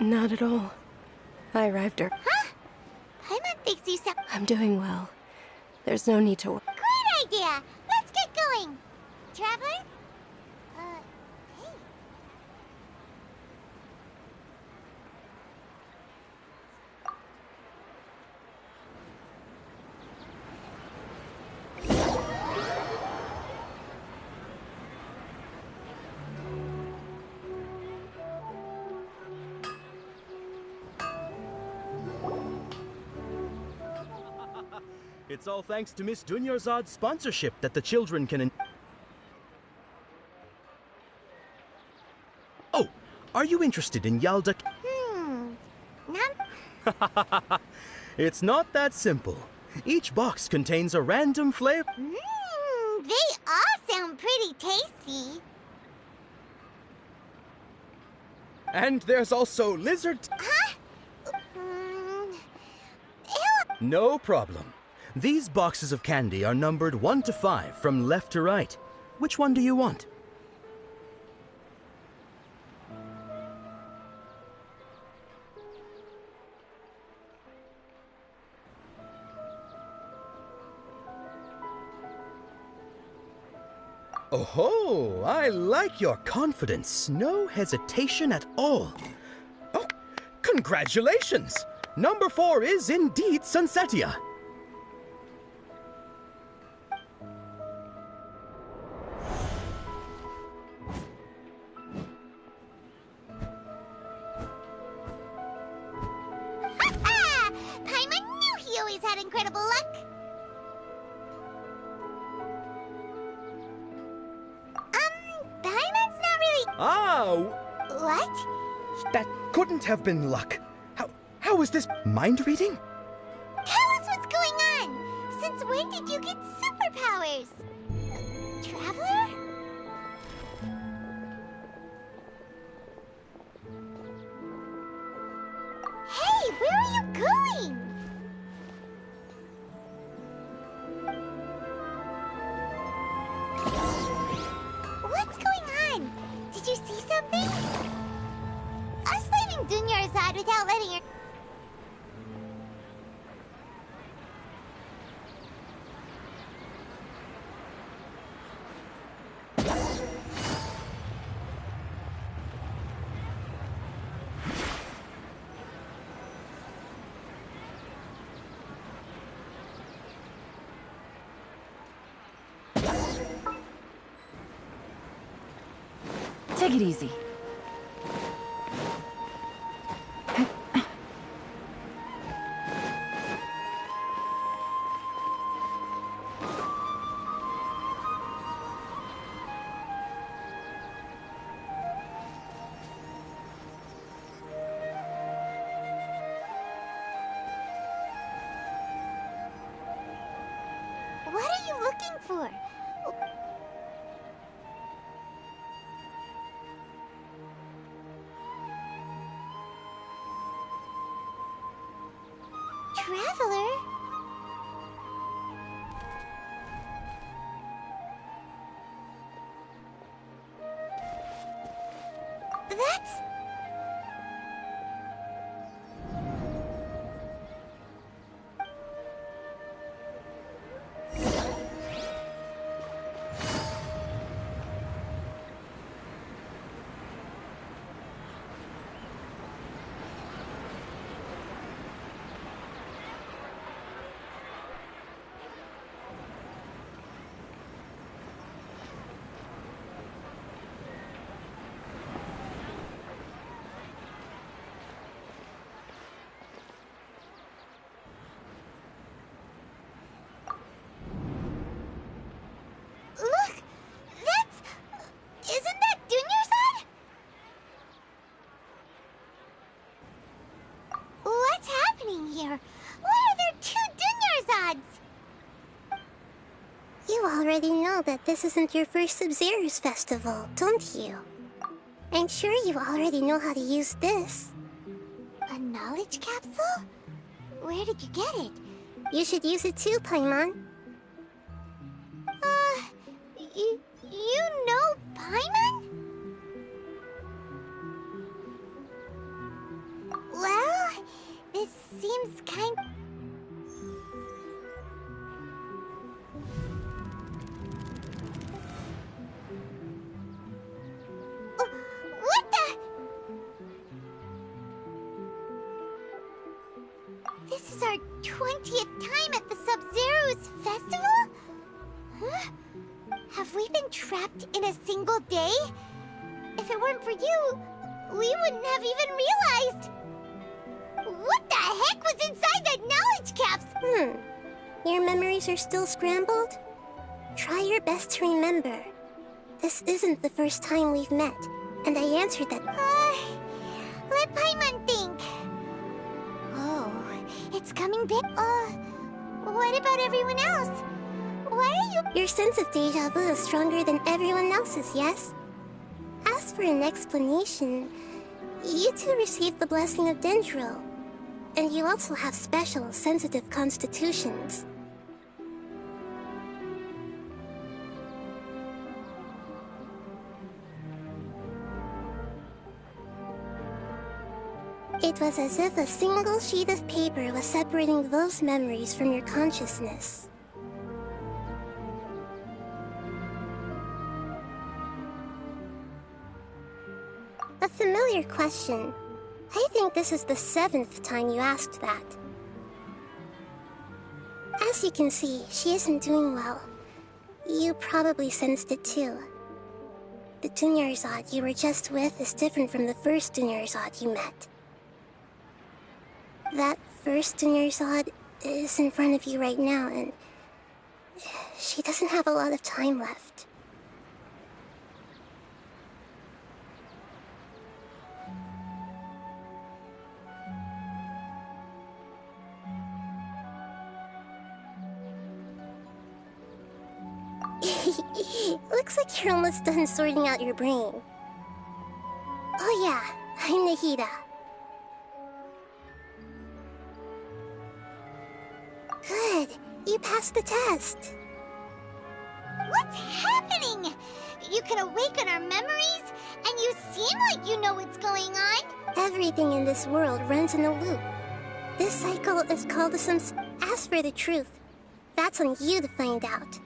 Not at all. I arrived early. Huh? Paimon thinks you sound... I'm doing well. There's no need to worry. Great idea! Let's get going! Traveler? Hey. It's all thanks to Miss Dunyarzad's sponsorship that the children can... Oh, are you interested in Yalda? It's not that simple. Each box contains a random flavor. They all sound pretty tasty. And there's also lizard... Huh? No problem. These boxes of candy are numbered 1 to 5 from left to right. Which one do you want? Oh, I like your confidence. No hesitation at all. Oh, congratulations! Number 4 is indeed Sunsetia. Ha-ha! Paimon knew he always had incredible luck. Paimon's not really... Oh! What? That couldn't have been luck. How was this mind reading? Tell us what's going on! Since when did you get superpowers? Traveler? Hey, where are you going? What's going on? Did you see something? Us leaving Dunyarzad without letting her... Take it easy. What are you looking for? Traveler? That's... Look! That's... Isn't that Dunyarzad? What's happening here? Why are there 2 Dunyarzads? You already know that this isn't your first Sub-Zero's festival, don't you? I'm sure you already know how to use this. A knowledge capsule? Where did you get it? You should use it too, Paimon. You know Paimon? Well, this seems kind... What the... This is our 20th time at the Sub-Zero's festival? Huh? Have we been trapped in a single day? If it weren't for you, we wouldn't have even realized. What the heck was inside that knowledge capsule? Your memories are still scrambled? Try your best to remember. This isn't the first time we've met, and I answered that. Let Paimon think. Oh, it's coming big. What about everyone else? Why are you? Your sense of deja vu is stronger than everyone else's, yes? As for an explanation, you two received the blessing of Dendro, and you also have special, sensitive constitutions. It was as if a single sheet of paper was separating those memories from your consciousness. A familiar question. I think this is the 7th time you asked that. As you can see, she isn't doing well. You probably sensed it too. The Dunyarzad you were just with is different from the first Dunyarzad you met. That first Dunyarzad is in front of you right now, and she doesn't have a lot of time left. Looks like you're almost done sorting out your brain. Oh yeah, I'm Nahida. Good, you passed the test. What's happening? You can awaken our memories, and you seem like you know what's going on. Everything in this world runs in a loop. This cycle is called the As for the truth, that's on you to find out.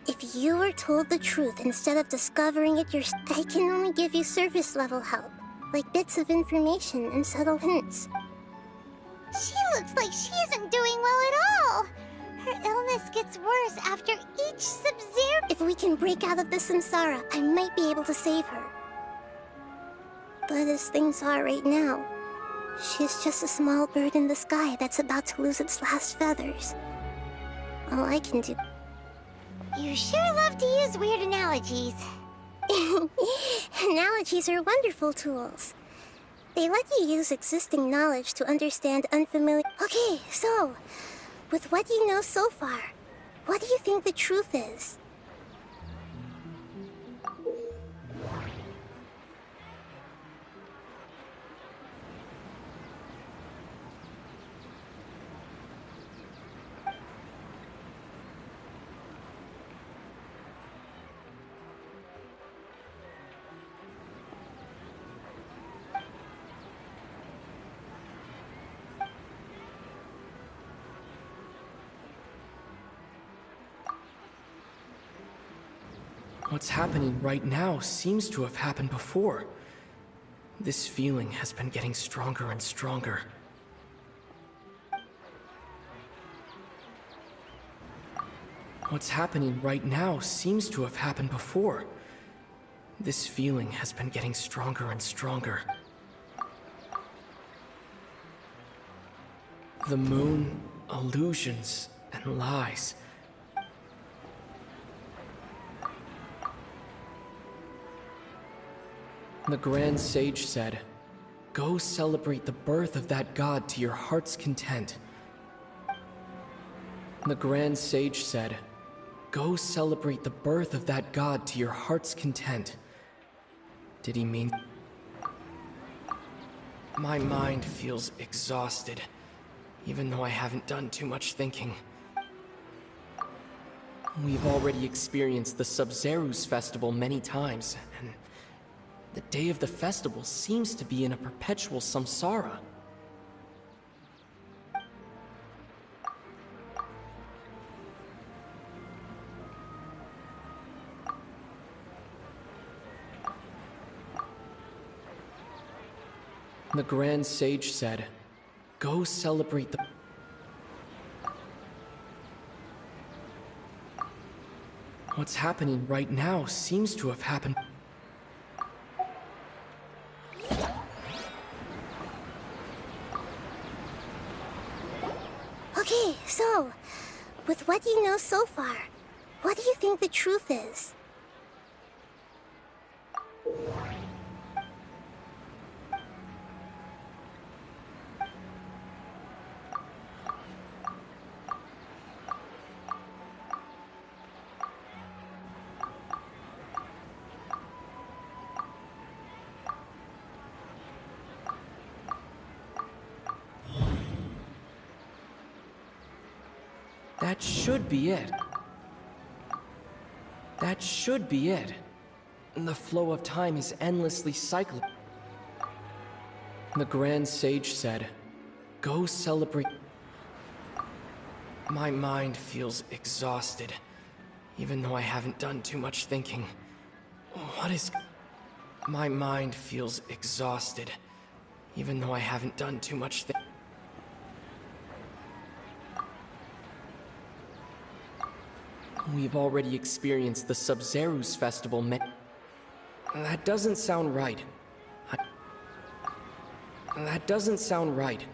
If you were told the truth instead of discovering it yourself, I can only give you surface level help, like bits of information and subtle hints. She looks like she isn't doing well at all. Her illness gets worse after each Sub-Zero. If we can break out of the samsara, I might be able to save her. But as things are right now, she's just a small bird in the sky that's about to lose its last feathers. All I can do... You sure love to use weird analogies. Analogies are wonderful tools. They let you use existing knowledge to understand unfamiliar... Okay, so, with what you know so far, what do you think the truth is? What's happening right now seems to have happened before. This feeling has been getting stronger and stronger. What's happening right now seems to have happened before. This feeling has been getting stronger and stronger. The moon, illusions, and lies. The Grand Sage said, "Go celebrate the birth of that god to your heart's content." The Grand Sage said, "Go celebrate the birth of that god to your heart's content." Did he mean... My mind feels exhausted, even though I haven't done too much thinking. We've already experienced the Sub-Zeru's festival many times, and the day of the festival seems to be in a perpetual samsara. The Grand Sage said, "Go celebrate the..." What's happening right now seems to have happened... Okay, so, With what you know so far, what do you think the truth is? That should be it. That should be it. The flow of time is endlessly cycling. The Grand Sage said, "Go celebrate." My mind feels exhausted, even though I haven't done too much thinking. What is... My mind feels exhausted, even though I haven't done too much thinking. We've already experienced the Sub-Zeru's festival. That doesn't sound right. That doesn't sound right.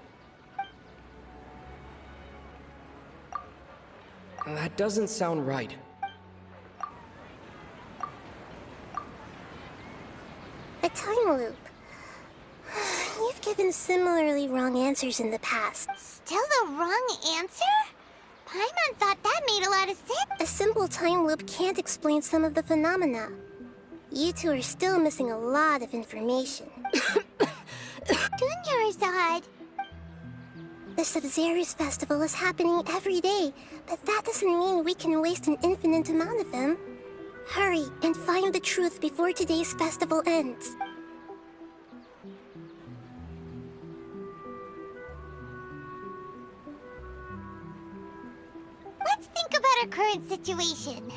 That doesn't sound right. A time loop. You've given similarly wrong answers in the past. Still the wrong answer? Paimon thought that made a lot of sense. A simple time loop can't explain some of the phenomena. You two are still missing a lot of information. Dunyarzad. The Sub-Zeru's festival is happening every day, but that doesn't mean we can waste an infinite amount of them. Hurry and find the truth before today's festival ends. Let's think about our current situation.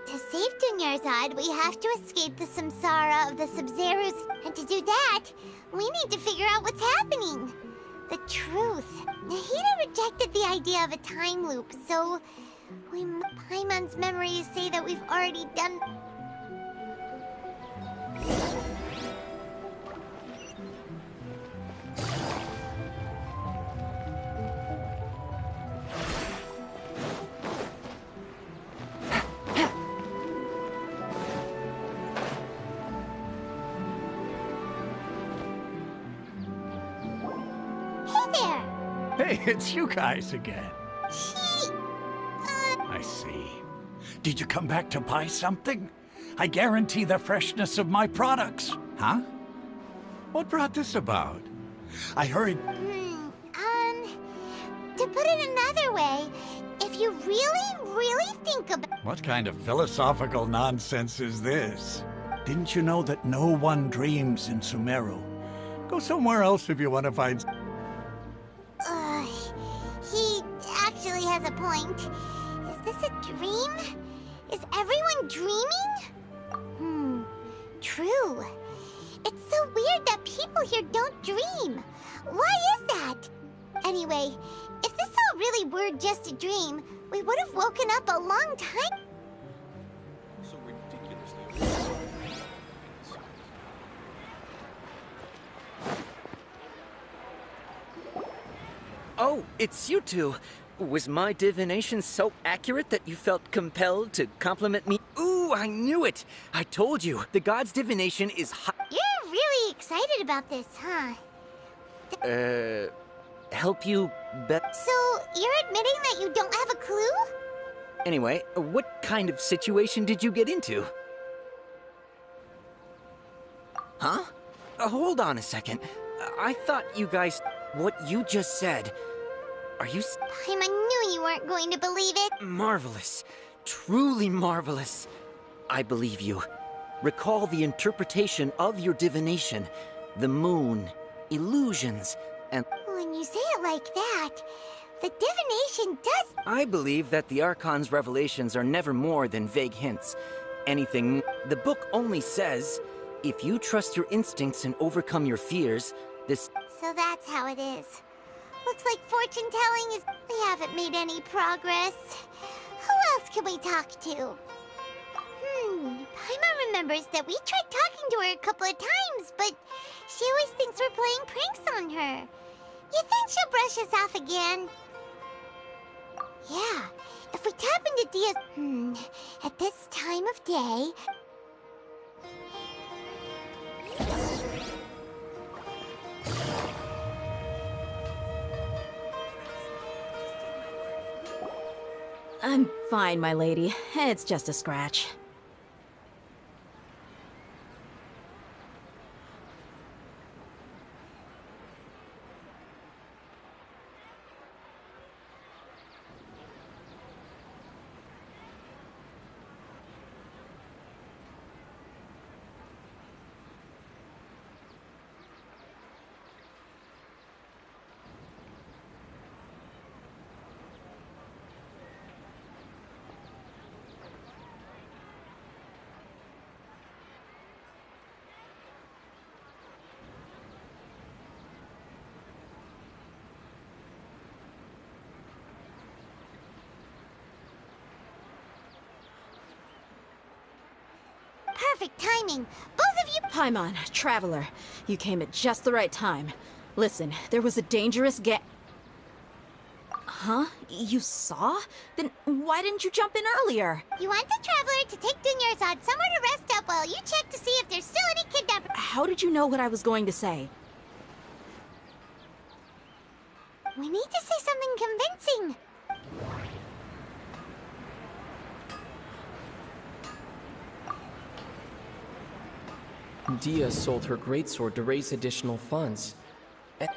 To save Dunyarzad, we have to escape the samsara of the Sub-Zerus, and to do that, we need to figure out what's happening. The truth. Nahida rejected the idea of a time loop, so Paimon's memories say that we've already done... Hey, it's you guys again. I see. Did you come back to buy something? I guarantee the freshness of my products. Huh? What brought this about? I heard... To put it another way, if you really think about... What kind of philosophical nonsense is this? Didn't you know that no one dreams in Sumeru? Go somewhere else if you want to find... He actually has a point. Is this a dream? Is everyone dreaming? True. It's so weird that people here don't dream. Why is that? Anyway, if this all really were just a dream, we would have woken up a long time... So ridiculously... Oh, it's you two. Was my divination so accurate that you felt compelled to compliment me? Ooh, I knew it! I told you, the god's divination is You're really excited about this, huh? help you bet? So, you're admitting that you don't have a clue? Anyway, what kind of situation did you get into? Huh? Hold on a second. I thought you guys... What you just said... Are you... I knew you weren't going to believe it. Marvelous. Truly marvelous. I believe you. Recall the interpretation of your divination. The moon, illusions, and... When you say it like that, the divination does... I believe that the Archon's revelations are never more than vague hints. Anything... The book only says, if you trust your instincts and overcome your fears, this... So that's how it is. Looks like fortune-telling is... We haven't made any progress. Who else can we talk to? Paimon remembers that we tried talking to her a couple of times, but she always thinks we're playing pranks on her. You think she'll brush us off again? Yeah, if we tap into Dia's... at this time of day... I'm fine, my lady. It's just a scratch. Perfect timing! Both of you... Paimon, Traveler, you came at just the right time. Listen, there was a dangerous Huh? You saw? Then why didn't you jump in earlier? You want the Traveler to take Dunyarzad somewhere to rest up while you check to see if there's still any kidnappers. How did you know what I was going to say? We need to say something convincing. Dia sold her greatsword to raise additional funds. Tell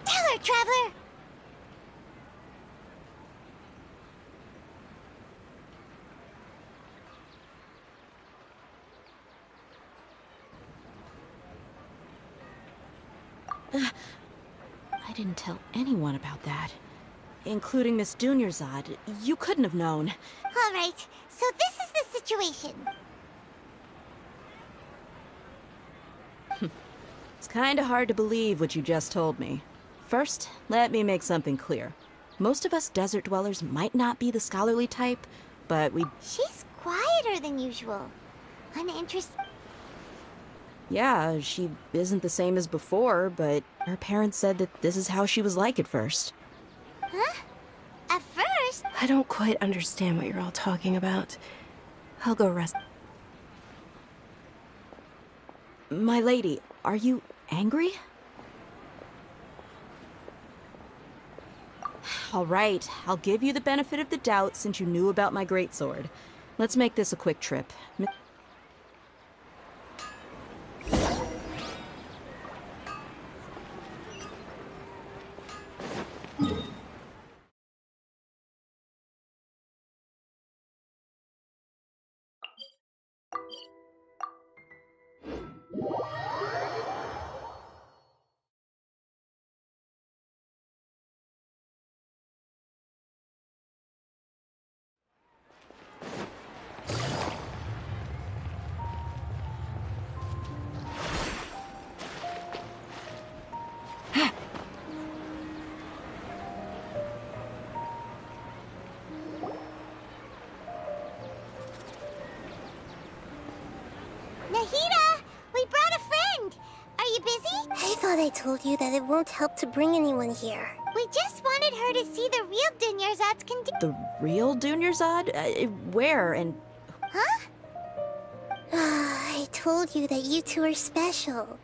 her, Traveler! I didn't tell anyone about that. Including Miss Dunyarzad. You couldn't have known. All right, so this is the situation. It's kinda hard to believe what you just told me. First, let me make something clear. Most of us desert dwellers might not be the scholarly type, but we... She's quieter than usual. Uninterested. Yeah, she isn't the same as before, but her parents said that this is how she was like at first. Huh? At first? I don't quite understand what you're all talking about. I'll go rest. My lady, are you angry? All right, I'll give you the benefit of the doubt since you knew about my greatsword. Let's make this a quick trip. Nahida! We brought a friend! Are you busy? I thought I told you that it won't help to bring anyone here. We just wanted her to see the real Dunyarzad's The real Dunyarzad? Where and... Huh? I told you that you two are special.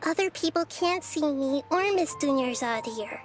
Other people can't see me or Miss Dunyarzad here.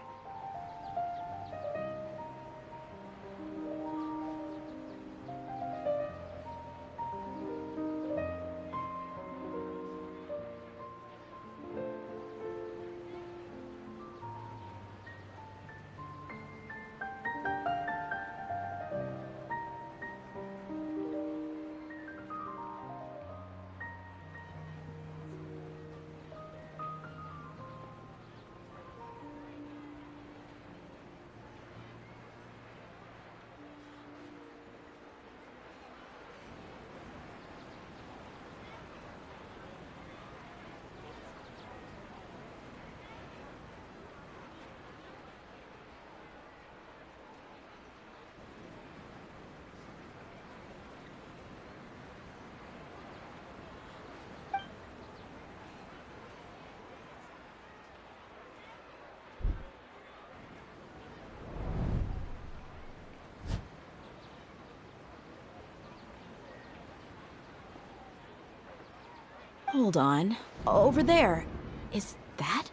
Hold on. Over there. Is that?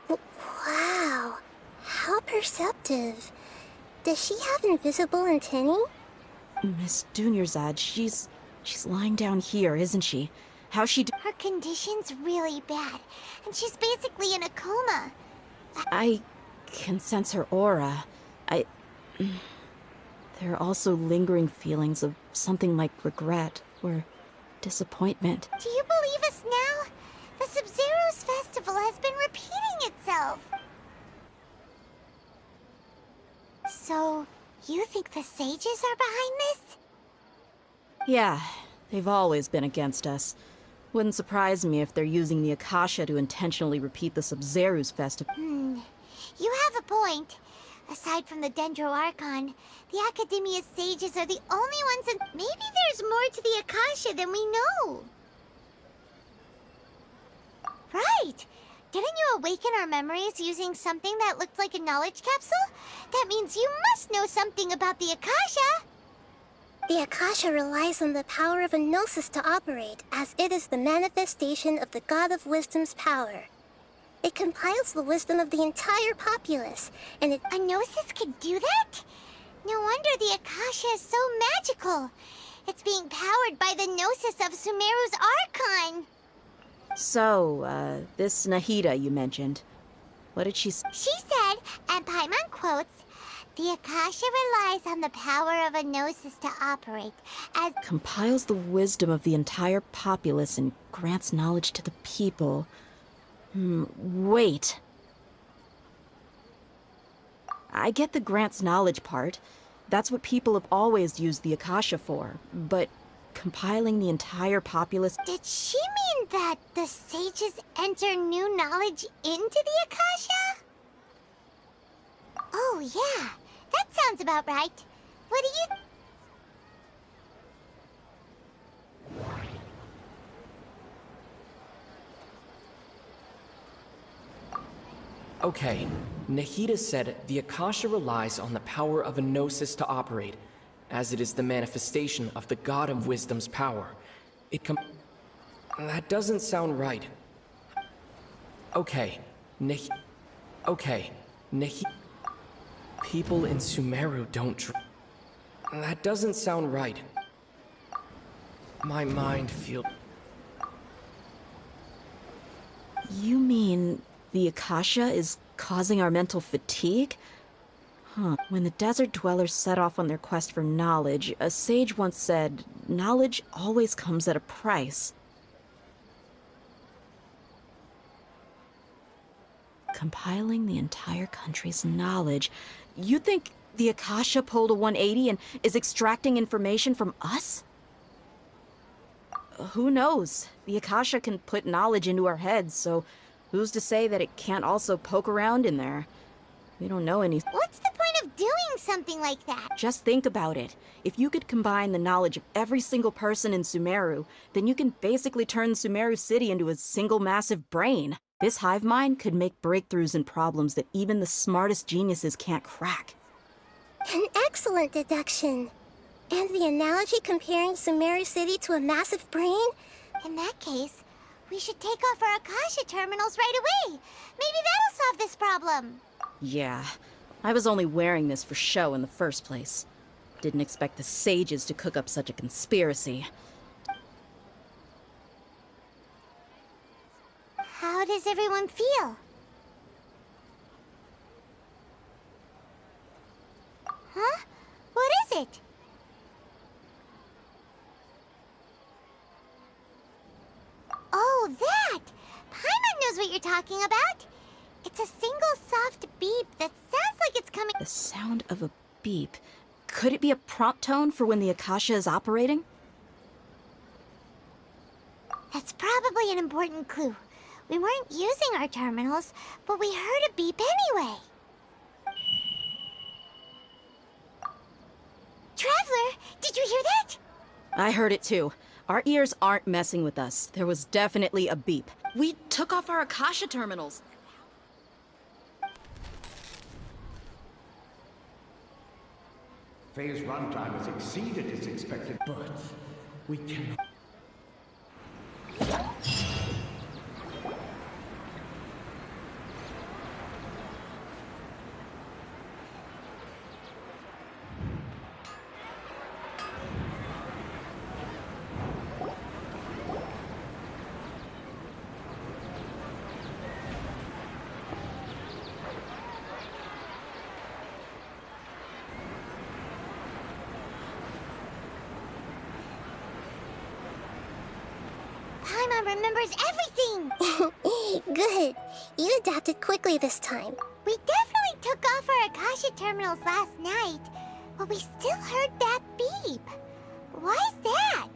Wow. How perceptive. Does she have invisible antennae? Miss Dunyarzad, she's lying down here, isn't she? How's she Her condition's really bad, and she's basically in a coma. I can sense her aura. There are also lingering feelings of something like regret or disappointment. Do you believe us now? The Sub-Zero's festival has been repeating itself. So, you think the sages are behind this? Yeah, they've always been against us. Wouldn't surprise me if they're using the Akasha to intentionally repeat the Sub-Zero's festival. You have a point. Aside from the Dendro Archon, the Academia's sages are the only ones in... Maybe there's more to the Akasha than we know. Right! Didn't you awaken our memories using something that looked like a knowledge capsule? That means you must know something about the Akasha! The Akasha relies on the power of a gnosis to operate, as it is the manifestation of the God of Wisdom's power. It compiles the wisdom of the entire populace, and it... A gnosis could do that? No wonder the Akasha is so magical. It's being powered by the gnosis of Sumeru's Archon. So, this Nahida you mentioned, what did she say? She said, and Paimon quotes, the Akasha relies on the power of a gnosis to operate, as... Compiles the wisdom of the entire populace and grants knowledge to the people. Wait. I get the grants knowledge part. That's what people have always used the Akasha for. But compiling the entire populace... Did she mean that the sages enter new knowledge into the Akasha? Oh, yeah. That sounds about right. What do you... Okay, Nahida said the Akasha relies on the power of a gnosis to operate, as it is the manifestation of the God of Wisdom's power. That doesn't sound right. Okay, People in Sumeru don't That doesn't sound right. My mind feels... You mean... the Akasha is causing our mental fatigue? When the desert dwellers set off on their quest for knowledge, a sage once said, knowledge always comes at a price. Compiling the entire country's knowledge. You think the Akasha pulled a 180 and is extracting information from us? Who knows? The Akasha can put knowledge into our heads, so... who's to say that it can't also poke around in there? We don't know any... What's the point of doing something like that? Just think about it. If you could combine the knowledge of every single person in Sumeru, then you can basically turn Sumeru City into a single massive brain. This hive mind could make breakthroughs in problems that even the smartest geniuses can't crack. An excellent deduction. And the analogy comparing Sumeru City to a massive brain? In that case... we should take off our Akasha terminals right away. Maybe that'll solve this problem. Yeah, I was only wearing this for show in the first place. Didn't expect the sages to cook up such a conspiracy. How does everyone feel? Huh? What is it? Oh, that! Paimon knows what you're talking about. It's a single soft beep that sounds like it's coming... The sound of a beep. Could it be a prompt tone for when the Akasha is operating? That's probably an important clue. We weren't using our terminals, but we heard a beep anyway. Traveler, did you hear that? I heard it too. Our ears aren't messing with us. There was definitely a beep. We took off our Akasha terminals. Phase runtime has exceeded its expected... But we cannot... Paimon remembers everything! Good. You adapted quickly this time. We definitely took off our Akasha terminals last night, but we still heard that beep. Why is that?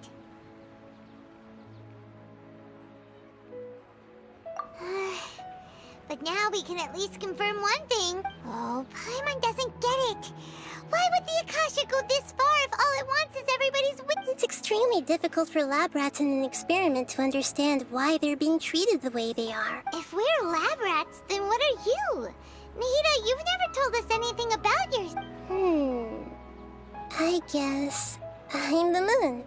But now we can at least confirm one thing. Oh, Paimon doesn't get it. Why would the Akasha go this far if all it wants is everybody's wit? It's extremely difficult for lab rats in an experiment to understand why they're being treated the way they are. If we're lab rats, then what are you? Nahida, you've never told us anything about yours. I guess I'm the moon.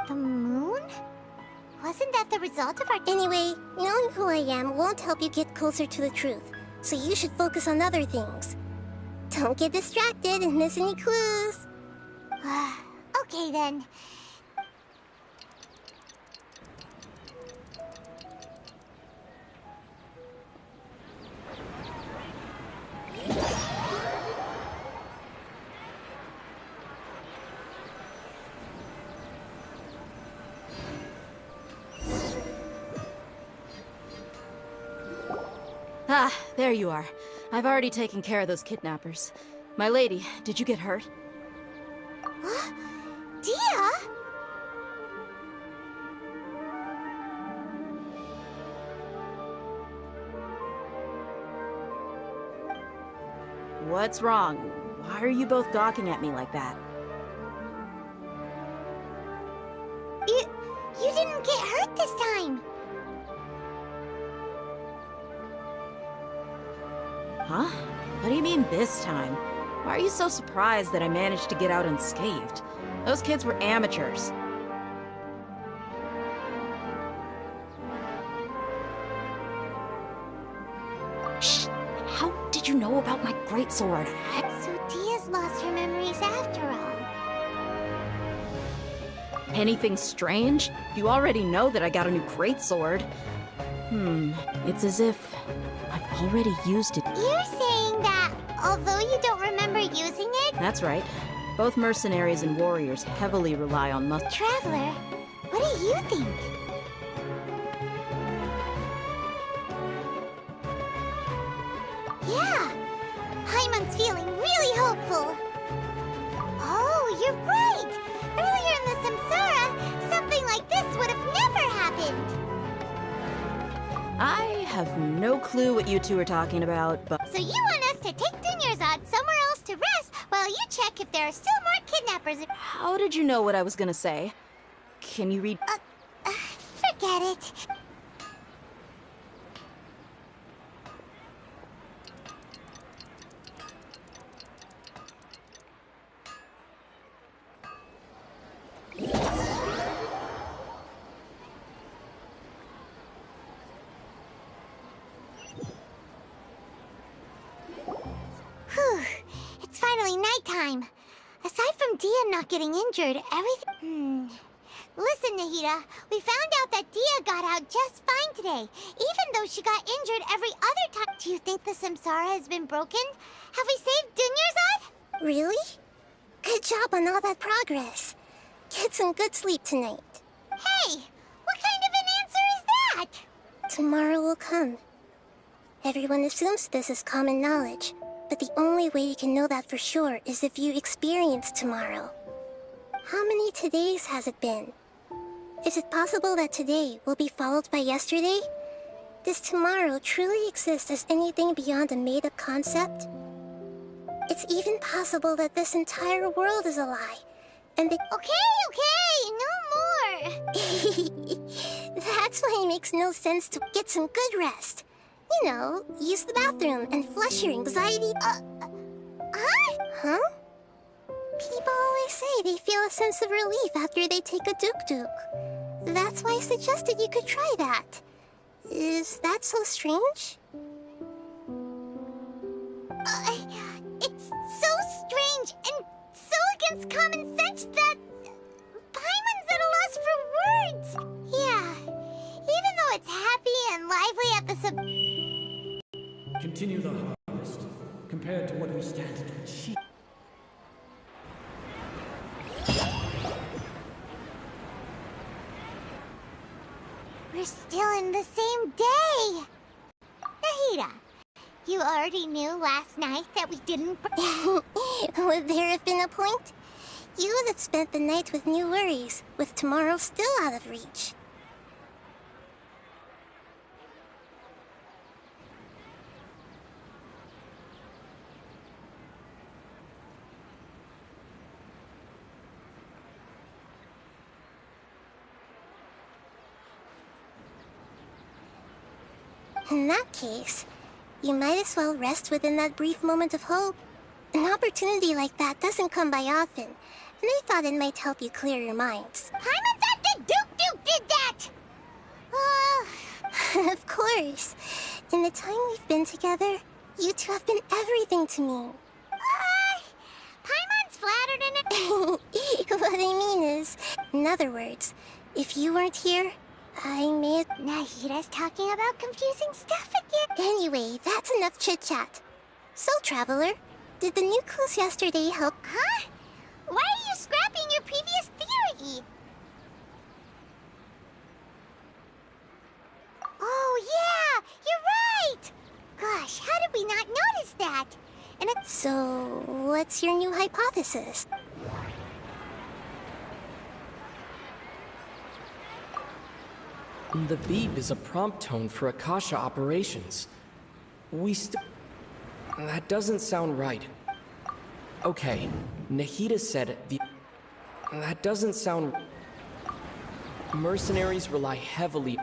The moon? Wasn't that the result of our... Anyway, knowing who I am won't help you get closer to the truth, so you should focus on other things. Don't get distracted and miss any clues. Okay then. Ah, there you are. I've already taken care of those kidnappers. My lady, did you get hurt? Dia? What's wrong? Why are you both gawking at me like that? You didn't get hurt this time. Huh? What do you mean this time? Why are you so surprised that I managed to get out unscathed? Those kids were amateurs. Shh! How did you know about my greatsword? So Dia's lost her memories after all. Anything strange? You already know that I got a new greatsword. It's as if I've already used it. You're saying that, although you don't remember using it? That's right. Both mercenaries and warriors heavily rely on muscle. Traveler, what do you think? Yeah, Paimon's feeling really hopeful. Oh, you're right! Earlier in the Samsara, something like this would have never happened. I have no clue what you two are talking about, but... So you want us to take Dunyarzad somewhere else to rest while you check if there are still more kidnappers? How did you know what I was gonna say? Can you read... Forget it. Whew, it's finally nighttime. Aside from Dia not getting injured, everything... Listen, Nahida, we found out that Dia got out just fine today, even though she got injured every other time. Do you think the Samsara has been broken? Have we saved Dunyarzad? Really? Good job on all that progress. Get some good sleep tonight. Hey, what kind of an answer is that? Tomorrow will come. Everyone assumes this is common knowledge, but the only way you can know that for sure is if you experience tomorrow. How many todays has it been? Is it possible that today will be followed by yesterday? Does tomorrow truly exist as anything beyond a made-up concept? It's even possible that this entire world is a lie, and that— Okay, no more! That's why it makes no sense to get some good rest. You know, use the bathroom and flush your anxiety. Huh? People always say they feel a sense of relief after they take a duk-duk. That's why I suggested you could try that. Is that so strange? It's so strange and so against common sense that Paimon's at a loss for words. Yeah, even though it's happy and lively at the Continue the harvest. Compared to what we stand to achieve. We're still in the same day. Nahida, you already knew last night that we didn't... Would there have been a point? You would have spent the night with new worries, with tomorrow still out of reach. In that case, you might as well rest within that brief moment of hope. An opportunity like that doesn't come by often, and I thought it might help you clear your minds. Paimon thought that Duke did that! Of course. In the time we've been together, you two have been everything to me. Paimon's flattered in it. What I mean is, in other words, if you weren't here, I may have... Nahida's talking about confusing stuff again. Anyway, that's enough chit-chat. So, Traveler, did the new clues yesterday help? Huh? Why are you scrapping your previous theory? Oh, yeah! You're right! Gosh, how did we not notice that? And So, what's your new hypothesis? The beep is a prompt tone for Akasha operations. That doesn't sound right. Okay, Nahida said the... That doesn't sound... Mercenaries rely heavily...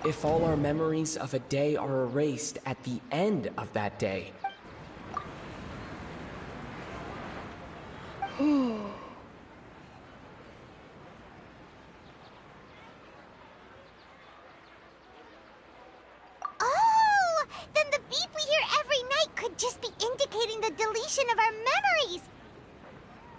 If all our memories of a day are erased at the end of that day. Oh! Then the beep we hear every night could just be indicating the deletion of our memories.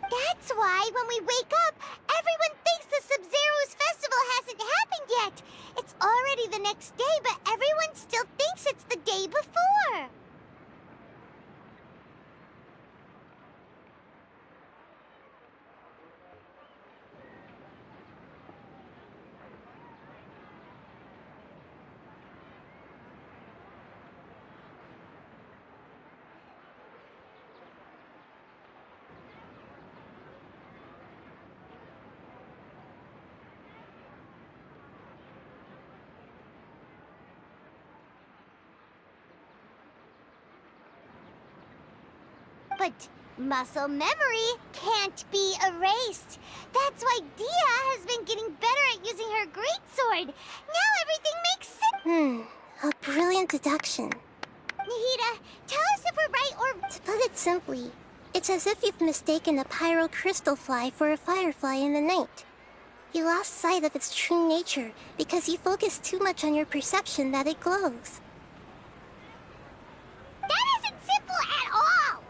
That's why when we wake up, everyone thinks the Sub-Zero's festival hasn't happened yet. It's already the next day, but everyone still thinks it's the day before. But muscle memory can't be erased. That's why Dia has been getting better at using her greatsword. Now everything makes sense. A brilliant deduction. Nahida, tell us if we're right or... To put it simply, it's as if you've mistaken a pyrocrystal fly for a firefly in the night. You lost sight of its true nature because you focused too much on your perception that it glows. That isn't simple at all!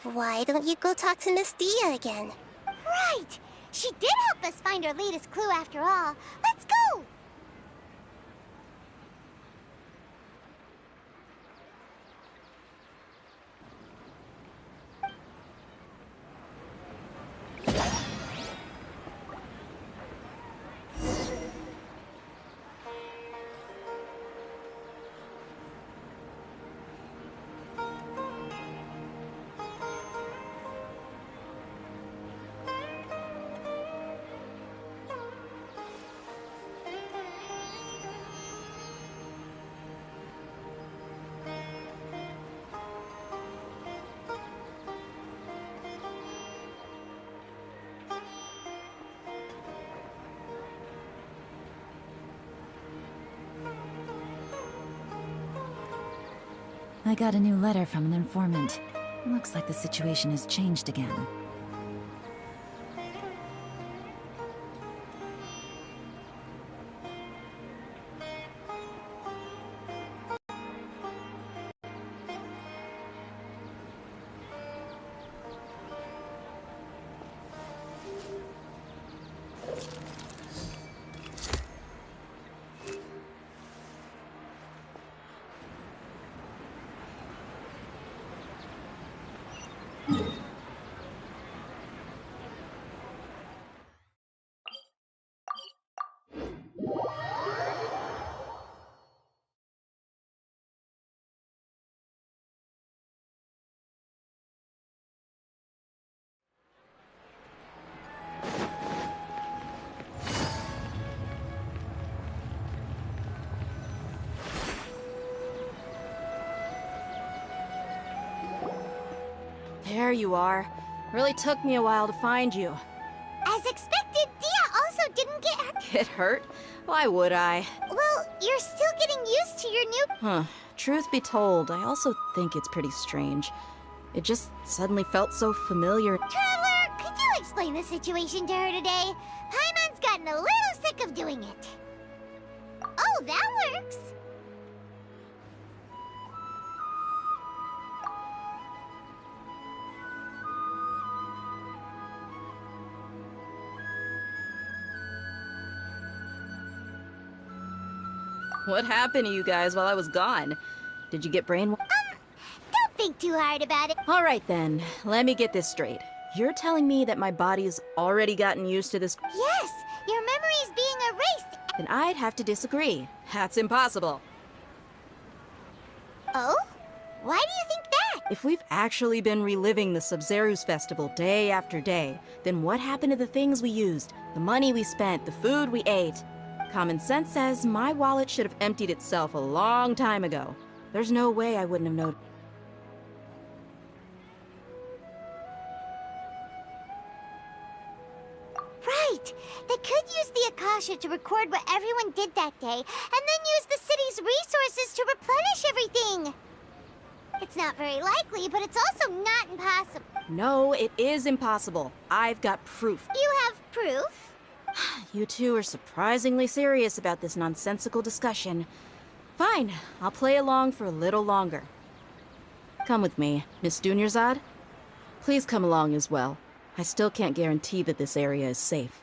Why don't you go talk to Miss Dia again? Right! She did help us find our latest clue after all. Let's go! I got a new letter from an informant. Looks like the situation has changed again. There you are. Really took me a while to find you. As expected, Dia also didn't get hurt. Get hurt? Why would I? Well, you're still getting used to your new... Huh. Truth be told, I also think it's pretty strange. It just suddenly felt so familiar. Traveler, could you explain the situation to her today? Paimon's gotten a little sick of doing it. Oh, that works. What happened to you guys while I was gone? Did you get brainwashed? Don't think too hard about it. All right then, let me get this straight. You're telling me that my body's already gotten used to this? Yes, your memory's being erased. Then I'd have to disagree. That's impossible. Oh? Why do you think that? If we've actually been reliving the Sub-Zeru's festival day after day, then what happened to the things we used, the money we spent, the food we ate? Common sense says my wallet should have emptied itself a long time ago. There's no way I wouldn't have known. Right! They could use the Akasha to record what everyone did that day, and then use the city's resources to replenish everything! It's not very likely, but it's also not impossible. No, it is impossible. I've got proof. You have proof? You two are surprisingly serious about this nonsensical discussion. Fine, I'll play along for a little longer. Come with me, Miss Dunyarzad. Please come along as well. I still can't guarantee that this area is safe.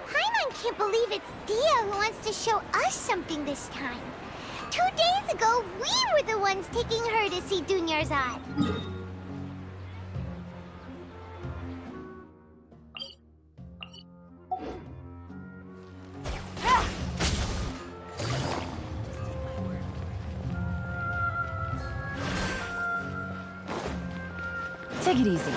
Paimon can't believe it's Dia who wants to show us something this time. 2 days ago, we were the ones taking her to see Dunyarzad. Take it easy.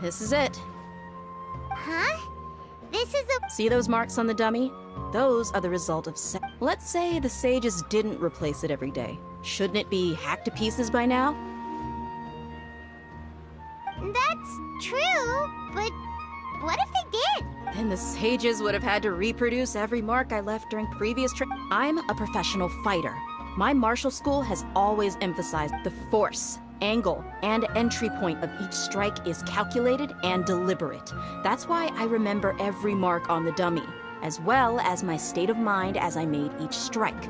This is it. Huh? This is a... See those marks on the dummy? Those are the result of Let's say the sages didn't replace it every day. Shouldn't it be hacked to pieces by now? That's true, but what if they did? Then the sages would have had to reproduce every mark I left during previous I'm a professional fighter. My martial school has always emphasized the force, angle, and entry point of each strike is calculated and deliberate. That's why I remember every mark on the dummy, as well as my state of mind as I made each strike.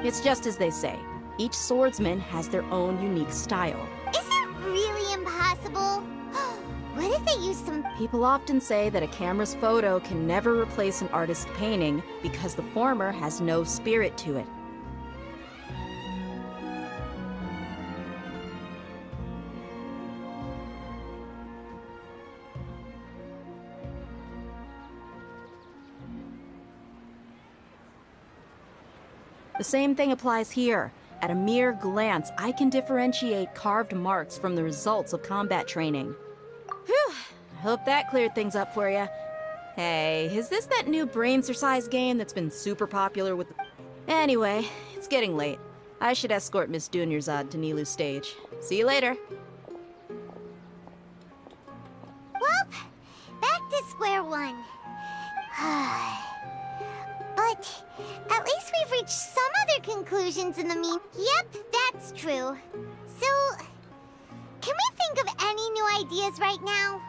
It's just as they say, each swordsman has their own unique style. Is it really impossible? What if they use some... People often say that a camera's photo can never replace an artist's painting because the former has no spirit to it. The same thing applies here. At a mere glance, I can differentiate carved marks from the results of combat training. Whew, I hope that cleared things up for you. Hey, is this that new brain-exercise game that's been super popular with... Anyway, it's getting late. I should escort Miss Dunyarzad to Nilu's stage. See you later. Well, back to square one. But at least we've reached some other conclusions in the Yep, that's true. So, can we think of any new ideas right now?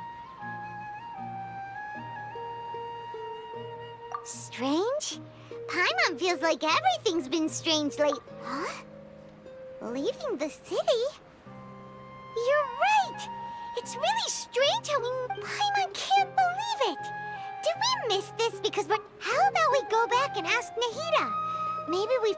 Strange? Paimon feels like everything's been strange lately. Huh? Leaving the city? You're right! It's really strange how Paimon can't believe it! Did we miss this because we're... How about we go back and ask Nahida? Maybe we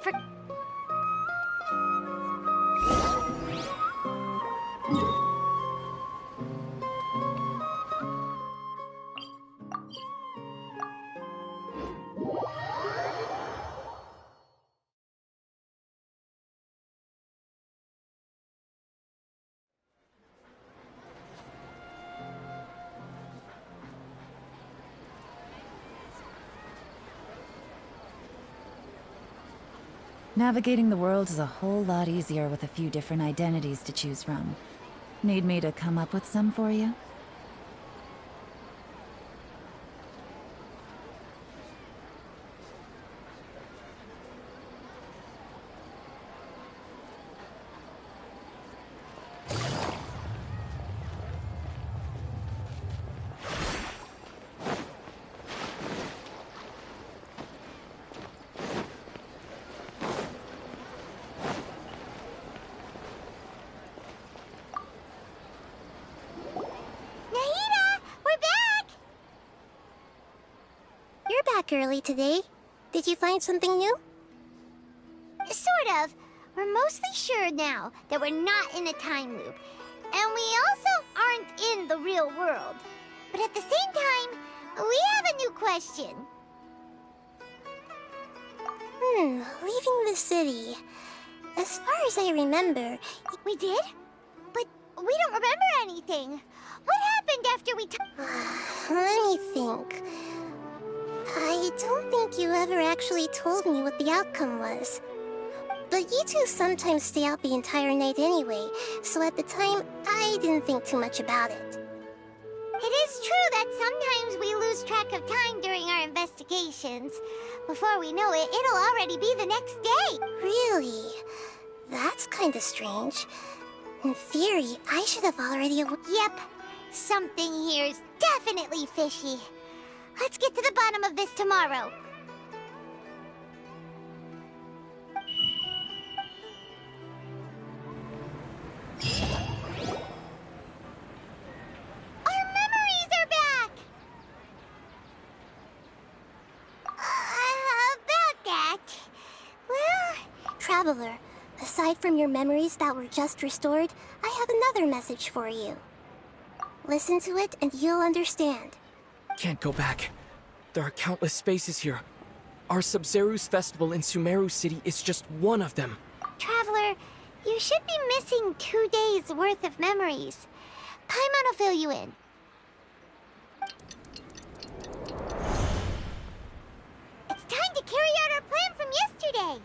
Navigating the world is a whole lot easier with a few different identities to choose from. Need me to come up with some for you? Early today. Did you find something new? Sort of. We're mostly sure now that we're not in a time loop. And we also aren't in the real world. But at the same time, we have a new question. Leaving the city. As far as I remember... We did? But we don't remember anything. What happened after we... Let me think. I don't think you ever actually told me what the outcome was. But you two sometimes stay out the entire night anyway, so at the time, I didn't think too much about it. It is true that sometimes we lose track of time during our investigations. Before we know it, it'll already be the next day. Really? That's kinda strange. In theory, I should have already... Yep. Something here's definitely fishy. Let's get to the bottom of this tomorrow. Our memories are back! About that... Well... Traveler, aside from your memories that were just restored, I have another message for you. Listen to it and you'll understand. Can't go back. There are countless spaces here. Our Sub-Zeru's festival in Sumeru City is just one of them. Traveler, you should be missing 2 days' worth of memories. Paimon will fill you in. It's time to carry out our plan from yesterday.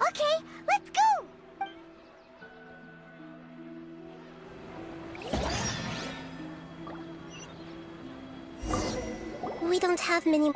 Okay, let's go! We don't have many...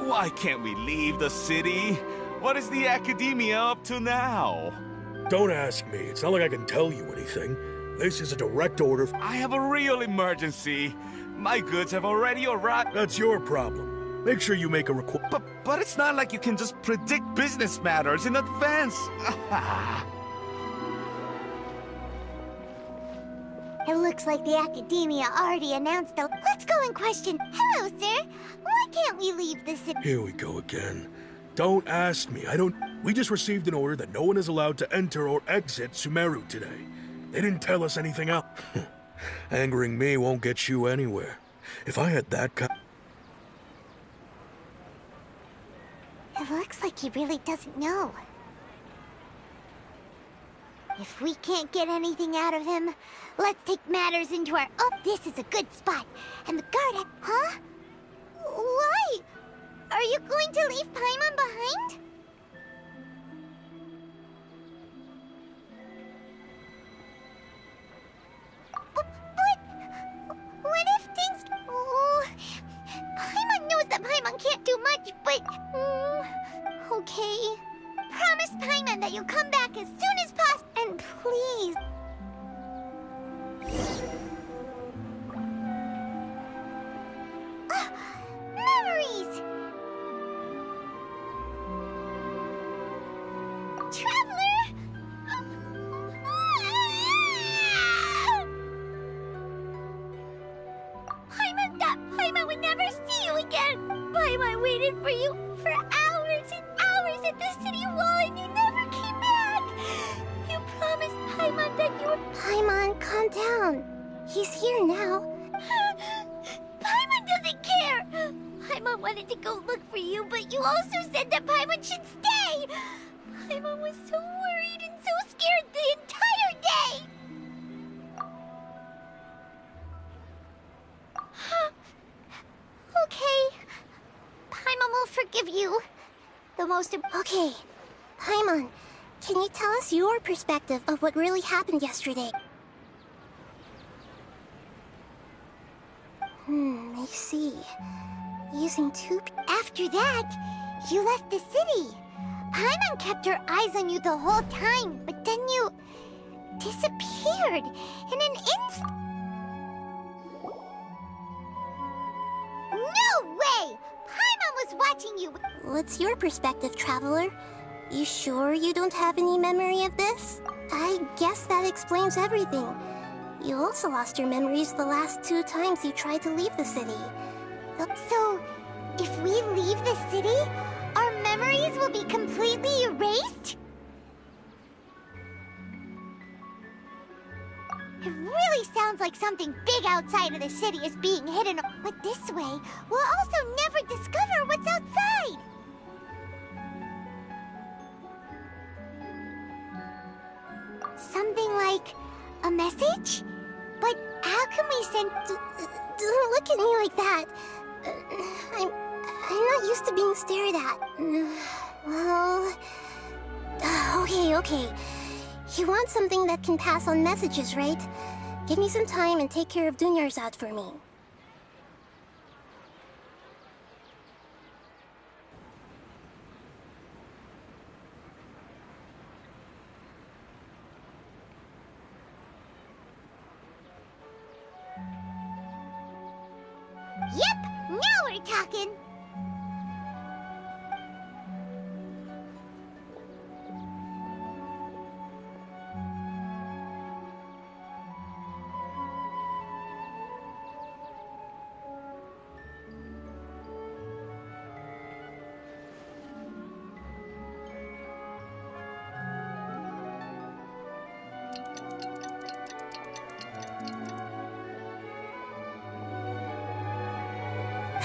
Why can't we leave the city? What is the Academia up to now? Don't ask me. It's not like I can tell you anything. This is a direct order. I have a real emergency. My goods have already arrived. That's your problem. Make sure you make a request. But it's not like you can just predict business matters in advance. It looks like the Academia already announced the... Let's go and question. Hello, sir. Why can't we leave the city? Here we go again. Don't ask me. I don't... We just received an order that no one is allowed to enter or exit Sumeru today. They didn't tell us anything else. Angering me won't get you anywhere. If I had that kind... It looks like he really doesn't know. If we can't get anything out of him, let's take matters into our... Oh, this is a good spot. And the guard... Huh? Why? Are you going to leave Paimon behind? But... What if things... Oh... Paimon knows that Paimon can't do much, but... okay. Promise Paimon that you'll come back as soon as possible. And please... Memories! Traveler! Paimon thought Paimon would never see you again! Paimon waited for you for hours and hours at the city wall and you never came back! You promised Paimon that you would... Paimon, calm down. He's here now. Paimon doesn't care! Paimon wanted to go look for you, but you also said that Paimon should stay! Paimon was so worried and so scared the entire day! Okay. Paimon will forgive you. The most... Okay. Paimon, can you tell us your perspective of what really happened yesterday? I see. Using two... After that, you left the city. Paimon kept her eyes on you the whole time, but then you... disappeared in an instant. No way! Paimon was watching you. What's your perspective, Traveler? You sure you don't have any memory of this? I guess that explains everything. You also lost your memories the last 2 times you tried to leave the city. So, if we leave the city, our memories will be completely erased? It really sounds like something big outside of the city is being hidden. But this way, we'll also never discover what's outside! Something like a message? But how can we send... Don't look at me like that. I'm not used to being stared at. Well... Okay. You want something that can pass on messages, right? Give me some time and take care of Dunyarzad for me. Yep! Now we're talking!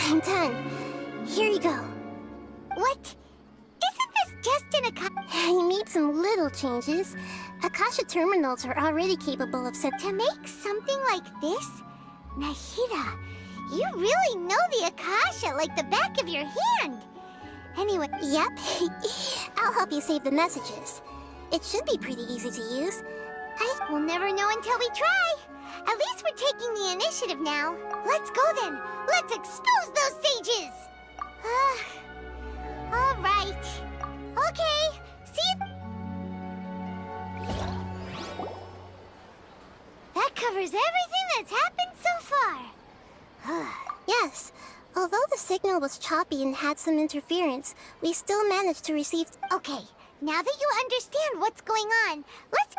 I'm done. Here you go. What? Isn't this just an Akasha? You made some little changes. Akasha terminals are already capable of set... To make something like this? Nahida, you really know the Akasha like the back of your hand. Anyway, yep. I'll help you save the messages. It should be pretty easy to use. We'll never know until we try. At least we're taking the initiative now. Let's go then. Let's expose those sages. All right. Okay. See you. That covers everything that's happened so far. Yes. Although the signal was choppy and had some interference, we still managed to receive... Okay. Now that you understand what's going on, let's...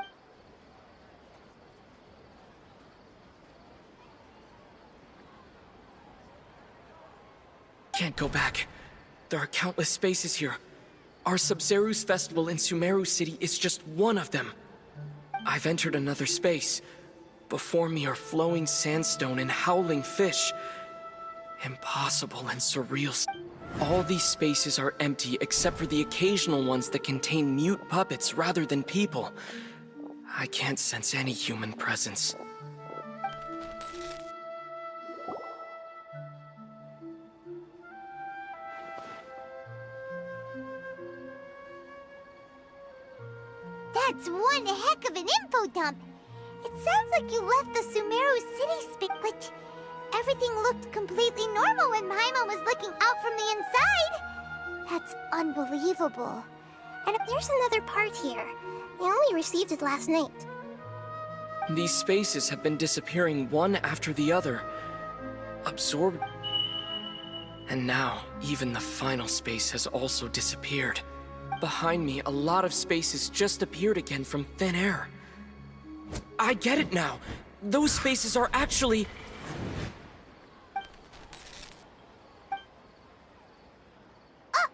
Can't go back. There are countless spaces here. Our Sub-Zeru's festival in Sumeru City is just one of them. I've entered another space. Before me are flowing sandstone and howling fish. Impossible and surreal. All these spaces are empty except for the occasional ones that contain mute puppets rather than people. I can't sense any human presence. That's one heck of an info dump. It sounds like you left the Sumeru city space, but everything looked completely normal when Paimon was looking out from the inside. That's unbelievable. And there's another part here. I only received it last night. These spaces have been disappearing one after the other. Absorbed. And now, even the final space has also disappeared. Behind me, a lot of spaces just appeared again from thin air. I get it now. Those spaces are actually... Why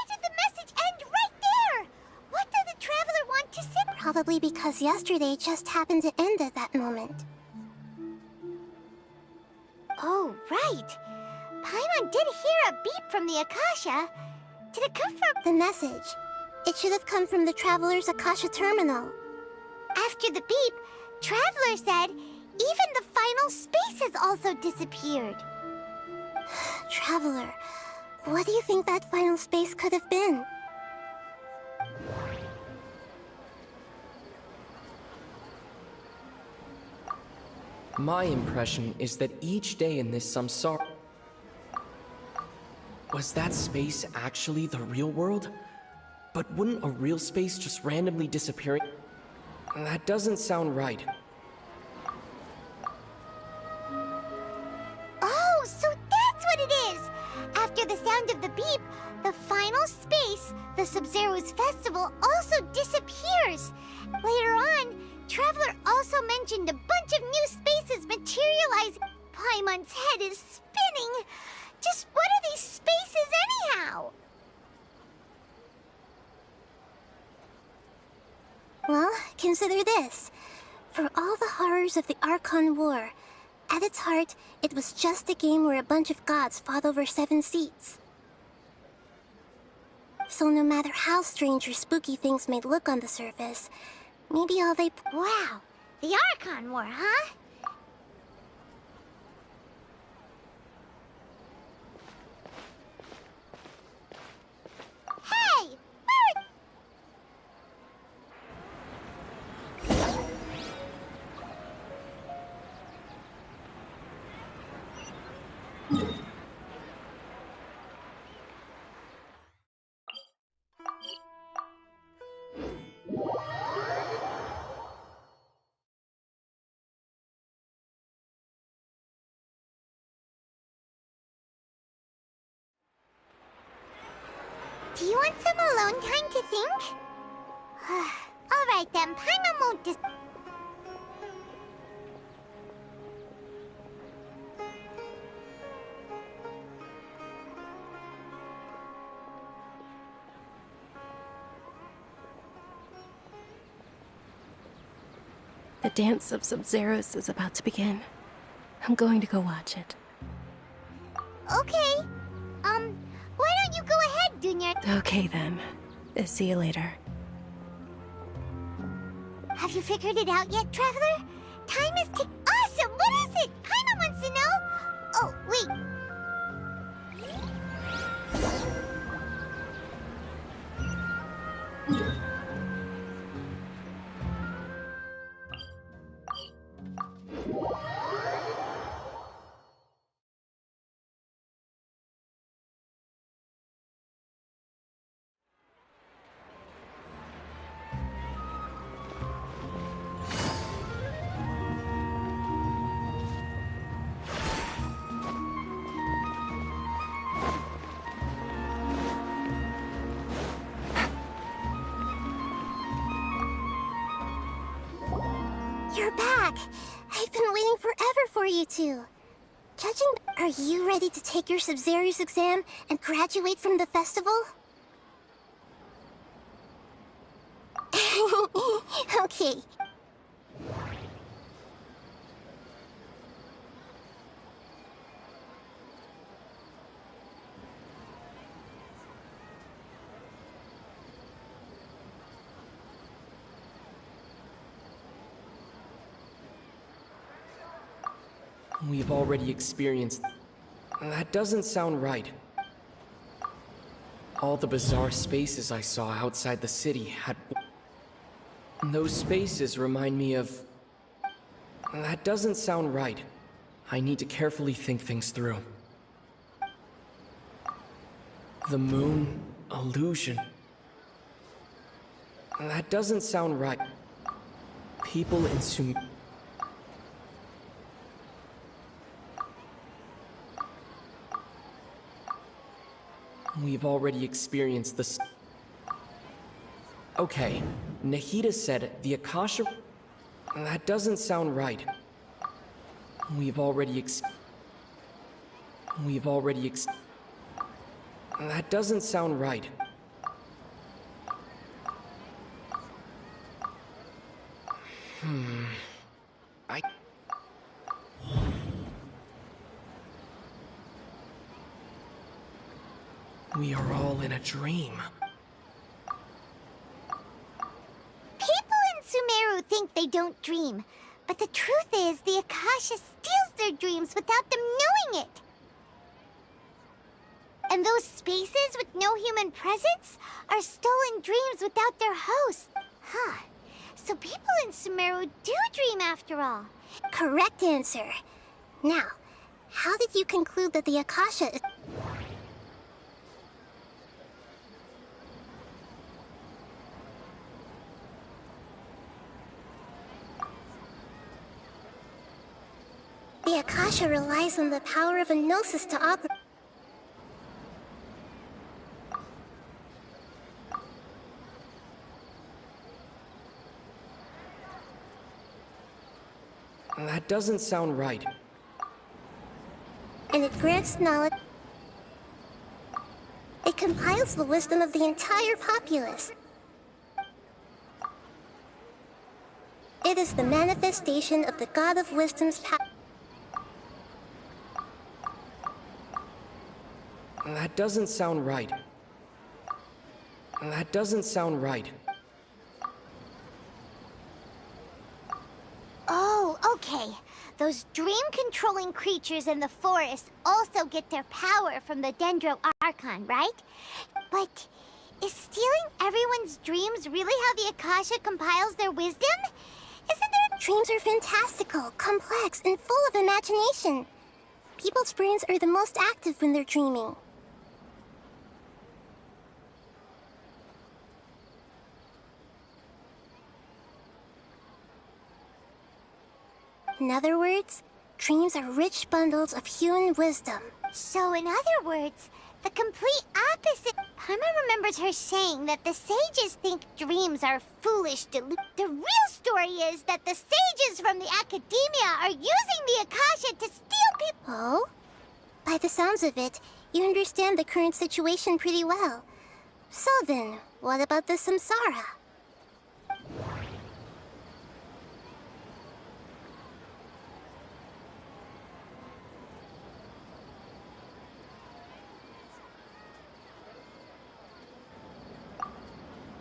did the message end right there? What did the traveler want to say? Probably because yesterday just happened to end at that moment. Oh, right. Paimon did hear a beep from the Akasha. Did it come from... The message. It should have come from the Traveler's Akasha terminal. After the beep, Traveler said even the final space has also disappeared. Traveler, what do you think that final space could have been? My impression is that each day in this samsara... Was that space actually the real world? But wouldn't a real space just randomly disappearing? That doesn't sound right. Oh, so that's what it is! After the sound of the beep, the final space, the Sub-Zeru's festival, also disappears. Later on, Traveler also mentioned a bunch of new spaces materializing. Paimon's head is spinning. Just what are these spaces anyhow? Well, consider this. For all the horrors of the Archon War, at its heart, it was just a game where a bunch of gods fought over 7 seats. So no matter how strange or spooky things may look on the surface, maybe all they... Wow, the Archon War, huh? Hey! Where... Do you want some alone time to think? Alright then, Paimon won't The dance of Sub-Zerus is about to begin. I'm going to go watch it. Okay. Why don't you go ahead, Dunya? Okay then. See you later. Have you figured it out yet, Traveler? Time is awesome! What is it? Paimon wants to know! Oh, wait. You're back! I've been waiting forever for you two. Judging, are you ready to take your Sub-Zero's exam and graduate from the festival? Okay. We've already experienced... That doesn't sound right. All the bizarre spaces I saw outside the city had... Those spaces remind me of... That doesn't sound right. I need to carefully think things through. The moon... illusion... That doesn't sound right. People in We've already experienced this. Okay, Nahida said the Akasha... That doesn't sound right. We've already That doesn't sound right. We are all in a dream. People in Sumeru think they don't dream, but the truth is the Akasha steals their dreams without them knowing it. And those spaces with no human presence are stolen dreams without their host. Huh. So people in Sumeru do dream after all. Correct answer. Now, how did you conclude that the Akasha is... The Akasha relies on the power of a gnosis to operate. That doesn't sound right. And it grants knowledge. It compiles the wisdom of the entire populace. It is the manifestation of the God of Wisdom's power. That doesn't sound right. That doesn't sound right. Oh, okay. Those dream-controlling creatures in the forest also get their power from the Dendro Archon, right? But is stealing everyone's dreams really how the Akasha compiles their wisdom? Isn't there... Dreams are fantastical, complex, and full of imagination. People's brains are the most active when they're dreaming. In other words, dreams are rich bundles of human wisdom. So in other words, the complete opposite... Paimon remembers her saying that the sages think dreams are foolish delusions. The real story is that the sages from the Academia are using the Akasha to steal people... Oh? By the sounds of it, you understand the current situation pretty well. So then, what about the Samsara?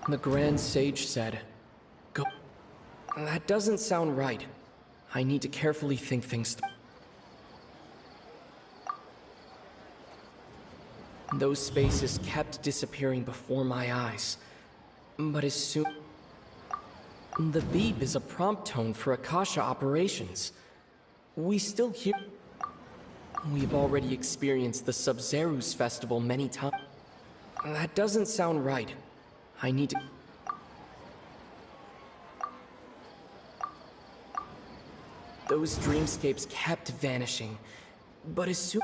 The Grand Sage said, "Go." That doesn't sound right. I need to carefully think things through. Those spaces kept disappearing before my eyes. But as soon... The beep is a prompt tone for Akasha operations. We still hear... We've already experienced the Sub-Zero's festival many times. That doesn't sound right. I need to... Those dreamscapes kept vanishing, but as soon...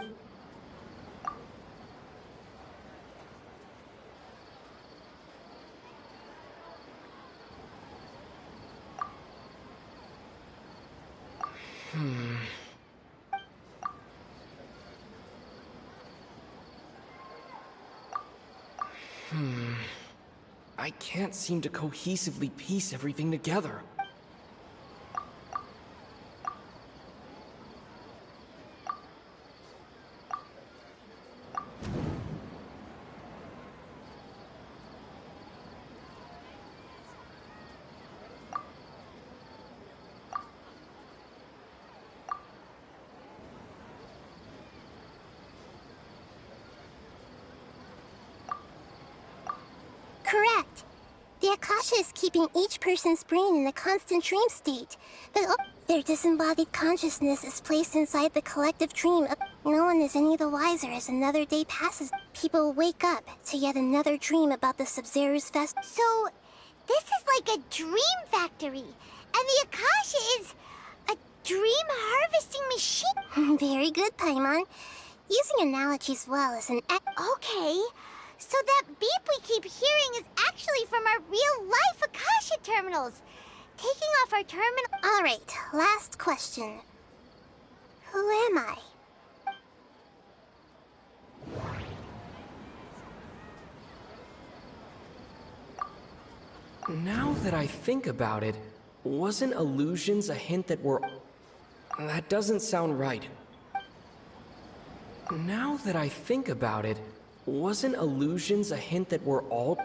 I can't seem to cohesively piece everything together. Correct. The Akasha is keeping each person's brain in a constant dream state. Their disembodied consciousness is placed inside the collective dream. No one is any the wiser as another day passes. People wake up to yet another dream about the Sub-Zero's fest. So, this is like a dream factory, and the Akasha is a dream harvesting machine. Very good, Paimon. Using analogies well is an Okay, so that beep we keep hearing is actually from our real-life Akasha terminals. Taking off our terminal... Alright, last question. Who am I? Now that I think about it, wasn't illusions a hint that we're... That doesn't sound right. Now that I think about it, wasn't illusions a hint that we're all...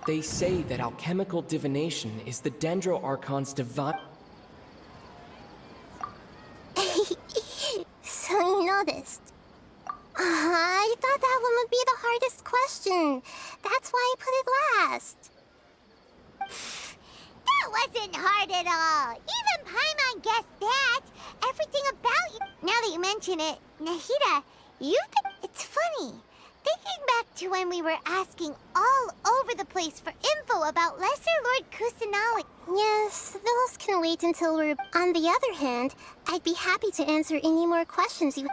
They say that alchemical divination is the Dendro-Archon's divine... So you noticed. I thought that one would be the hardest question. That's why I put it last. That wasn't hard at all. Even Paimon guessed that. Everything about you. Now that you mention it, Nahida, you've been... It's funny. Thinking back to when we were asking all over the place for info about Lesser Lord Kusanali. Yes, those can wait until we're... On the other hand, I'd be happy to answer any more questions you...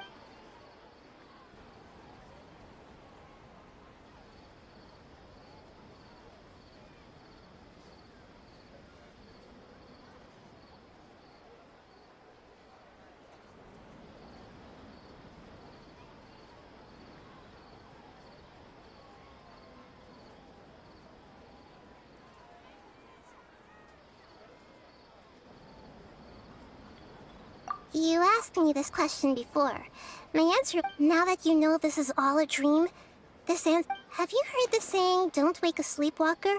You asked me this question before. My answer, now that you know this is all a dream, have you heard the saying, don't wake a sleepwalker?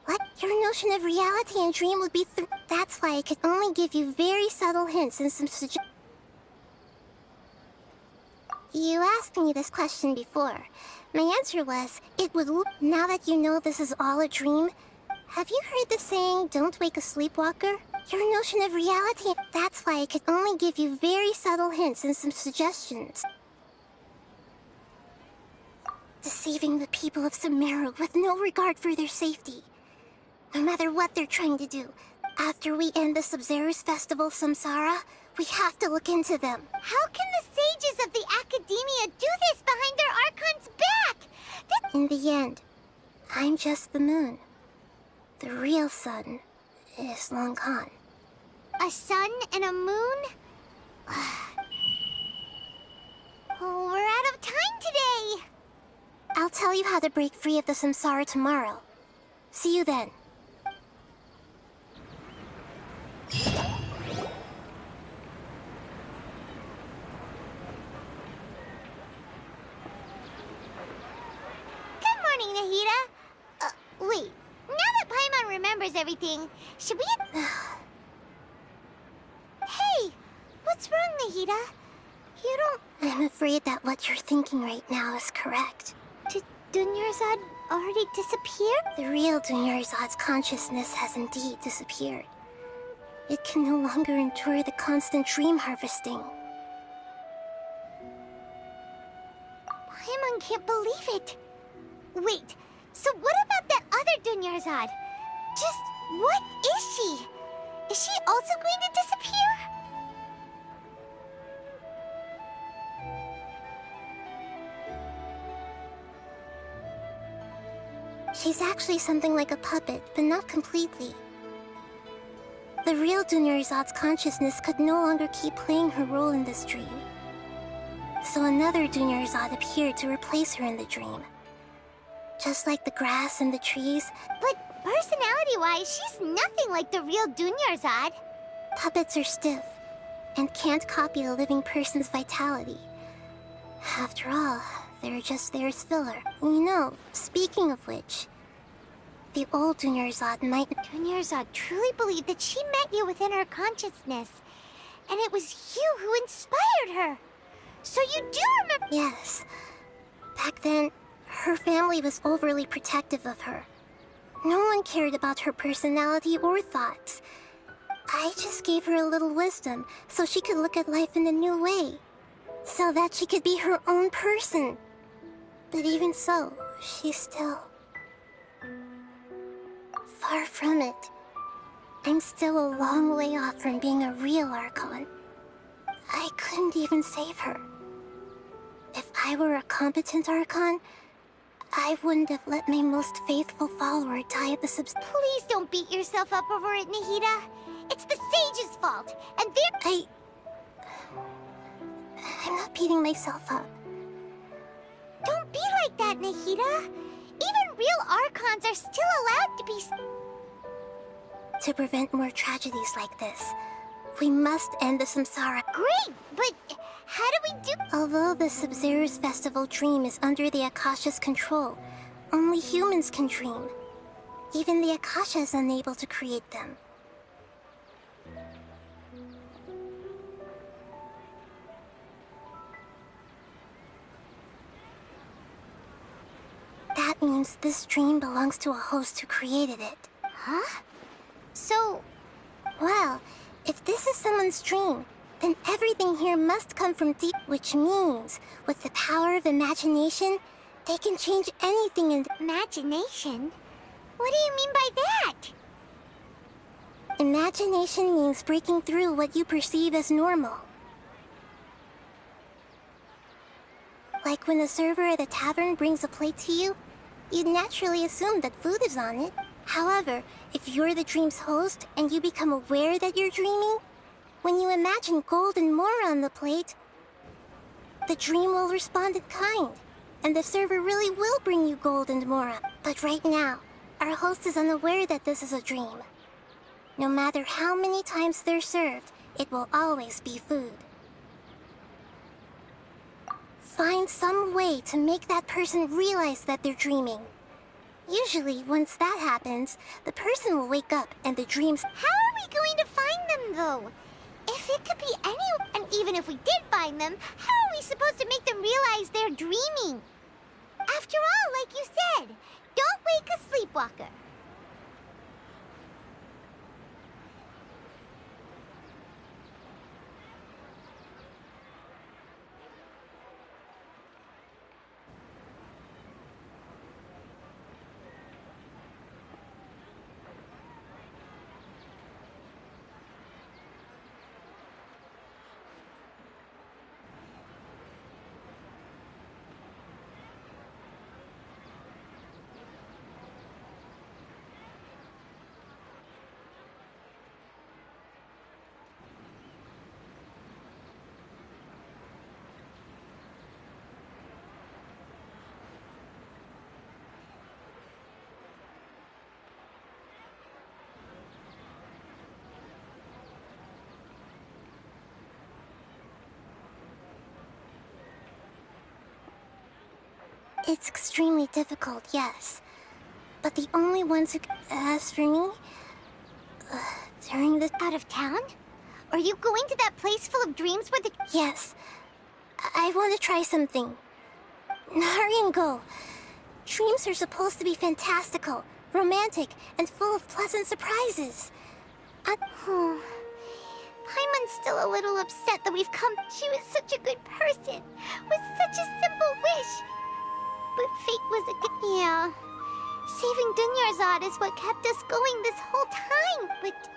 What? Your notion of reality and dream would be that's why I could only give you very subtle hints and some You asked me this question before. My answer was, now that you know this is all a dream, have you heard the saying, don't wake a sleepwalker? Your notion of reality, that's why I could only give you very subtle hints and some suggestions. Deceiving the people of Sumeru with no regard for their safety. No matter what they're trying to do, after we end the Sub-Zero's festival Samsara, we have to look into them. How can the sages of the Academia do this behind their Archon's back? In the end, I'm just the moon. The real sun is long gone. A sun and a moon? Oh, we're out of time today. I'll tell you how to break free of the samsara tomorrow. See you then. Good morning, Nahida. Wait. Now that Paimon remembers everything, should we... Hey! What's wrong, Nahida? You don't... I'm afraid that what you're thinking right now is correct. Did Dunyarzad already disappear? The real Dunyarzad's consciousness has indeed disappeared. It can no longer endure the constant dream harvesting. Paimon can't believe it. Wait, so what about that other Dunyarzad? Just what is she? Is she also going to disappear? She's actually something like a puppet, but not completely. The real Dunyarzad's consciousness could no longer keep playing her role in this dream. So another Dunyarzad appeared to replace her in the dream. Just like the grass and the trees. But personality-wise, she's nothing like the real Dunyarzad. Puppets are stiff and can't copy a living person's vitality. After all, they're just there as filler. You know, speaking of which, the old Dunyarzad might... Dunyarzad truly believed that she met you within her consciousness, and it was you who inspired her. So you do remember... Yes. Back then, her family was overly protective of her. No one cared about her personality or thoughts. I just gave her a little wisdom so she could look at life in a new way. So that she could be her own person. But even so, she's still... far from it. I'm still a long way off from being a real Archon. I couldn't even save her. If I were a competent Archon, I wouldn't have let my most faithful follower die at the Please don't beat yourself up over it, Nahida. It's the Sage's fault, and they're... I'm not beating myself up. Don't be like that, Nahida. Even real Archons are still allowed to be... To prevent more tragedies like this, we must end the samsara. Great, but how do we do... Although the Sub-Zero's festival dream is under the Akasha's control, only humans can dream. Even the Akasha is unable to create them. That means this dream belongs to a host who created it. Huh? So... Well, if this is someone's dream, then everything here must come from deep, which means, with the power of imagination, they can change anything in... Imagination? What do you mean by that? Imagination means breaking through what you perceive as normal. Like when the server at a tavern brings a plate to you, you'd naturally assume that food is on it. However, if you're the dream's host and you become aware that you're dreaming, when you imagine gold and more on the plate, the dream will respond in kind, and the server really will bring you gold and more. But right now, our host is unaware that this is a dream. No matter how many times they're served, it will always be food. Find some way to make that person realize that they're dreaming. Usually, once that happens, the person will wake up and the dreams... How are we going to find them, though? If it could be anyone, and even if we did find them, how are we supposed to make them realize they're dreaming? After all, like you said, don't wake a sleepwalker. It's extremely difficult, yes. But the only ones who... As for me... during this... Out of town? Are you going to that place full of dreams where the... Yes. I want to try something. Hurry and go. Dreams are supposed to be fantastical, romantic, and full of pleasant surprises. Paimon's still a little upset that we've come. She was such a good person, with such a simple wish. But fate was a good... Yeah. Saving Dunyarzad is what kept us going this whole time, but...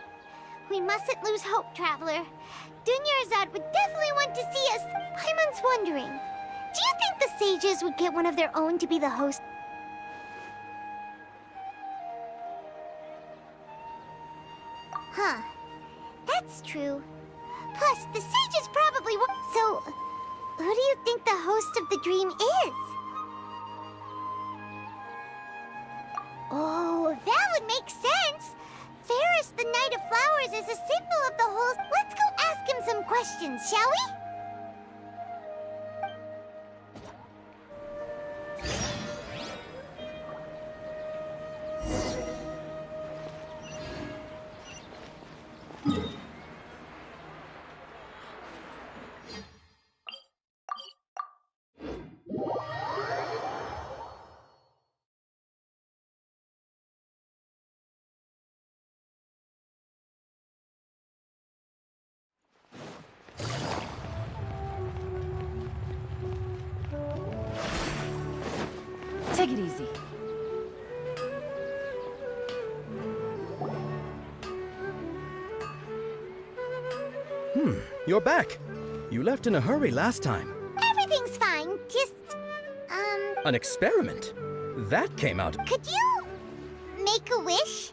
We mustn't lose hope, Traveler. Dunyarzad would definitely want to see us. Paimon's wondering, do you think the sages would get one of their own to be the host? Huh. That's true. Plus, the sages probably won't... So, who do you think the host of the dream is? Oh, that would make sense. Ferris, the Knight of Flowers, is a symbol of the whole... Let's go ask him some questions, shall we? Take it easy. You're back. You left in a hurry last time. Everything's fine, just... An experiment? That came out. Could you... make a wish?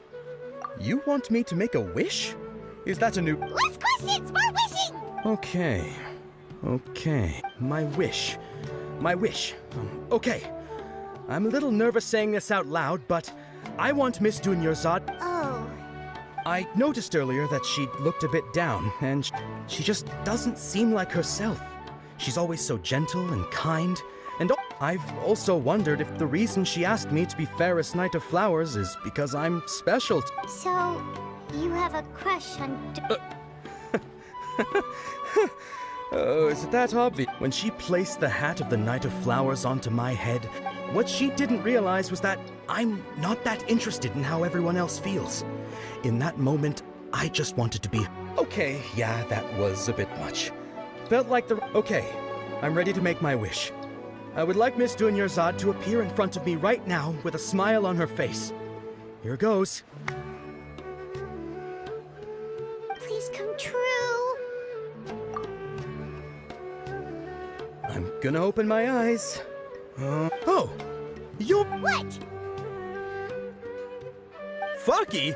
You want me to make a wish? Is that a new... Less questions, more wishing! Okay. My wish. Okay. I'm a little nervous saying this out loud, but I want Miss Dunyarzad... Oh. I noticed earlier that she looked a bit down, and she just doesn't seem like herself. She's always so gentle and kind, and I've also wondered if the reason she asked me to be Fairest Knight of Flowers is because I'm special. So, you have a crush on... Oh, is it that obvious? When she placed the hat of the Knight of Flowers onto my head, what she didn't realize was that I'm not that interested in how everyone else feels. In that moment, I just wanted to be... Okay, yeah, that was a bit much. Felt like the... Okay, I'm ready to make my wish. I would like Miss Dunyarzad to appear in front of me right now with a smile on her face. Here goes. Please come true. I'm gonna open my eyes. Oh! You're... What? Fucky?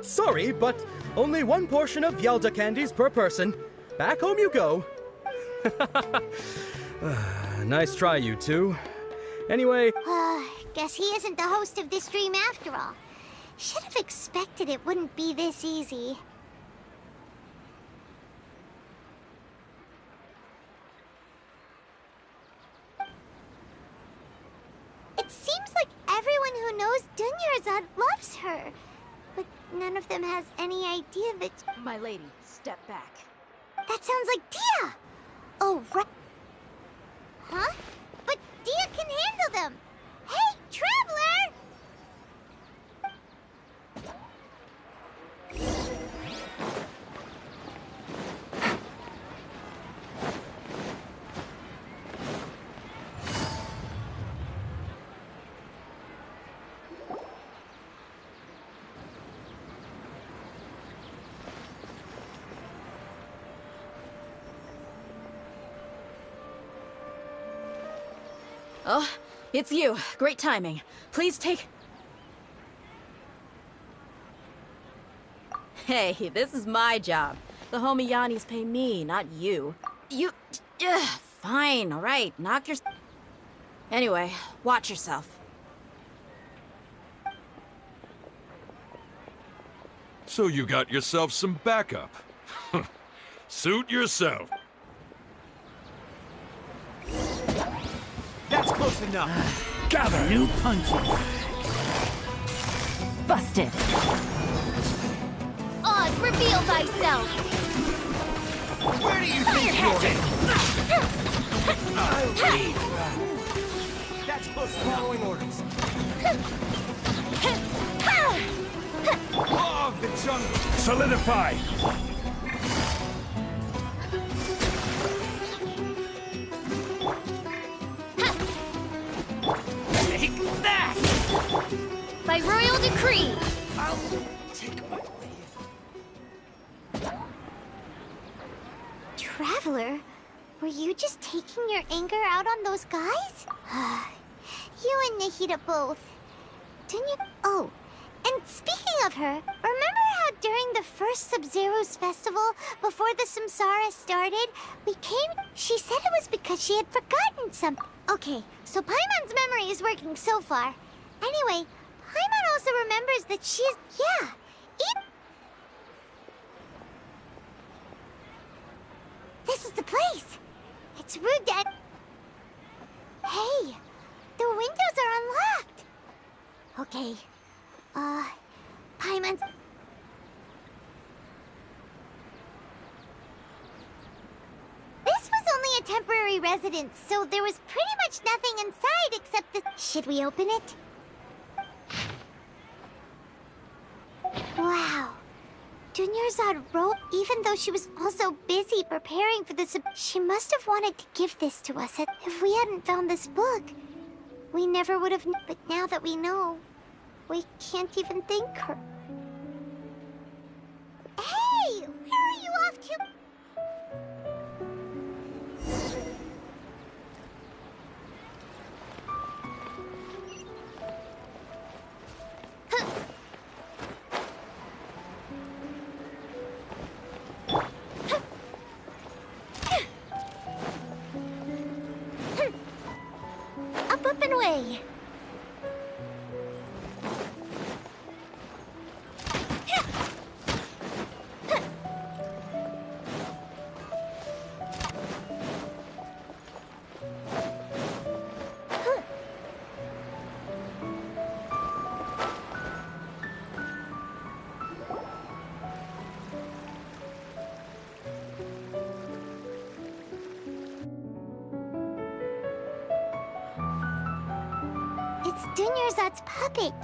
Sorry, but only one portion of Yalda candies per person. Back home you go. Nice try, you two. Anyway... Guess he isn't the host of this stream after all. Should have expected it wouldn't be this easy. It seems like everyone who knows Dunyarzad loves her. But none of them has any idea that... My lady, step back. That sounds like Dia! Oh, right. Huh? But Dia can handle them! Hey, Traveler! Oh, it's you. Great timing. Please take... Hey, this is my job. The homie Yanni's pay me, not you. You... fine, alright. Knock your... Anyway, watch yourself. So you got yourself some backup. Suit yourself. That's close enough. Gather new punches. Busted. Oz, reveal thyself! Where do you think you're headed? That's close enough. Following orders. Law of the jungle. Solidify. Take that! By royal decree! I'll take my leave. Traveler, were you just taking your anger out on those guys? You and Nahida both. Didn't you? Oh, and speaking of her, remember how during the first Sub-Zero's festival, before the Samsara started, we came... She said it was because she had forgotten something. Okay, so Paimon's memory is working so far. Anyway, Paimon also remembers that she's... Yeah, this is the place. It's rude that... Hey, the windows are unlocked. Okay, Paimon's... This was only a temporary residence, so there was pretty much nothing inside except the... Should we open it? Wow. Dunyarzad wrote, even though she was also busy preparing for this... She must have wanted to give this to us. If we hadn't found this book, we never would have... But now that we know, we can't even thank her. Hey! Where are you off to? Up and away. It's Dunyarzad's puppet.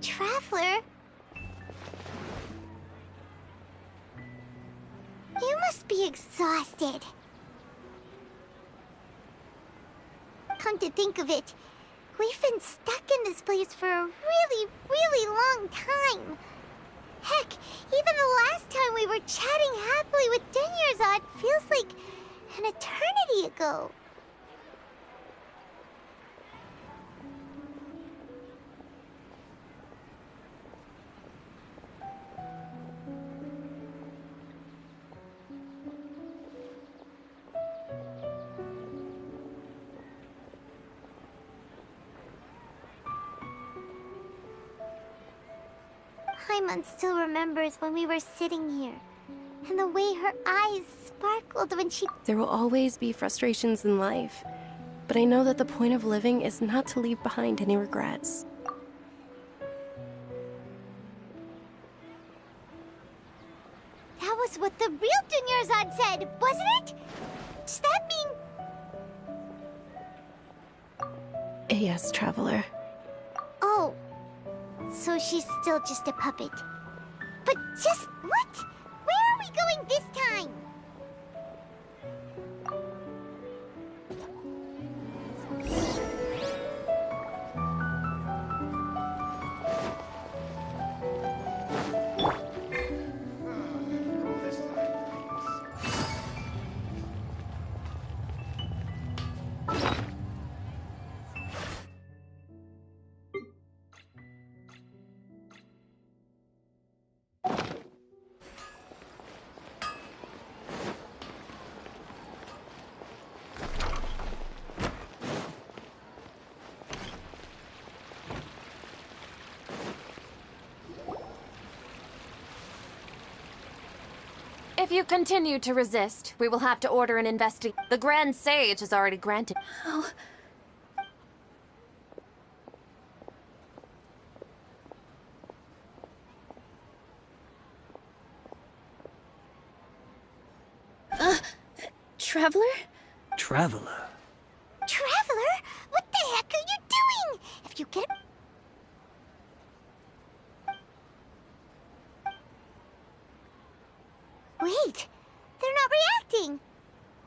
Traveler? You must be exhausted. Come to think of it, we've been stuck in this place for a really, really long time. Heck, even the last time we were chatting happily with Dunyarzad feels like an eternity ago. Paimon still remembers when we were sitting here, and the way her eyes sparkled when she... There will always be frustrations in life, but I know that the point of living is not to leave behind any regrets. That was what the real Dunyarzad said, wasn't it? Does that mean... Yes, Traveler. Oh. So she's still just a puppet. But just what? Where are we going this time? If you continue to resist, we will have to order an investigation. The Grand Sage has already granted. Oh. Traveler? Traveler? Traveler? What the heck are you doing? If you get... Wait, they're not reacting.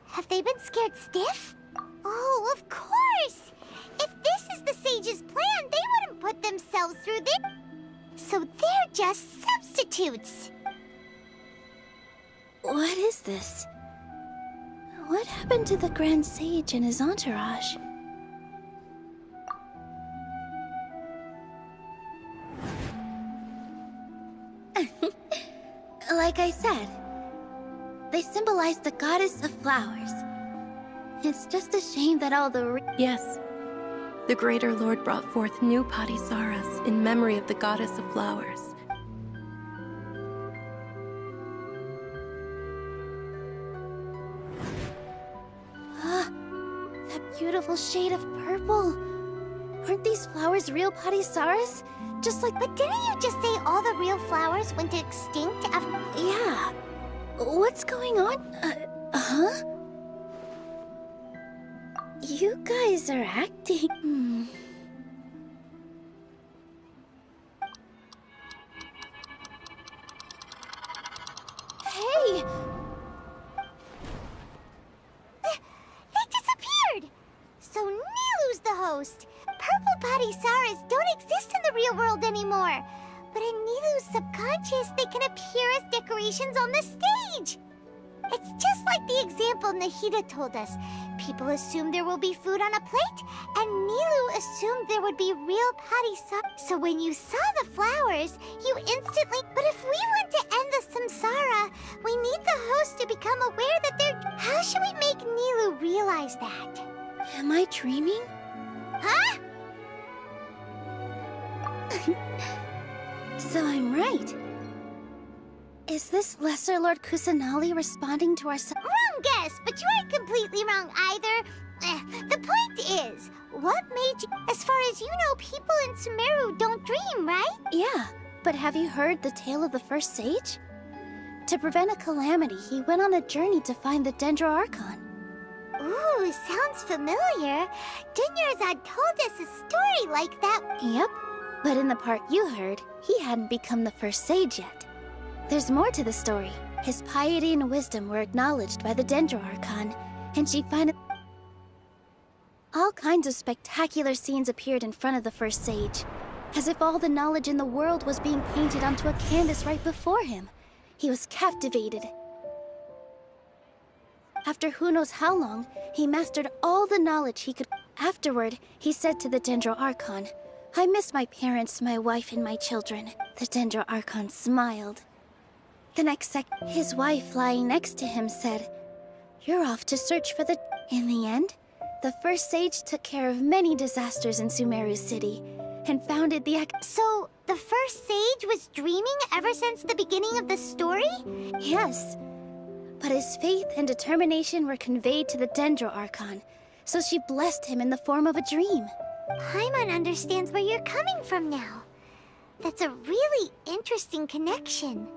Have they been scared stiff? Oh, of course! If this is the Sage's plan, they wouldn't put themselves through this. So they're just substitutes. What is this? What happened to the Grand Sage and his entourage? Like I said, They symbolize the goddess of flowers. It's just a shame that all the Yes. The Greater Lord brought forth new Padisaras in memory of the goddess of flowers. That beautiful shade of purple. Aren't these flowers real Padisaras? Just like... But didn't you just say all the real flowers went extinct after... Yeah. What's going on? Huh? You guys are acting... Hey! They disappeared! So Nilu's the host. Purple Padisaras don't exist in the real world anymore. But in Nilu's subconscious, they can appear as decorations on the stage. It's just like the example Nahida told us. People assume there will be food on a plate, and Nilu assumed there would be real Padisaras. So when you saw the flowers, you instantly... But if we want to end the samsara, we need the host to become aware that they're... How should we make Nilu realize that? Am I dreaming? Huh? So I'm right. Is this Lesser Lord Kusanali responding to our... Wrong guess, but you aren't completely wrong either. The point is, what made you... As far as you know, people in Sumeru don't dream, right? Yeah, but have you heard the tale of the first sage? To prevent a calamity, he went on a journey to find the Dendro Archon. Ooh, sounds familiar. Dunyarzad told us a story like that. Yep, but in the part you heard, he hadn't become the first sage yet. There's more to the story. His piety and wisdom were acknowledged by the Dendro Archon, and she finally... All kinds of spectacular scenes appeared in front of the first sage, as if all the knowledge in the world was being painted onto a canvas right before him. He was captivated. After who knows how long, he mastered all the knowledge he could... Afterward, he said to the Dendro Archon, "I miss my parents, my wife, and my children." The Dendro Archon smiled. The next second, his wife lying next to him said, "You're off to search for the..." In the end, the first sage took care of many disasters in Sumeru City and founded the... So, the first sage was dreaming ever since the beginning of the story? Yes. But his faith and determination were conveyed to the Dendro Archon, so she blessed him in the form of a dream. Paimon understands where you're coming from now. That's a really interesting connection.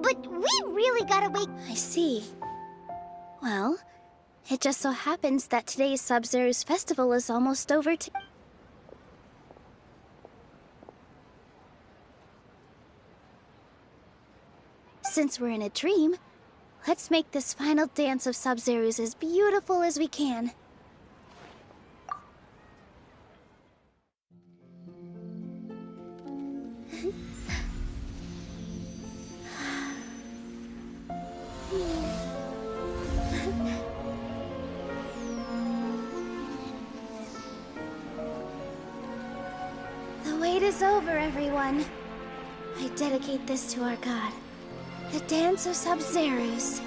But we really gotta wait. I see. Well, it just so happens that today's Sub-Zero's festival is almost over too. Since we're in a dream, let's make this final dance of Sub-Zero's as beautiful as we can. The wait is over, everyone. I dedicate this to our god, the dance of Sub-Zero's.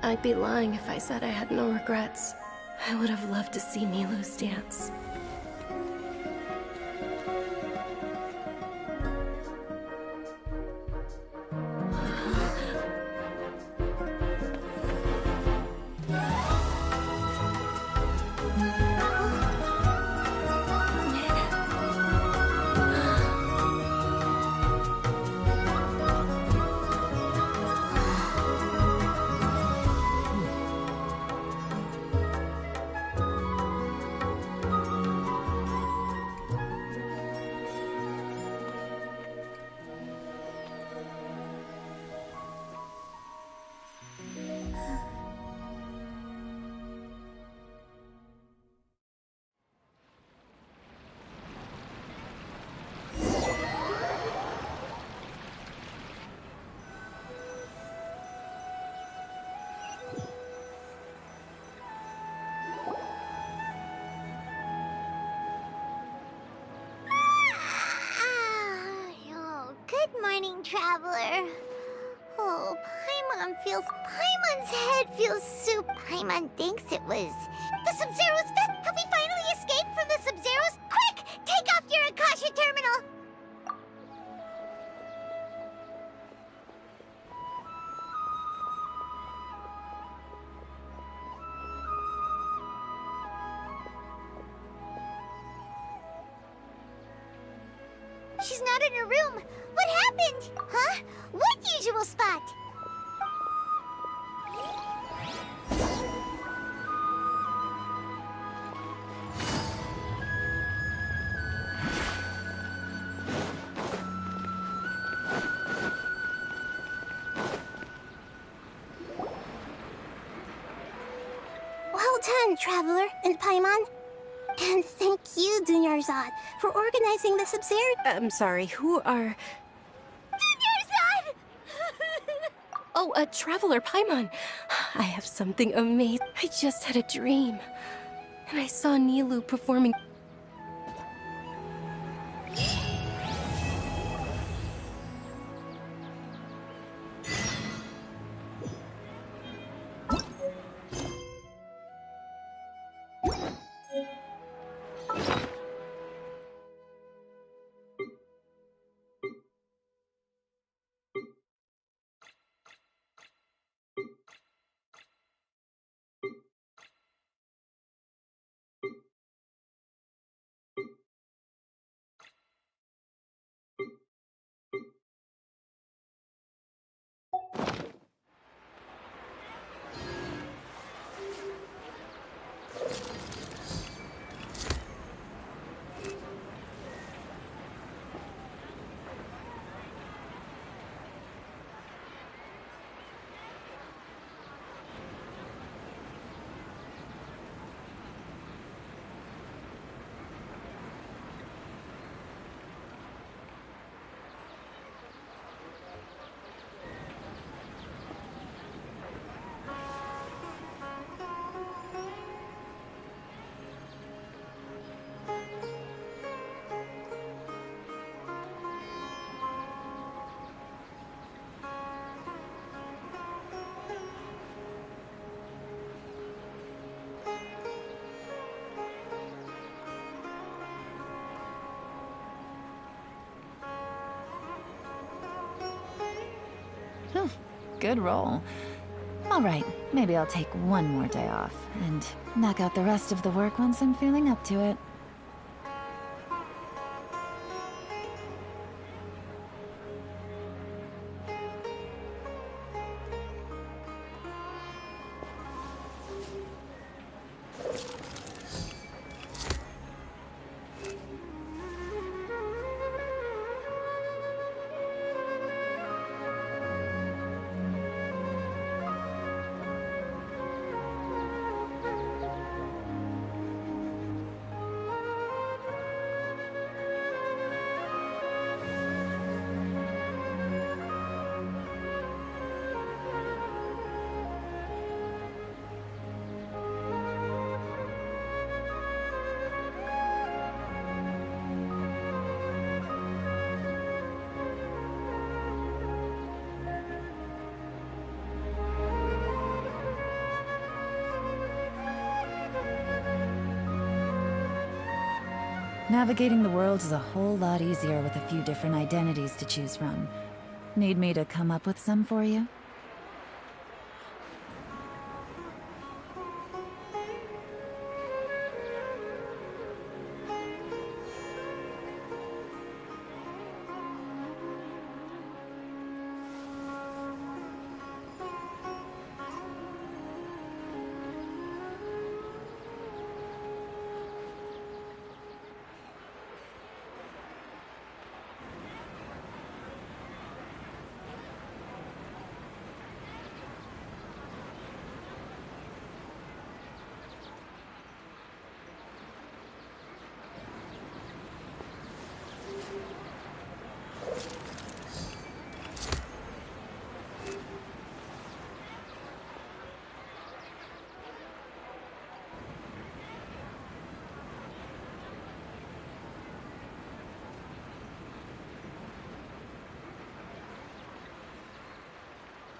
I'd be lying if I said I had no regrets. I would have loved to see Nilu's dance. Traveler. Oh, Paimon's head feels soup. Paimon thinks it was the Sub-Zero's fest. Have we finally escaped from the Sub-Zeros? Quick, take off your Akasha terminal. She's not in her room. What happened? Huh? What usual spot? Well done, Traveler and Paimon. And thank you, Dunyarzad, for organizing the Sub-Zero. I'm sorry, who are... Dunyarzad! Oh, a Traveler, Paimon. I have something amazing. I just had a dream. And I saw Nilu performing... Good roll. All right, maybe I'll take one more day off and knock out the rest of the work once I'm feeling up to it. Navigating the world is a whole lot easier with a few different identities to choose from. Need me to come up with some for you?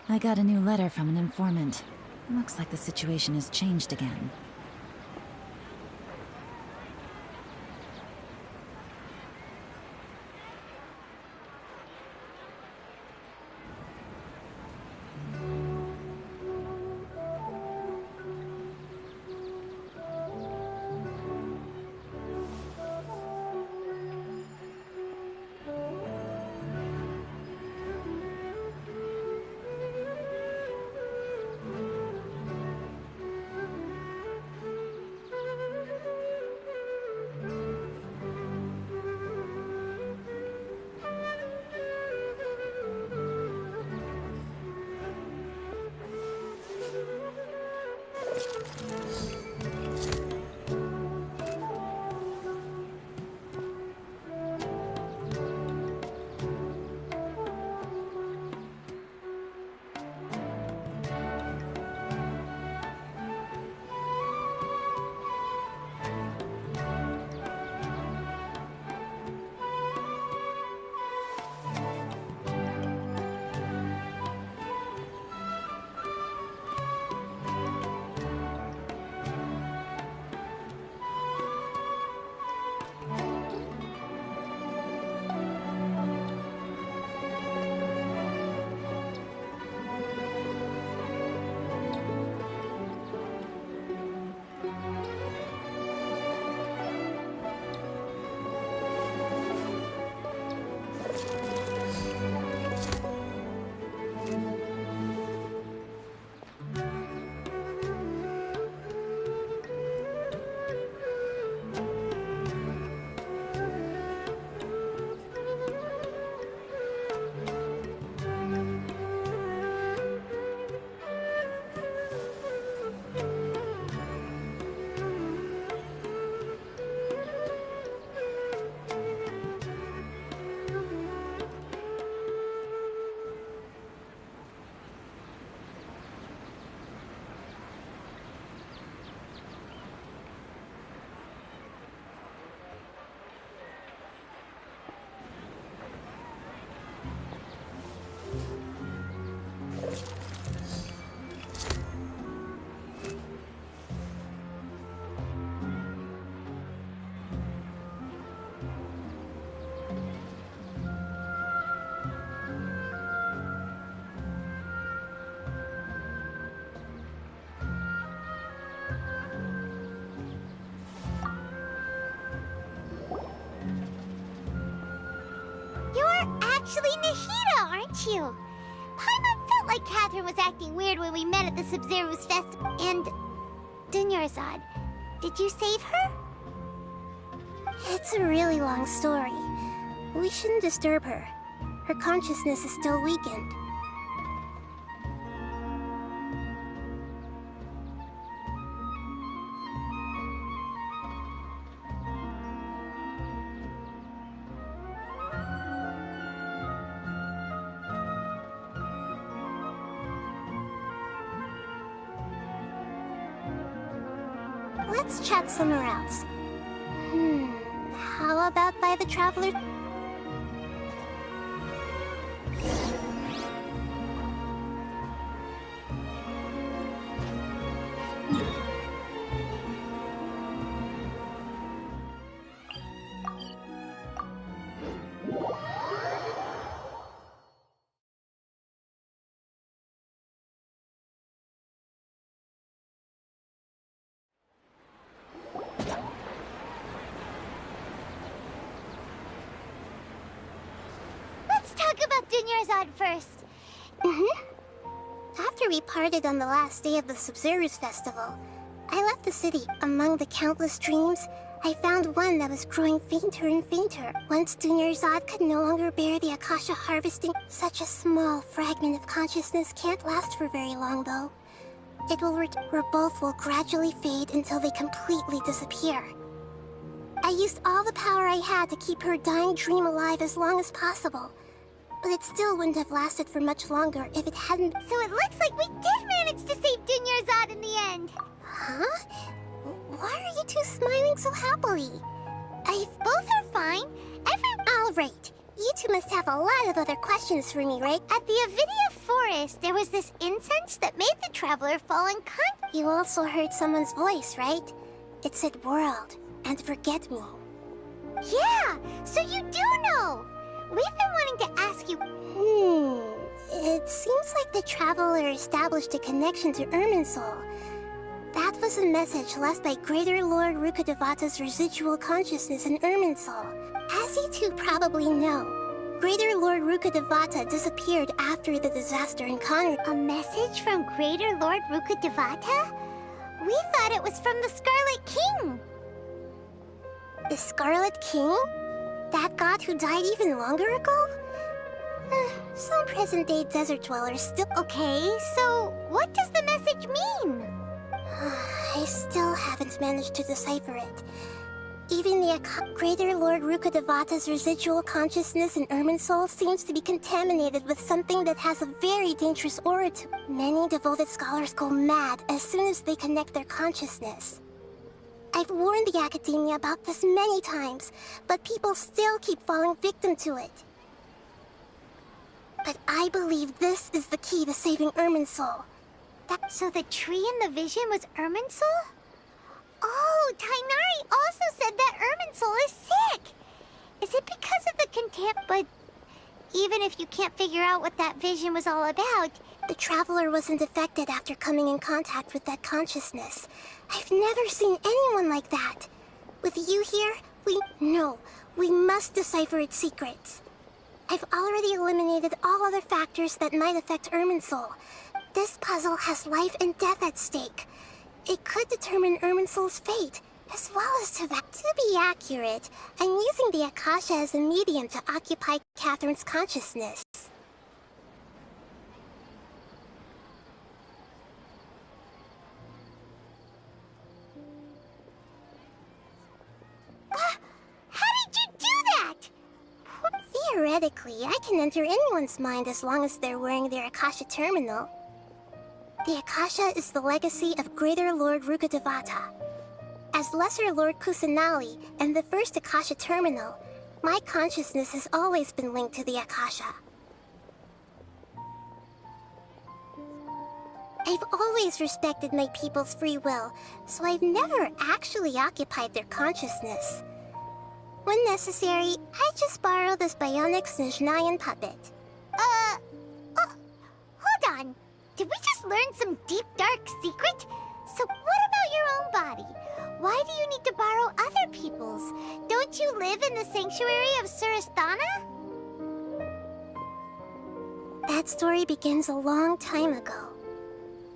I got a new letter from an informant. Looks like the situation has changed again. Actually Nahida, aren't you? Paimon felt like Catherine was acting weird when we met at the Sub-Zero's festival. And... Dunyarzad, did you save her? It's a really long story. We shouldn't disturb her. Her consciousness is still weakened. Let's chat somewhere else. How about by the Traveler? Dunyarzad first. After we parted on the last day of the Sub-Zero's festival, I left the city. Among the countless dreams, I found one that was growing fainter and fainter. Once Dunyarzad could no longer bear the Akasha harvesting, such a small fragment of consciousness can't last for very long, though. It will where both will gradually fade until they completely disappear. I used all the power I had to keep her dying dream alive as long as possible. But it still wouldn't have lasted for much longer if it hadn't... So it looks like we did manage to save Dunyarzad in the end! Huh? Why are you two smiling so happily? Both are fine. Alright. You two must have a lot of other questions for me, right? At the Avidia Forest, there was this incense that made the traveler fall unconscious. You also heard someone's voice, right? It said world and forget me. Yeah, so you do know! We've been wanting to ask you... It seems like the traveler established a connection to Irminsul. That was a message left by Greater Lord Rukkhadevata's residual consciousness in Irminsul. As you two probably know, Greater Lord Rukkhadevata disappeared after the disaster in Conner. A message from Greater Lord Rukkhadevata? We thought it was from the Scarlet King. The Scarlet King? That god who died even longer ago? Some present-day desert dwellers still... Okay, so what does the message mean? I still haven't managed to decipher it. Even the Greater Lord Rukkhadevata's residual consciousness in Irminsul seems to be contaminated with something that has a very dangerous aura to it. Many devoted scholars go mad as soon as they connect their consciousness. I've warned the Academia about this many times, but people still keep falling victim to it. But I believe this is the key to saving Irminsul. So the tree in the vision was Irminsul? Oh, Tainari also said that Irminsul is sick! Is it because of the But even if you can't figure out what that vision was all about... The traveler wasn't affected after coming in contact with that consciousness. I've never seen anyone like that. With you here, we must decipher its secrets. I've already eliminated all other factors that might affect Irminsul. This puzzle has life and death at stake. It could determine Irminsul's fate, as well as to that. To be accurate, I'm using the Akasha as a medium to occupy Catherine's consciousness. How did you do that? Theoretically, I can enter anyone's mind as long as they're wearing their Akasha terminal. The Akasha is the legacy of Greater Lord Rukkhadevata. As Lesser Lord Kusanali and the first Akasha terminal, my consciousness has always been linked to the Akasha. I've always respected my people's free will, so I've never actually occupied their consciousness. When necessary, I just borrow this bionic Snezhnayan puppet. Hold on. Did we just learn some deep, dark secret? So what about your own body? Why do you need to borrow other people's? Don't you live in the sanctuary of Surasthana? That story begins a long time ago.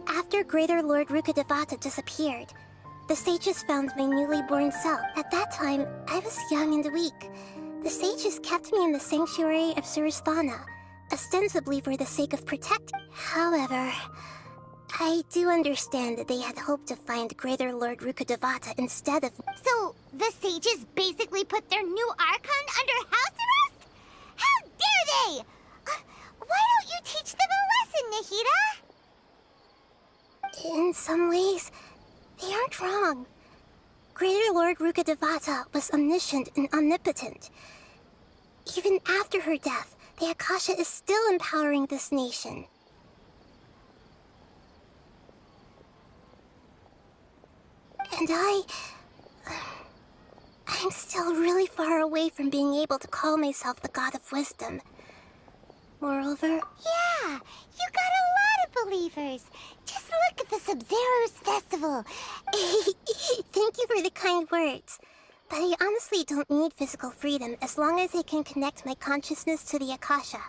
After Greater Lord Rukkhadevata disappeared, the sages found my newly born self. At that time, I was young and weak. The sages kept me in the sanctuary of Surasthana, ostensibly for the sake of protecting. However, I do understand that they had hoped to find Greater Lord Rukkhadevata instead of... So, the sages basically put their new Archon under house arrest? How dare they! Why don't you teach them a lesson, Nahida? In some ways, they aren't wrong. Greater Lord Rukkhadevata was omniscient and omnipotent. Even after her death, the Akasha is still empowering this nation. And I'm still really far away from being able to call myself the God of Wisdom. Moreover... Yeah, you got a lot of believers. Just look at the Sub-Zero's festival. Thank you for the kind words. But I honestly don't need physical freedom as long as I can connect my consciousness to the Akasha.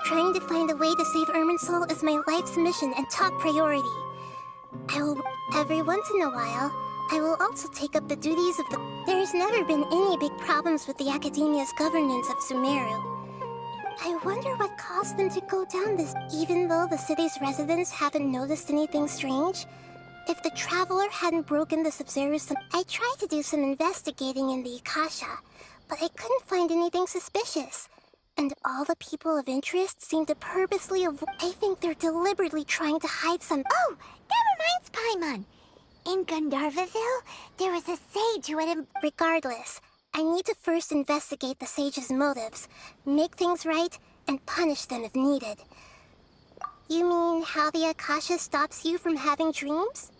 Trying to find a way to save Irminsul is my life's mission and top priority. I will... Every once in a while, I will also take up the duties of the... There's never been any big problems with the Academia's governance of Sumeru. I wonder what caused them to go down this... Even though the city's residents haven't noticed anything strange, if the Traveler hadn't broken the Sub-Zero's... I tried to do some investigating in the Akasha, but I couldn't find anything suspicious. And all the people of interest seem to purposely avoid... I think they're deliberately trying to hide some... Oh, that reminds Paimon. In Gandharvaville, there was a sage who had... Regardless, I need to first investigate the sage's motives, make things right, and punish them if needed. You mean how the Akasha stops you from having dreams?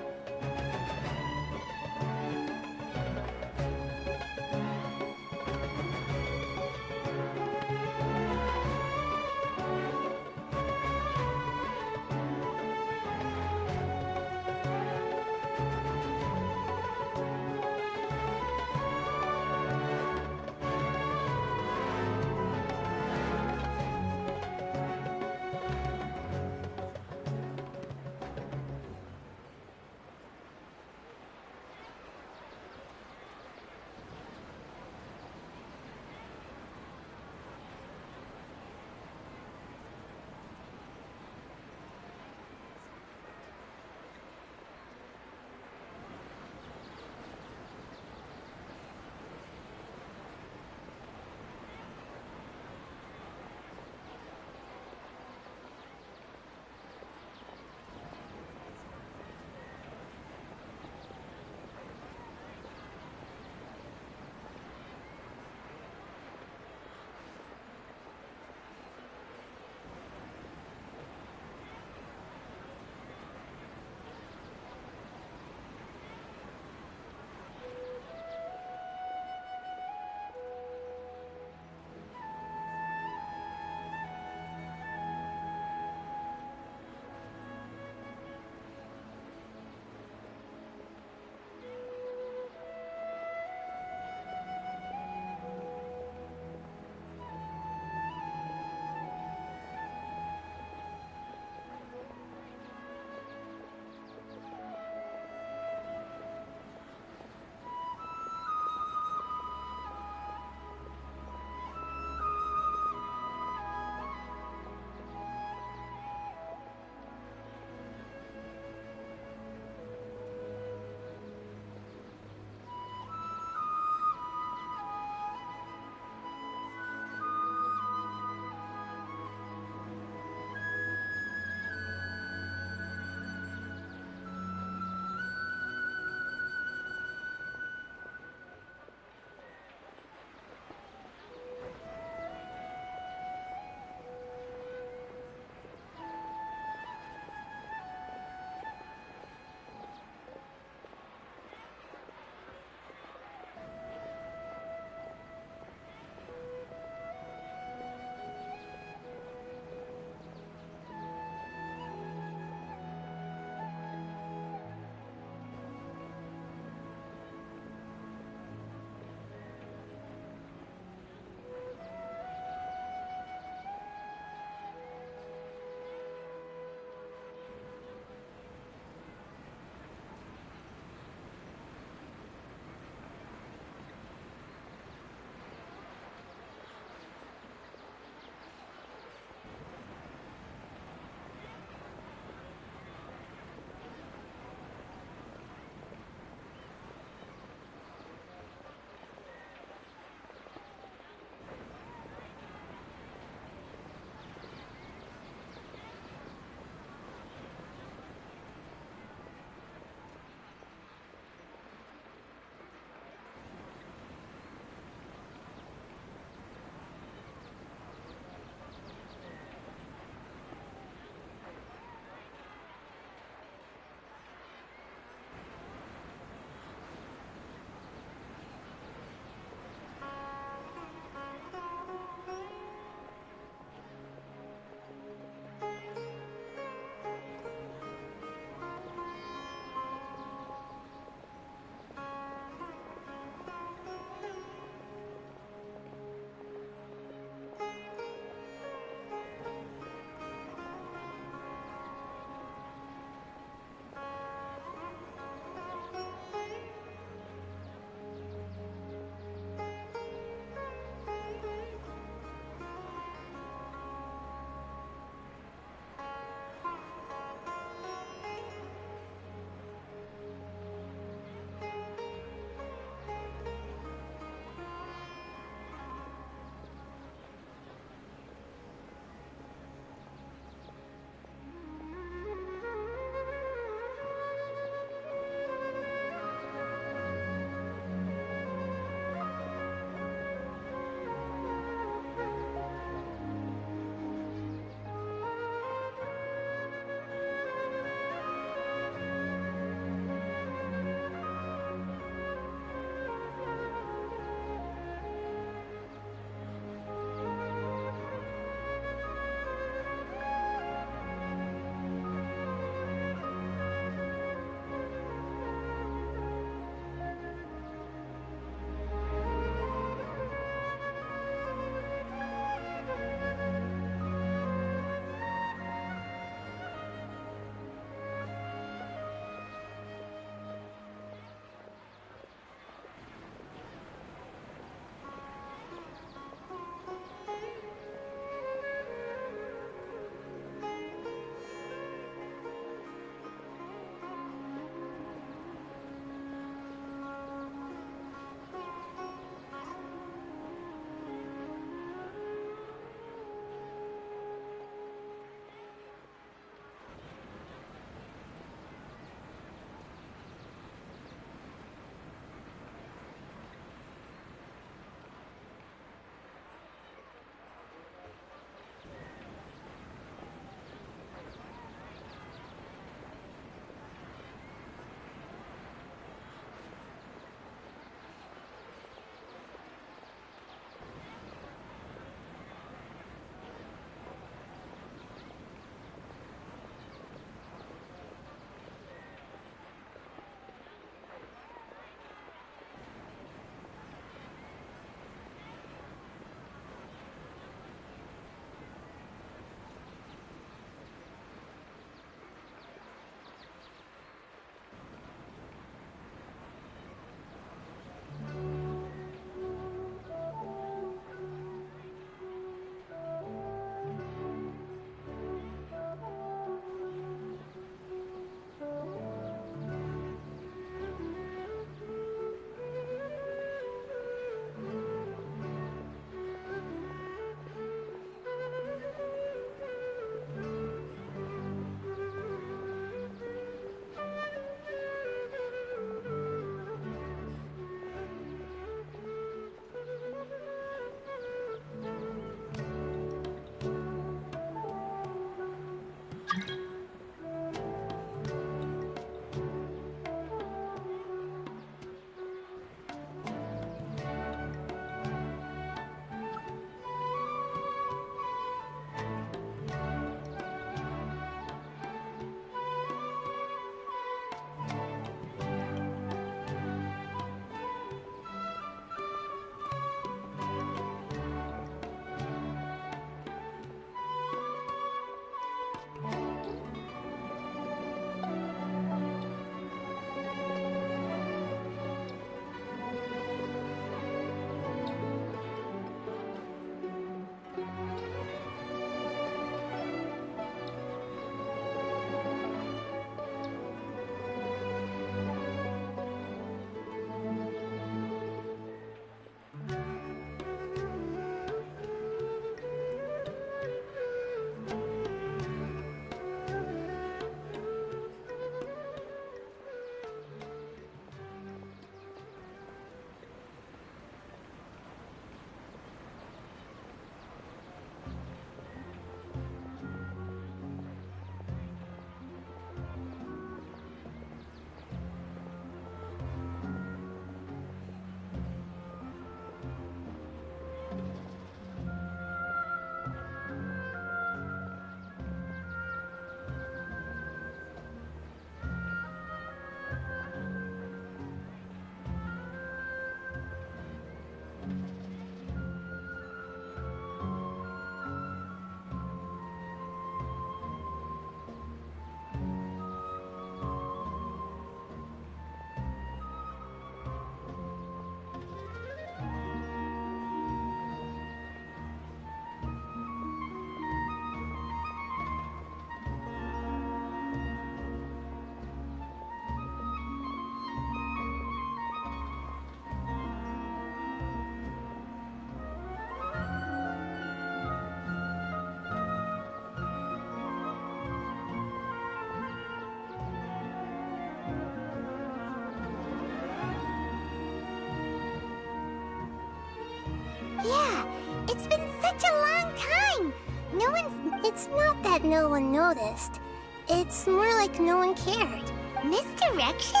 It's been such a long time. No one's... It's not that no one noticed. It's more like no one cared. Misdirection?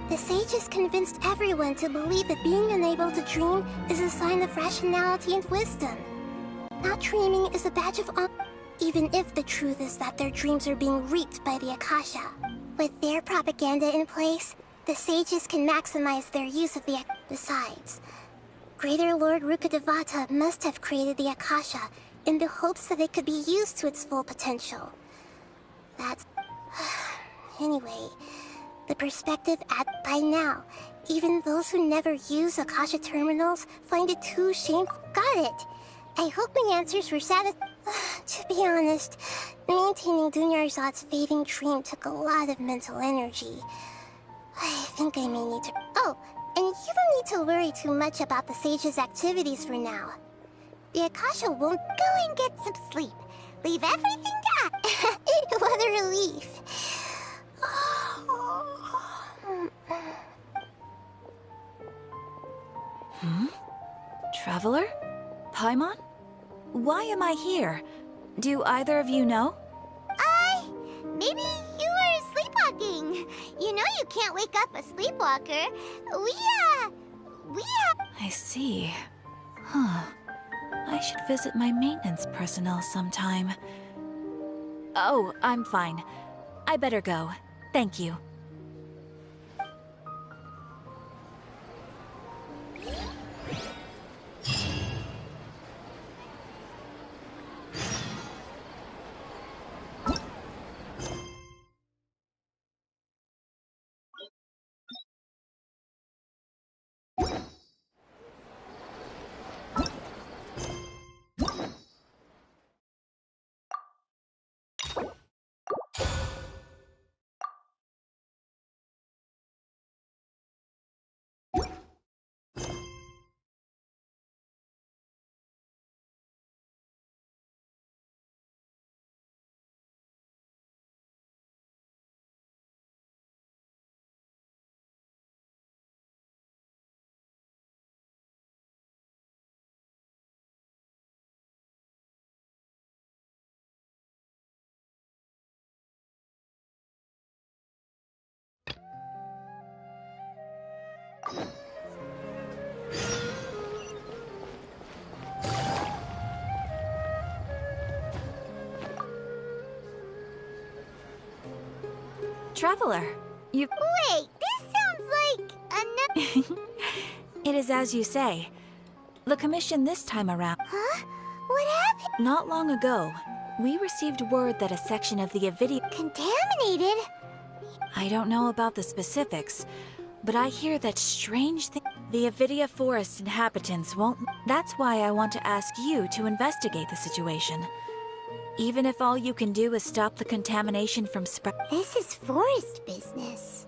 The sages convinced everyone to believe that being unable to dream is a sign of rationality and wisdom. Not dreaming is a badge of honor, even if the truth is that their dreams are being reaped by the Akasha. With their propaganda in place, the sages can maximize their use of the... Besides, Greater Lord Rukkhadevata must have created the Akasha in the hopes that it could be used to its full potential. That's... Anyway, the perspective by now, even those who never use Akasha terminals find it too shameful. Got it! I hope my answers were satisfying. To be honest, maintaining Dunyarzad's fading dream took a lot of mental energy. I think I may need to... Oh, and you don't need to worry too much about the sage's activities for now. The Akasha won't... Go and get some sleep. Leave everything down. What a relief. Traveler? Paimon? Why am I here? Do either of you know? Maybe you were sleepwalking. You know you can't wake up a sleepwalker. I see. Huh. I should visit my maintenance personnel sometime. Oh, I'm fine. I better go. Thank you. Traveler, you... Wait, this sounds like another... It is as you say. The commission this time around... Huh? What happened? Not long ago, we received word that a section of the Avidia... Contaminated? I don't know about the specifics, but I hear that strange thing... The Avidia Forest inhabitants won't... That's why I want to ask you to investigate the situation. Even if all you can do is stop the contamination from spread... This is forest business.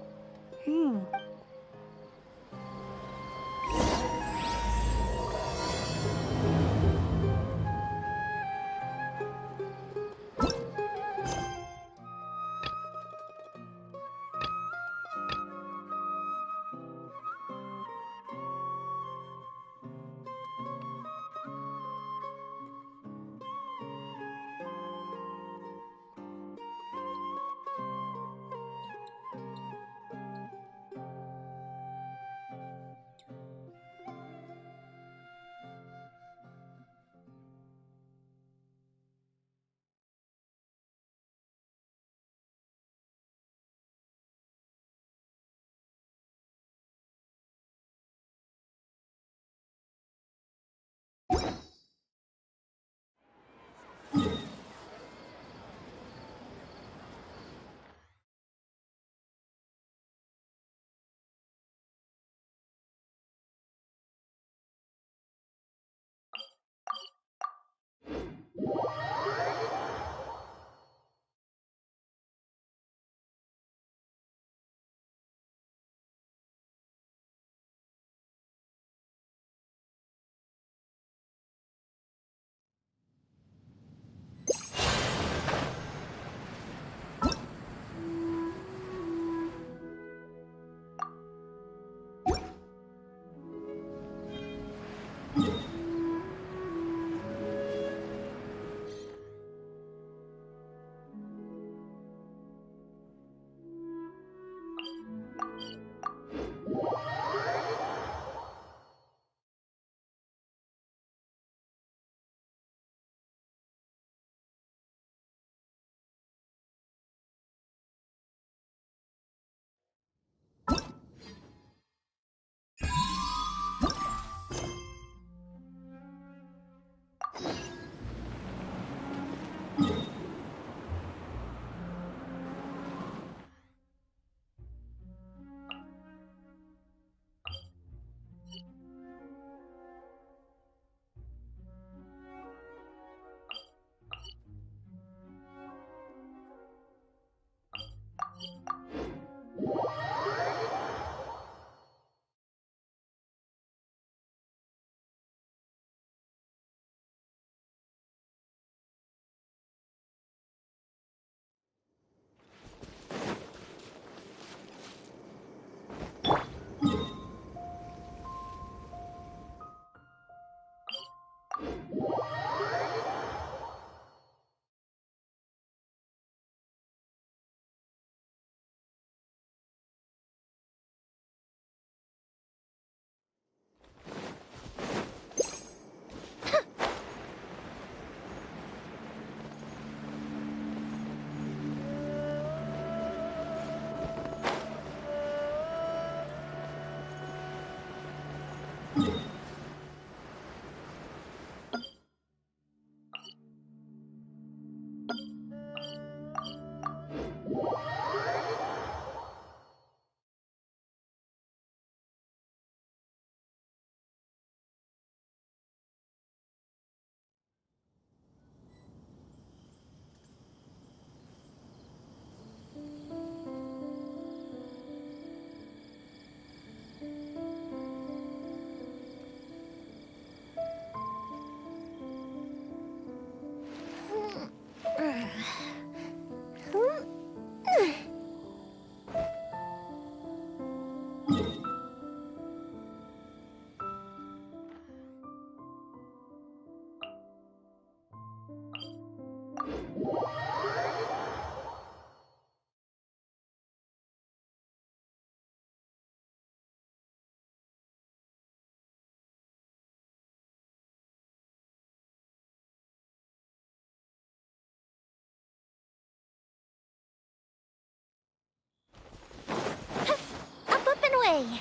way.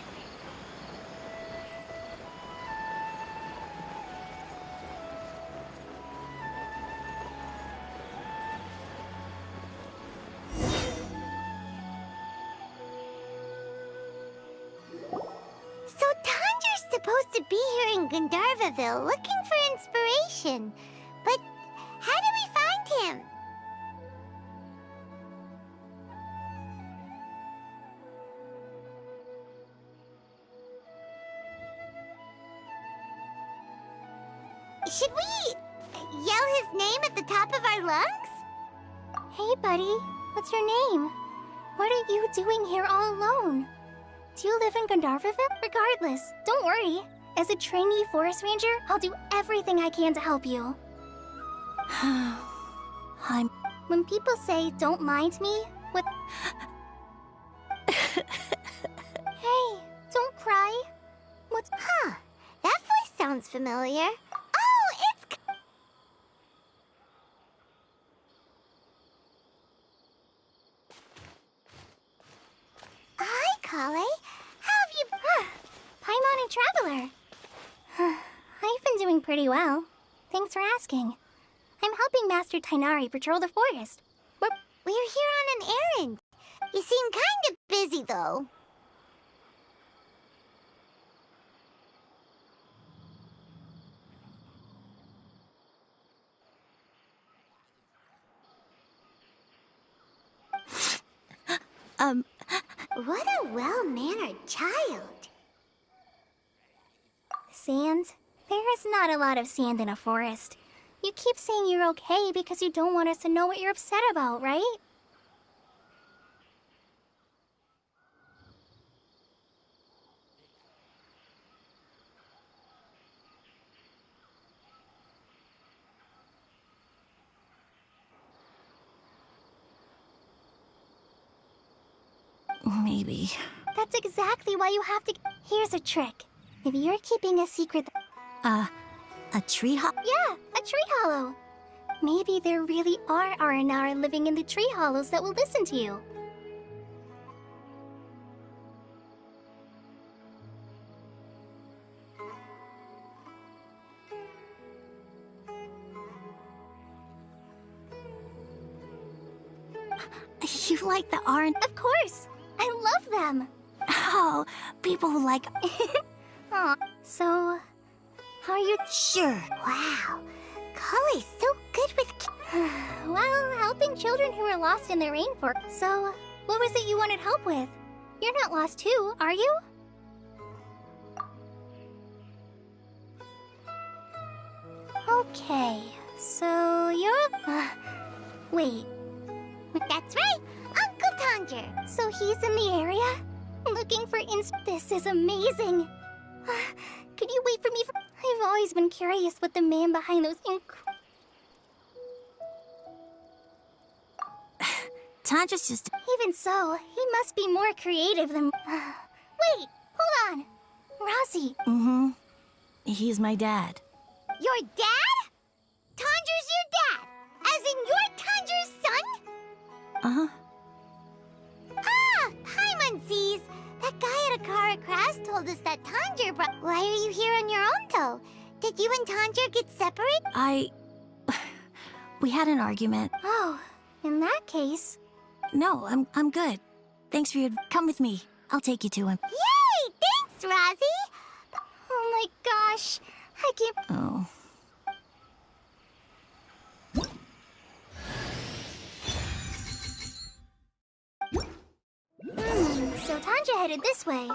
So Tanger's supposed to be here in Gandharvaville looking for inspiration. But how do we find him? Should we yell his name at the top of our lungs? Hey, buddy. What's your name? What are you doing here all alone? Do you live in Gandharvaville? Regardless, don't worry. As a trainee forest ranger, I'll do everything I can to help you. When people say, don't mind me, what... Hey, don't cry. What's... Huh, that voice sounds familiar. Oh, it's... Hi, Kale. How have you... Paimon and Traveler. I've been doing pretty well. Thanks for asking. I'm helping Master Tainari patrol the forest. We're here on an errand. You seem kind of busy, though. What a well-mannered child. Sand? There is not a lot of sand in a forest. You keep saying you're okay because you don't want us to know what you're upset about, right? Maybe. That's exactly why you have to... Here's a trick. If you're keeping a secret... A tree hollow? Yeah, a tree hollow. Maybe there really are Aranara living in the tree hollows that will listen to you. You like the Aran? Of course! I love them! Oh, people who like... Aw, so... How are you? Sure. Wow, Kale's so good with... Well, helping children who are lost in the rainforest. So, what was it you wanted help with? You're not lost too, are you? Okay, so you're... wait. That's right, Uncle Tanger. So he's in the area? Looking for This is amazing. Could you wait for me? I've always been curious what the man behind those Tanger's just... Even so, he must be more creative than... Wait, hold on. Rossi. Mm-hmm. He's my dad. Your dad? Tanger's your dad? As in you're Tanger's son? Uh-huh. Ah, Paimon sees. That guy at Akara Crass told us that Tanger brought... Why are you here on your own, though? Did you and Tanger get separated? We had an argument. Oh, in that case... No, I'm good. Thanks for your... Come with me. I'll take you to him. Yay! Thanks, Rosie! Oh my gosh. I can't... Oh. So Tanja headed this way.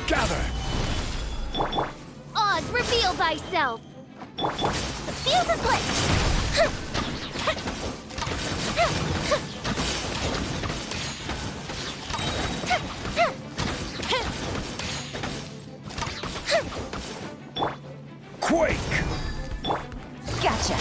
Gather! Oz, reveal thyself! The fuse is lit! Quake! Gotcha.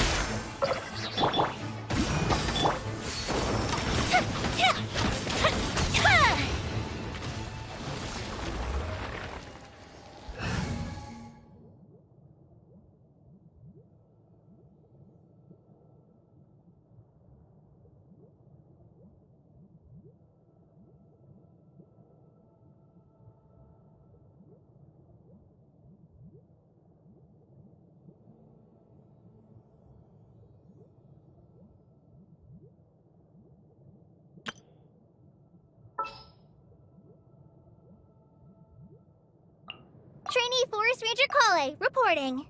Trainee Forest Ranger Kale, reporting.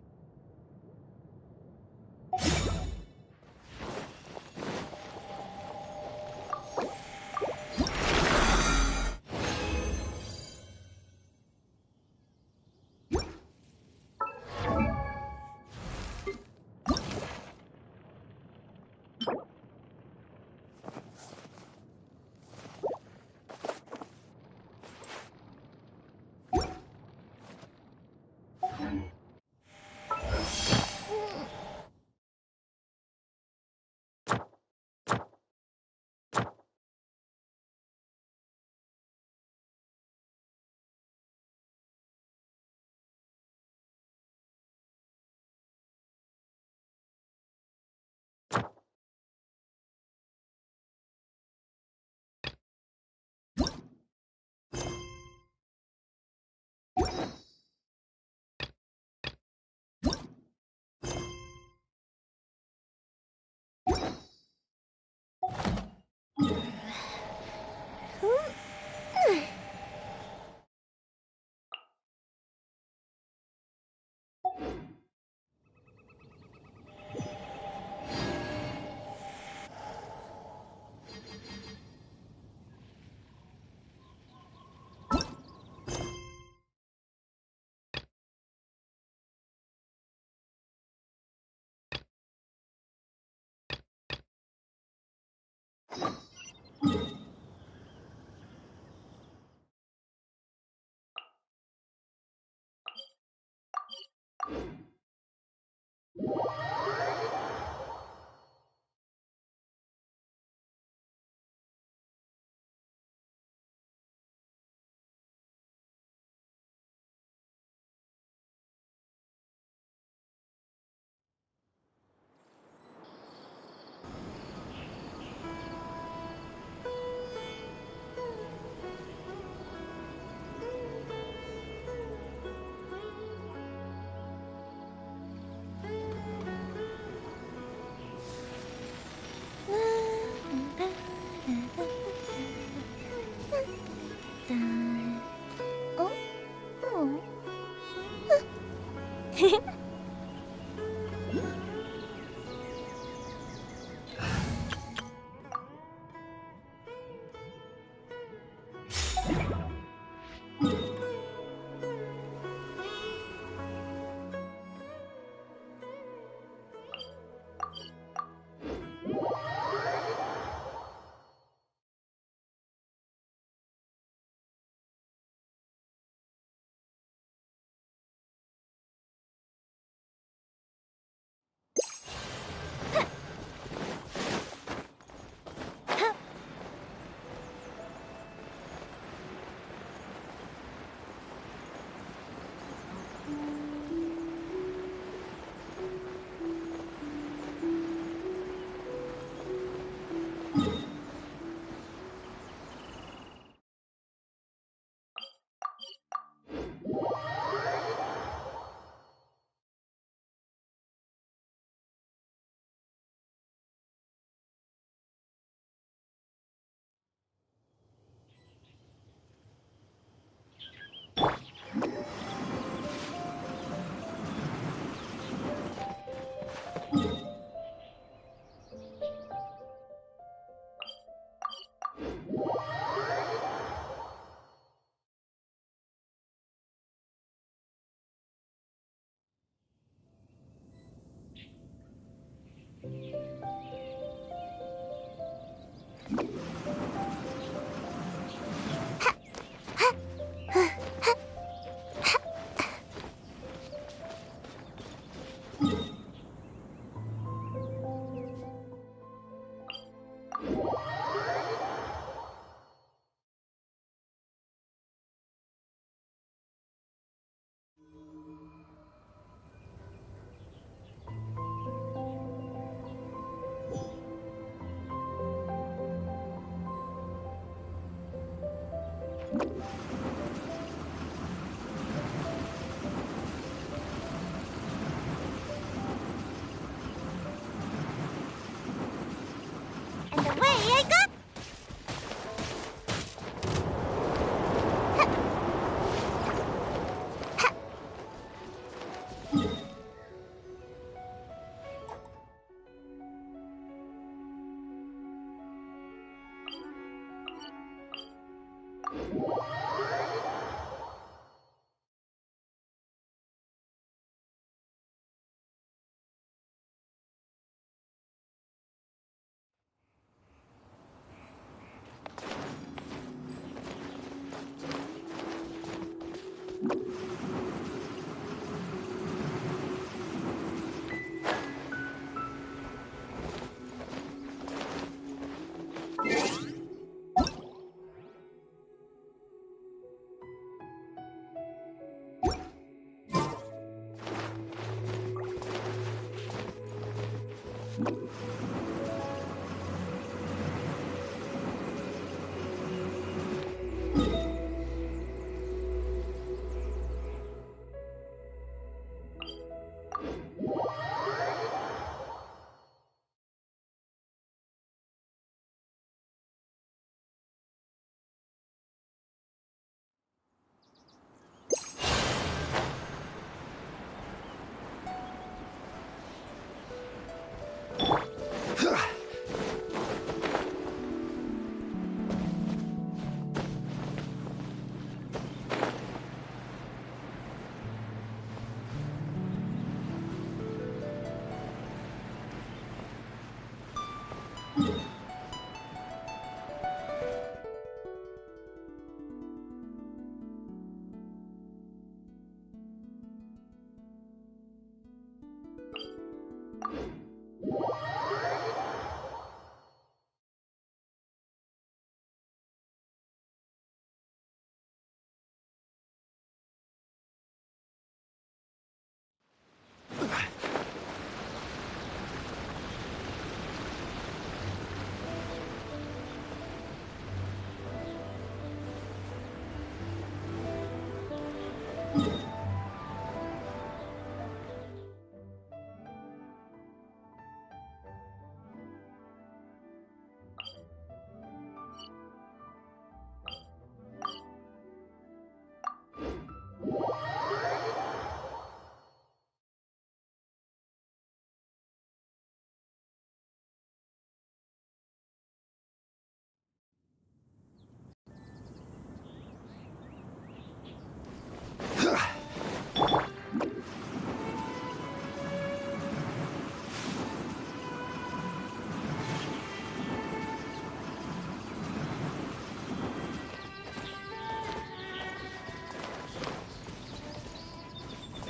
And away I go!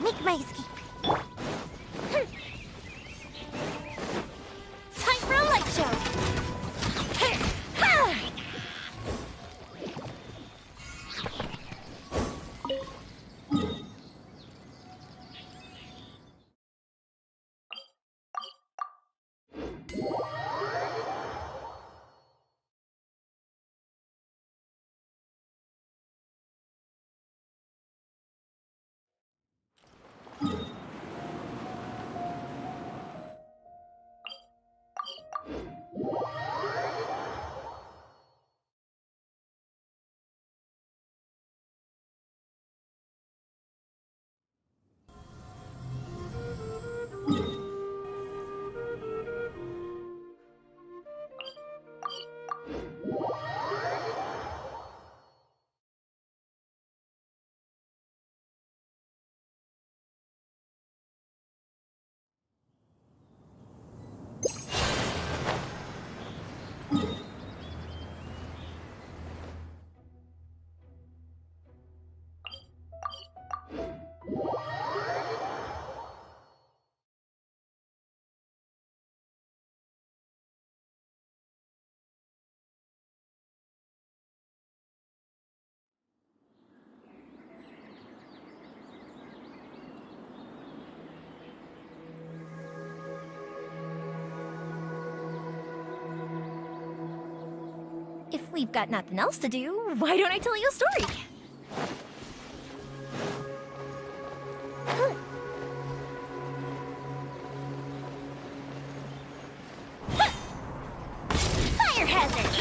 Make my escape. Time for a light show. If we've got nothing else to do, why don't I tell you a story? Fire hazard!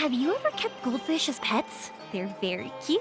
Have you ever kept goldfish as pets? They're very cute.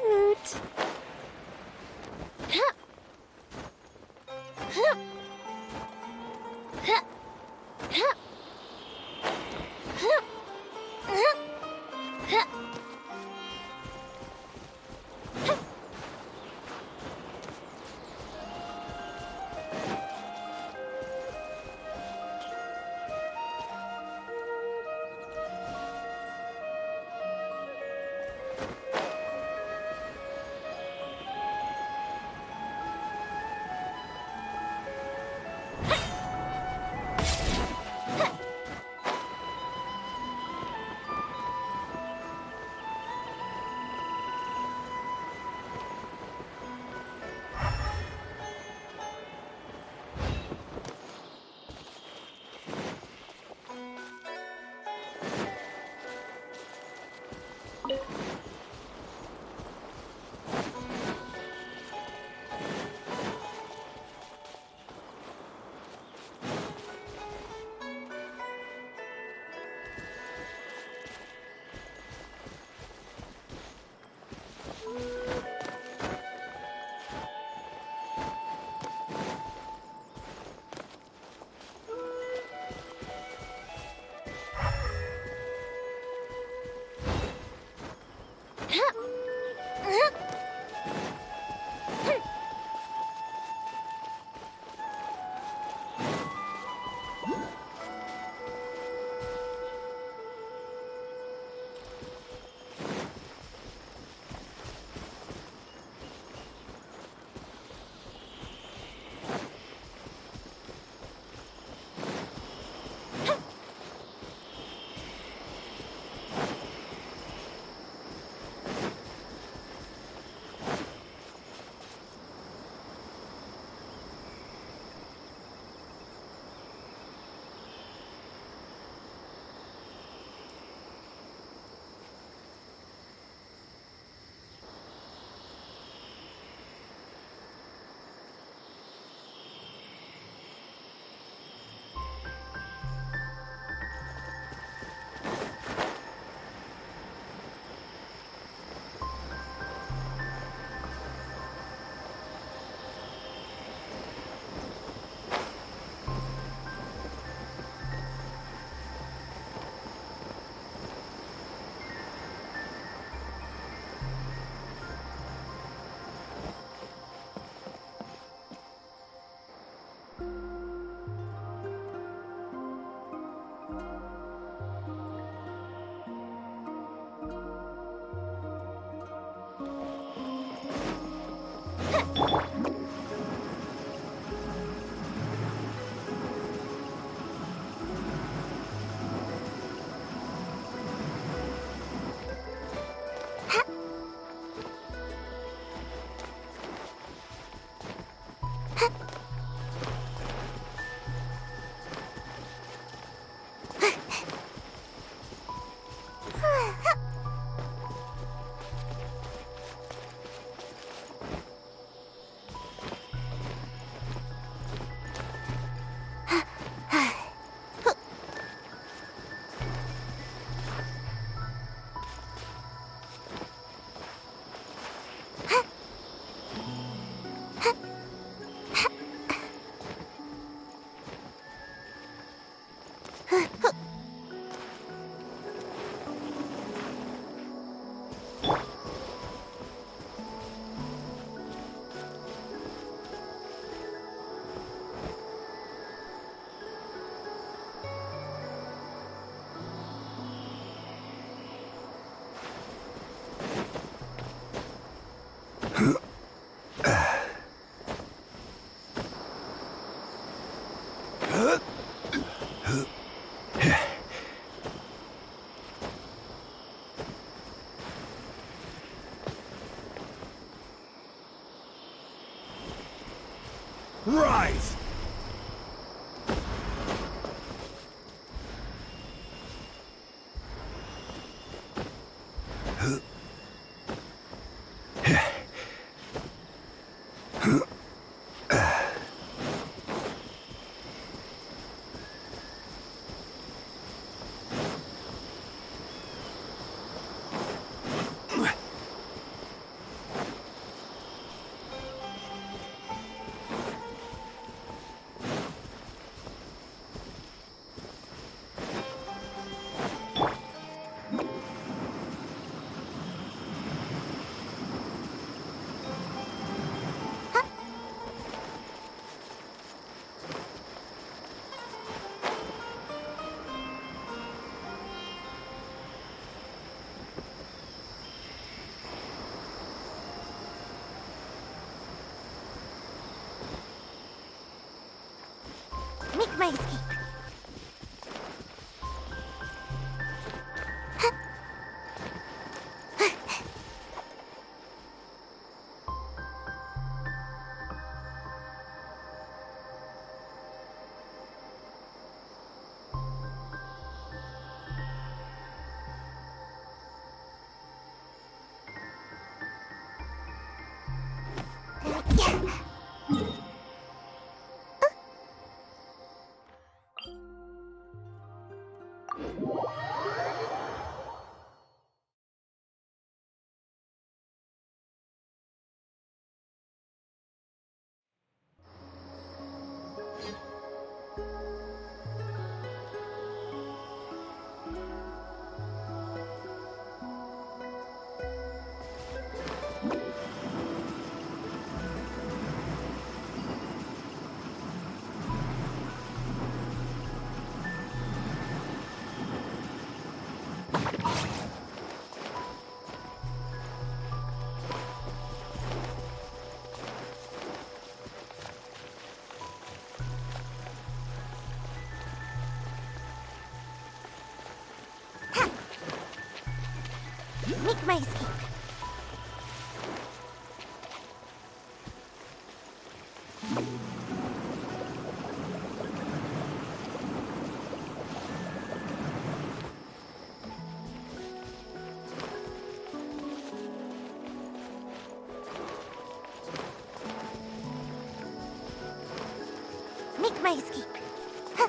Rise! Make my escape. Make my escape. Make my escape. Huh.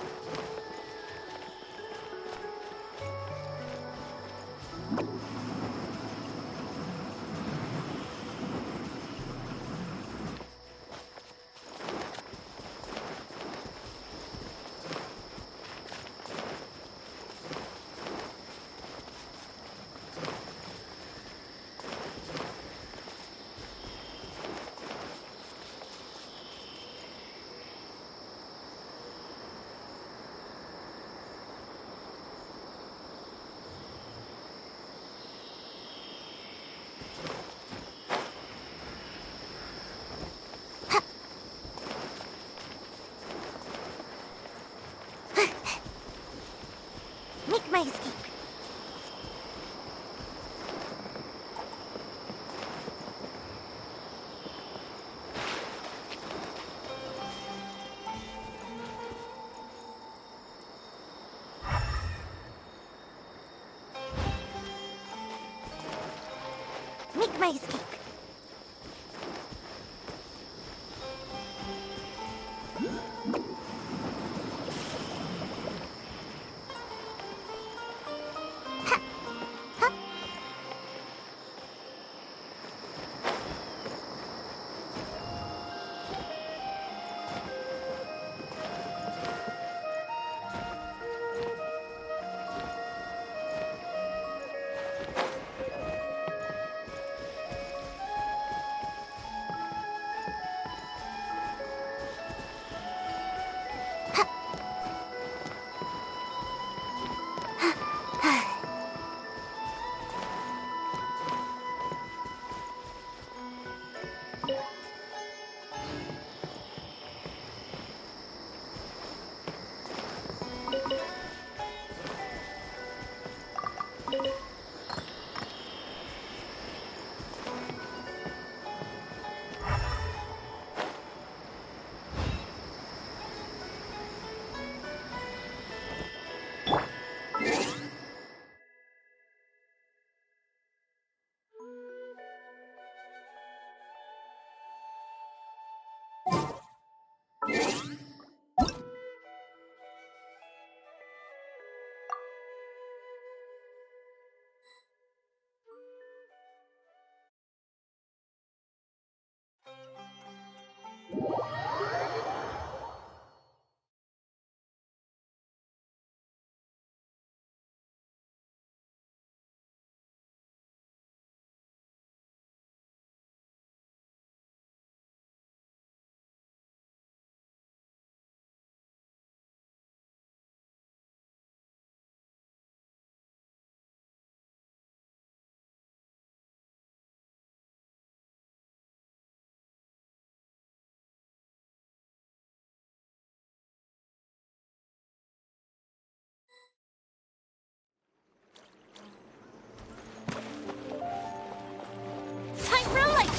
Make my escape. Make my escape.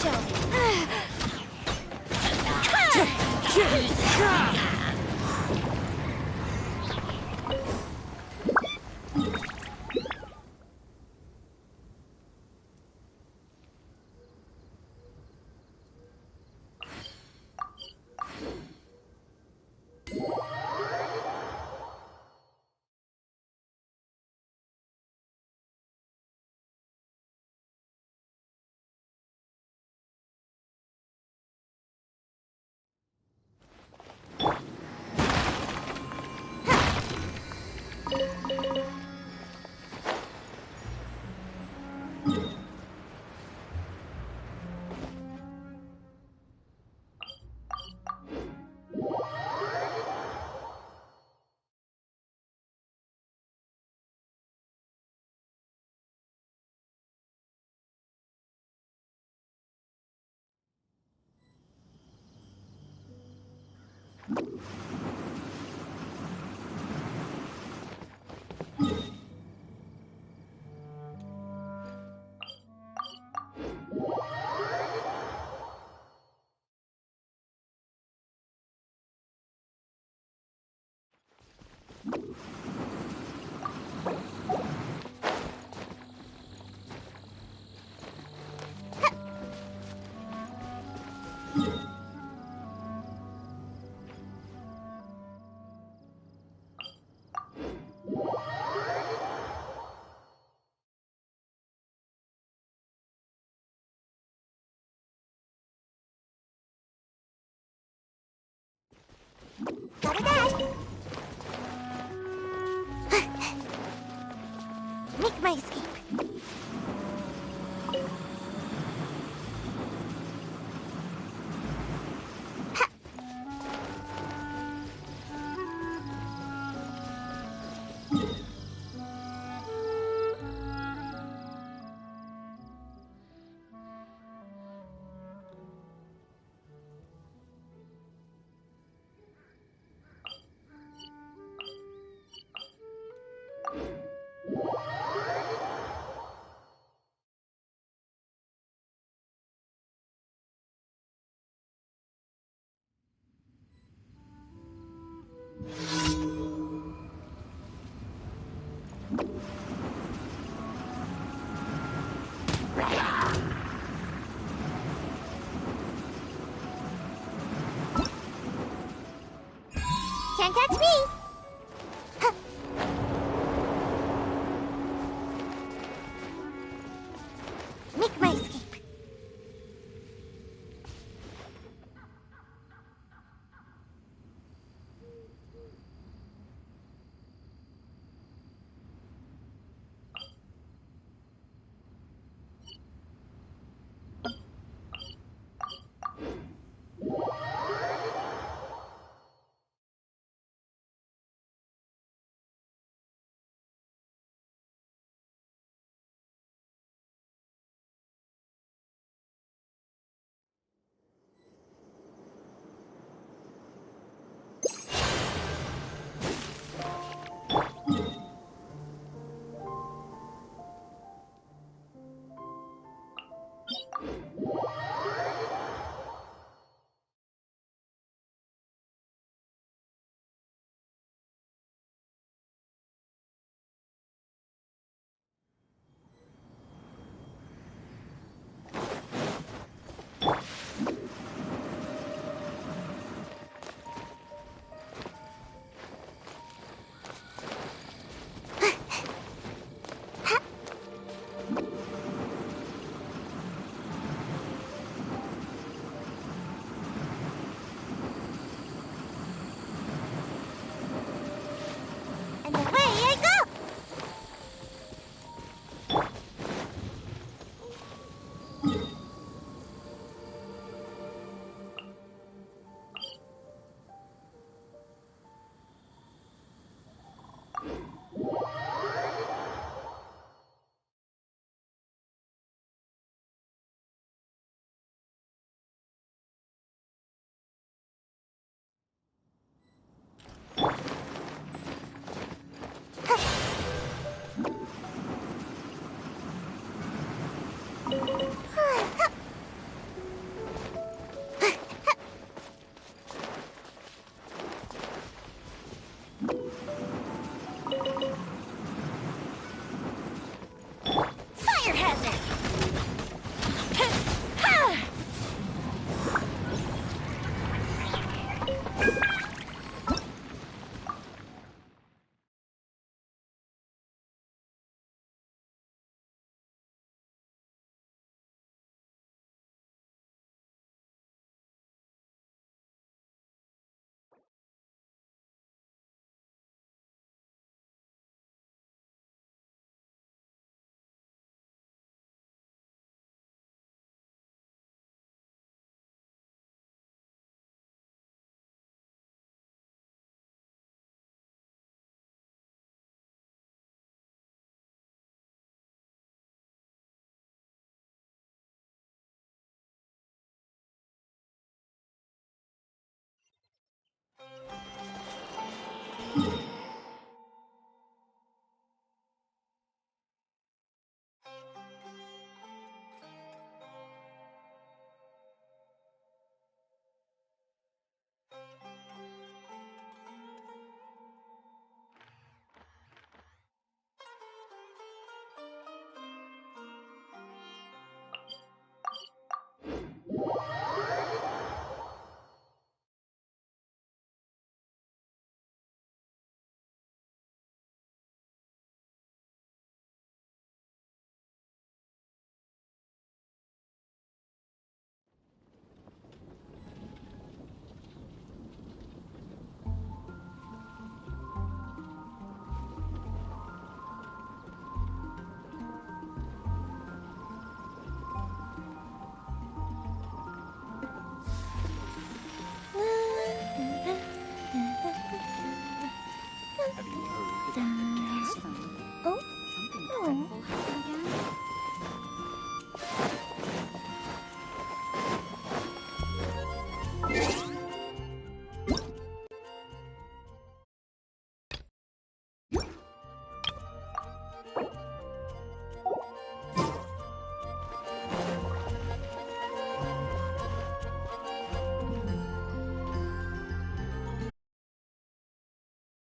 show. Got it, Dad. Make my escape. Can't catch me!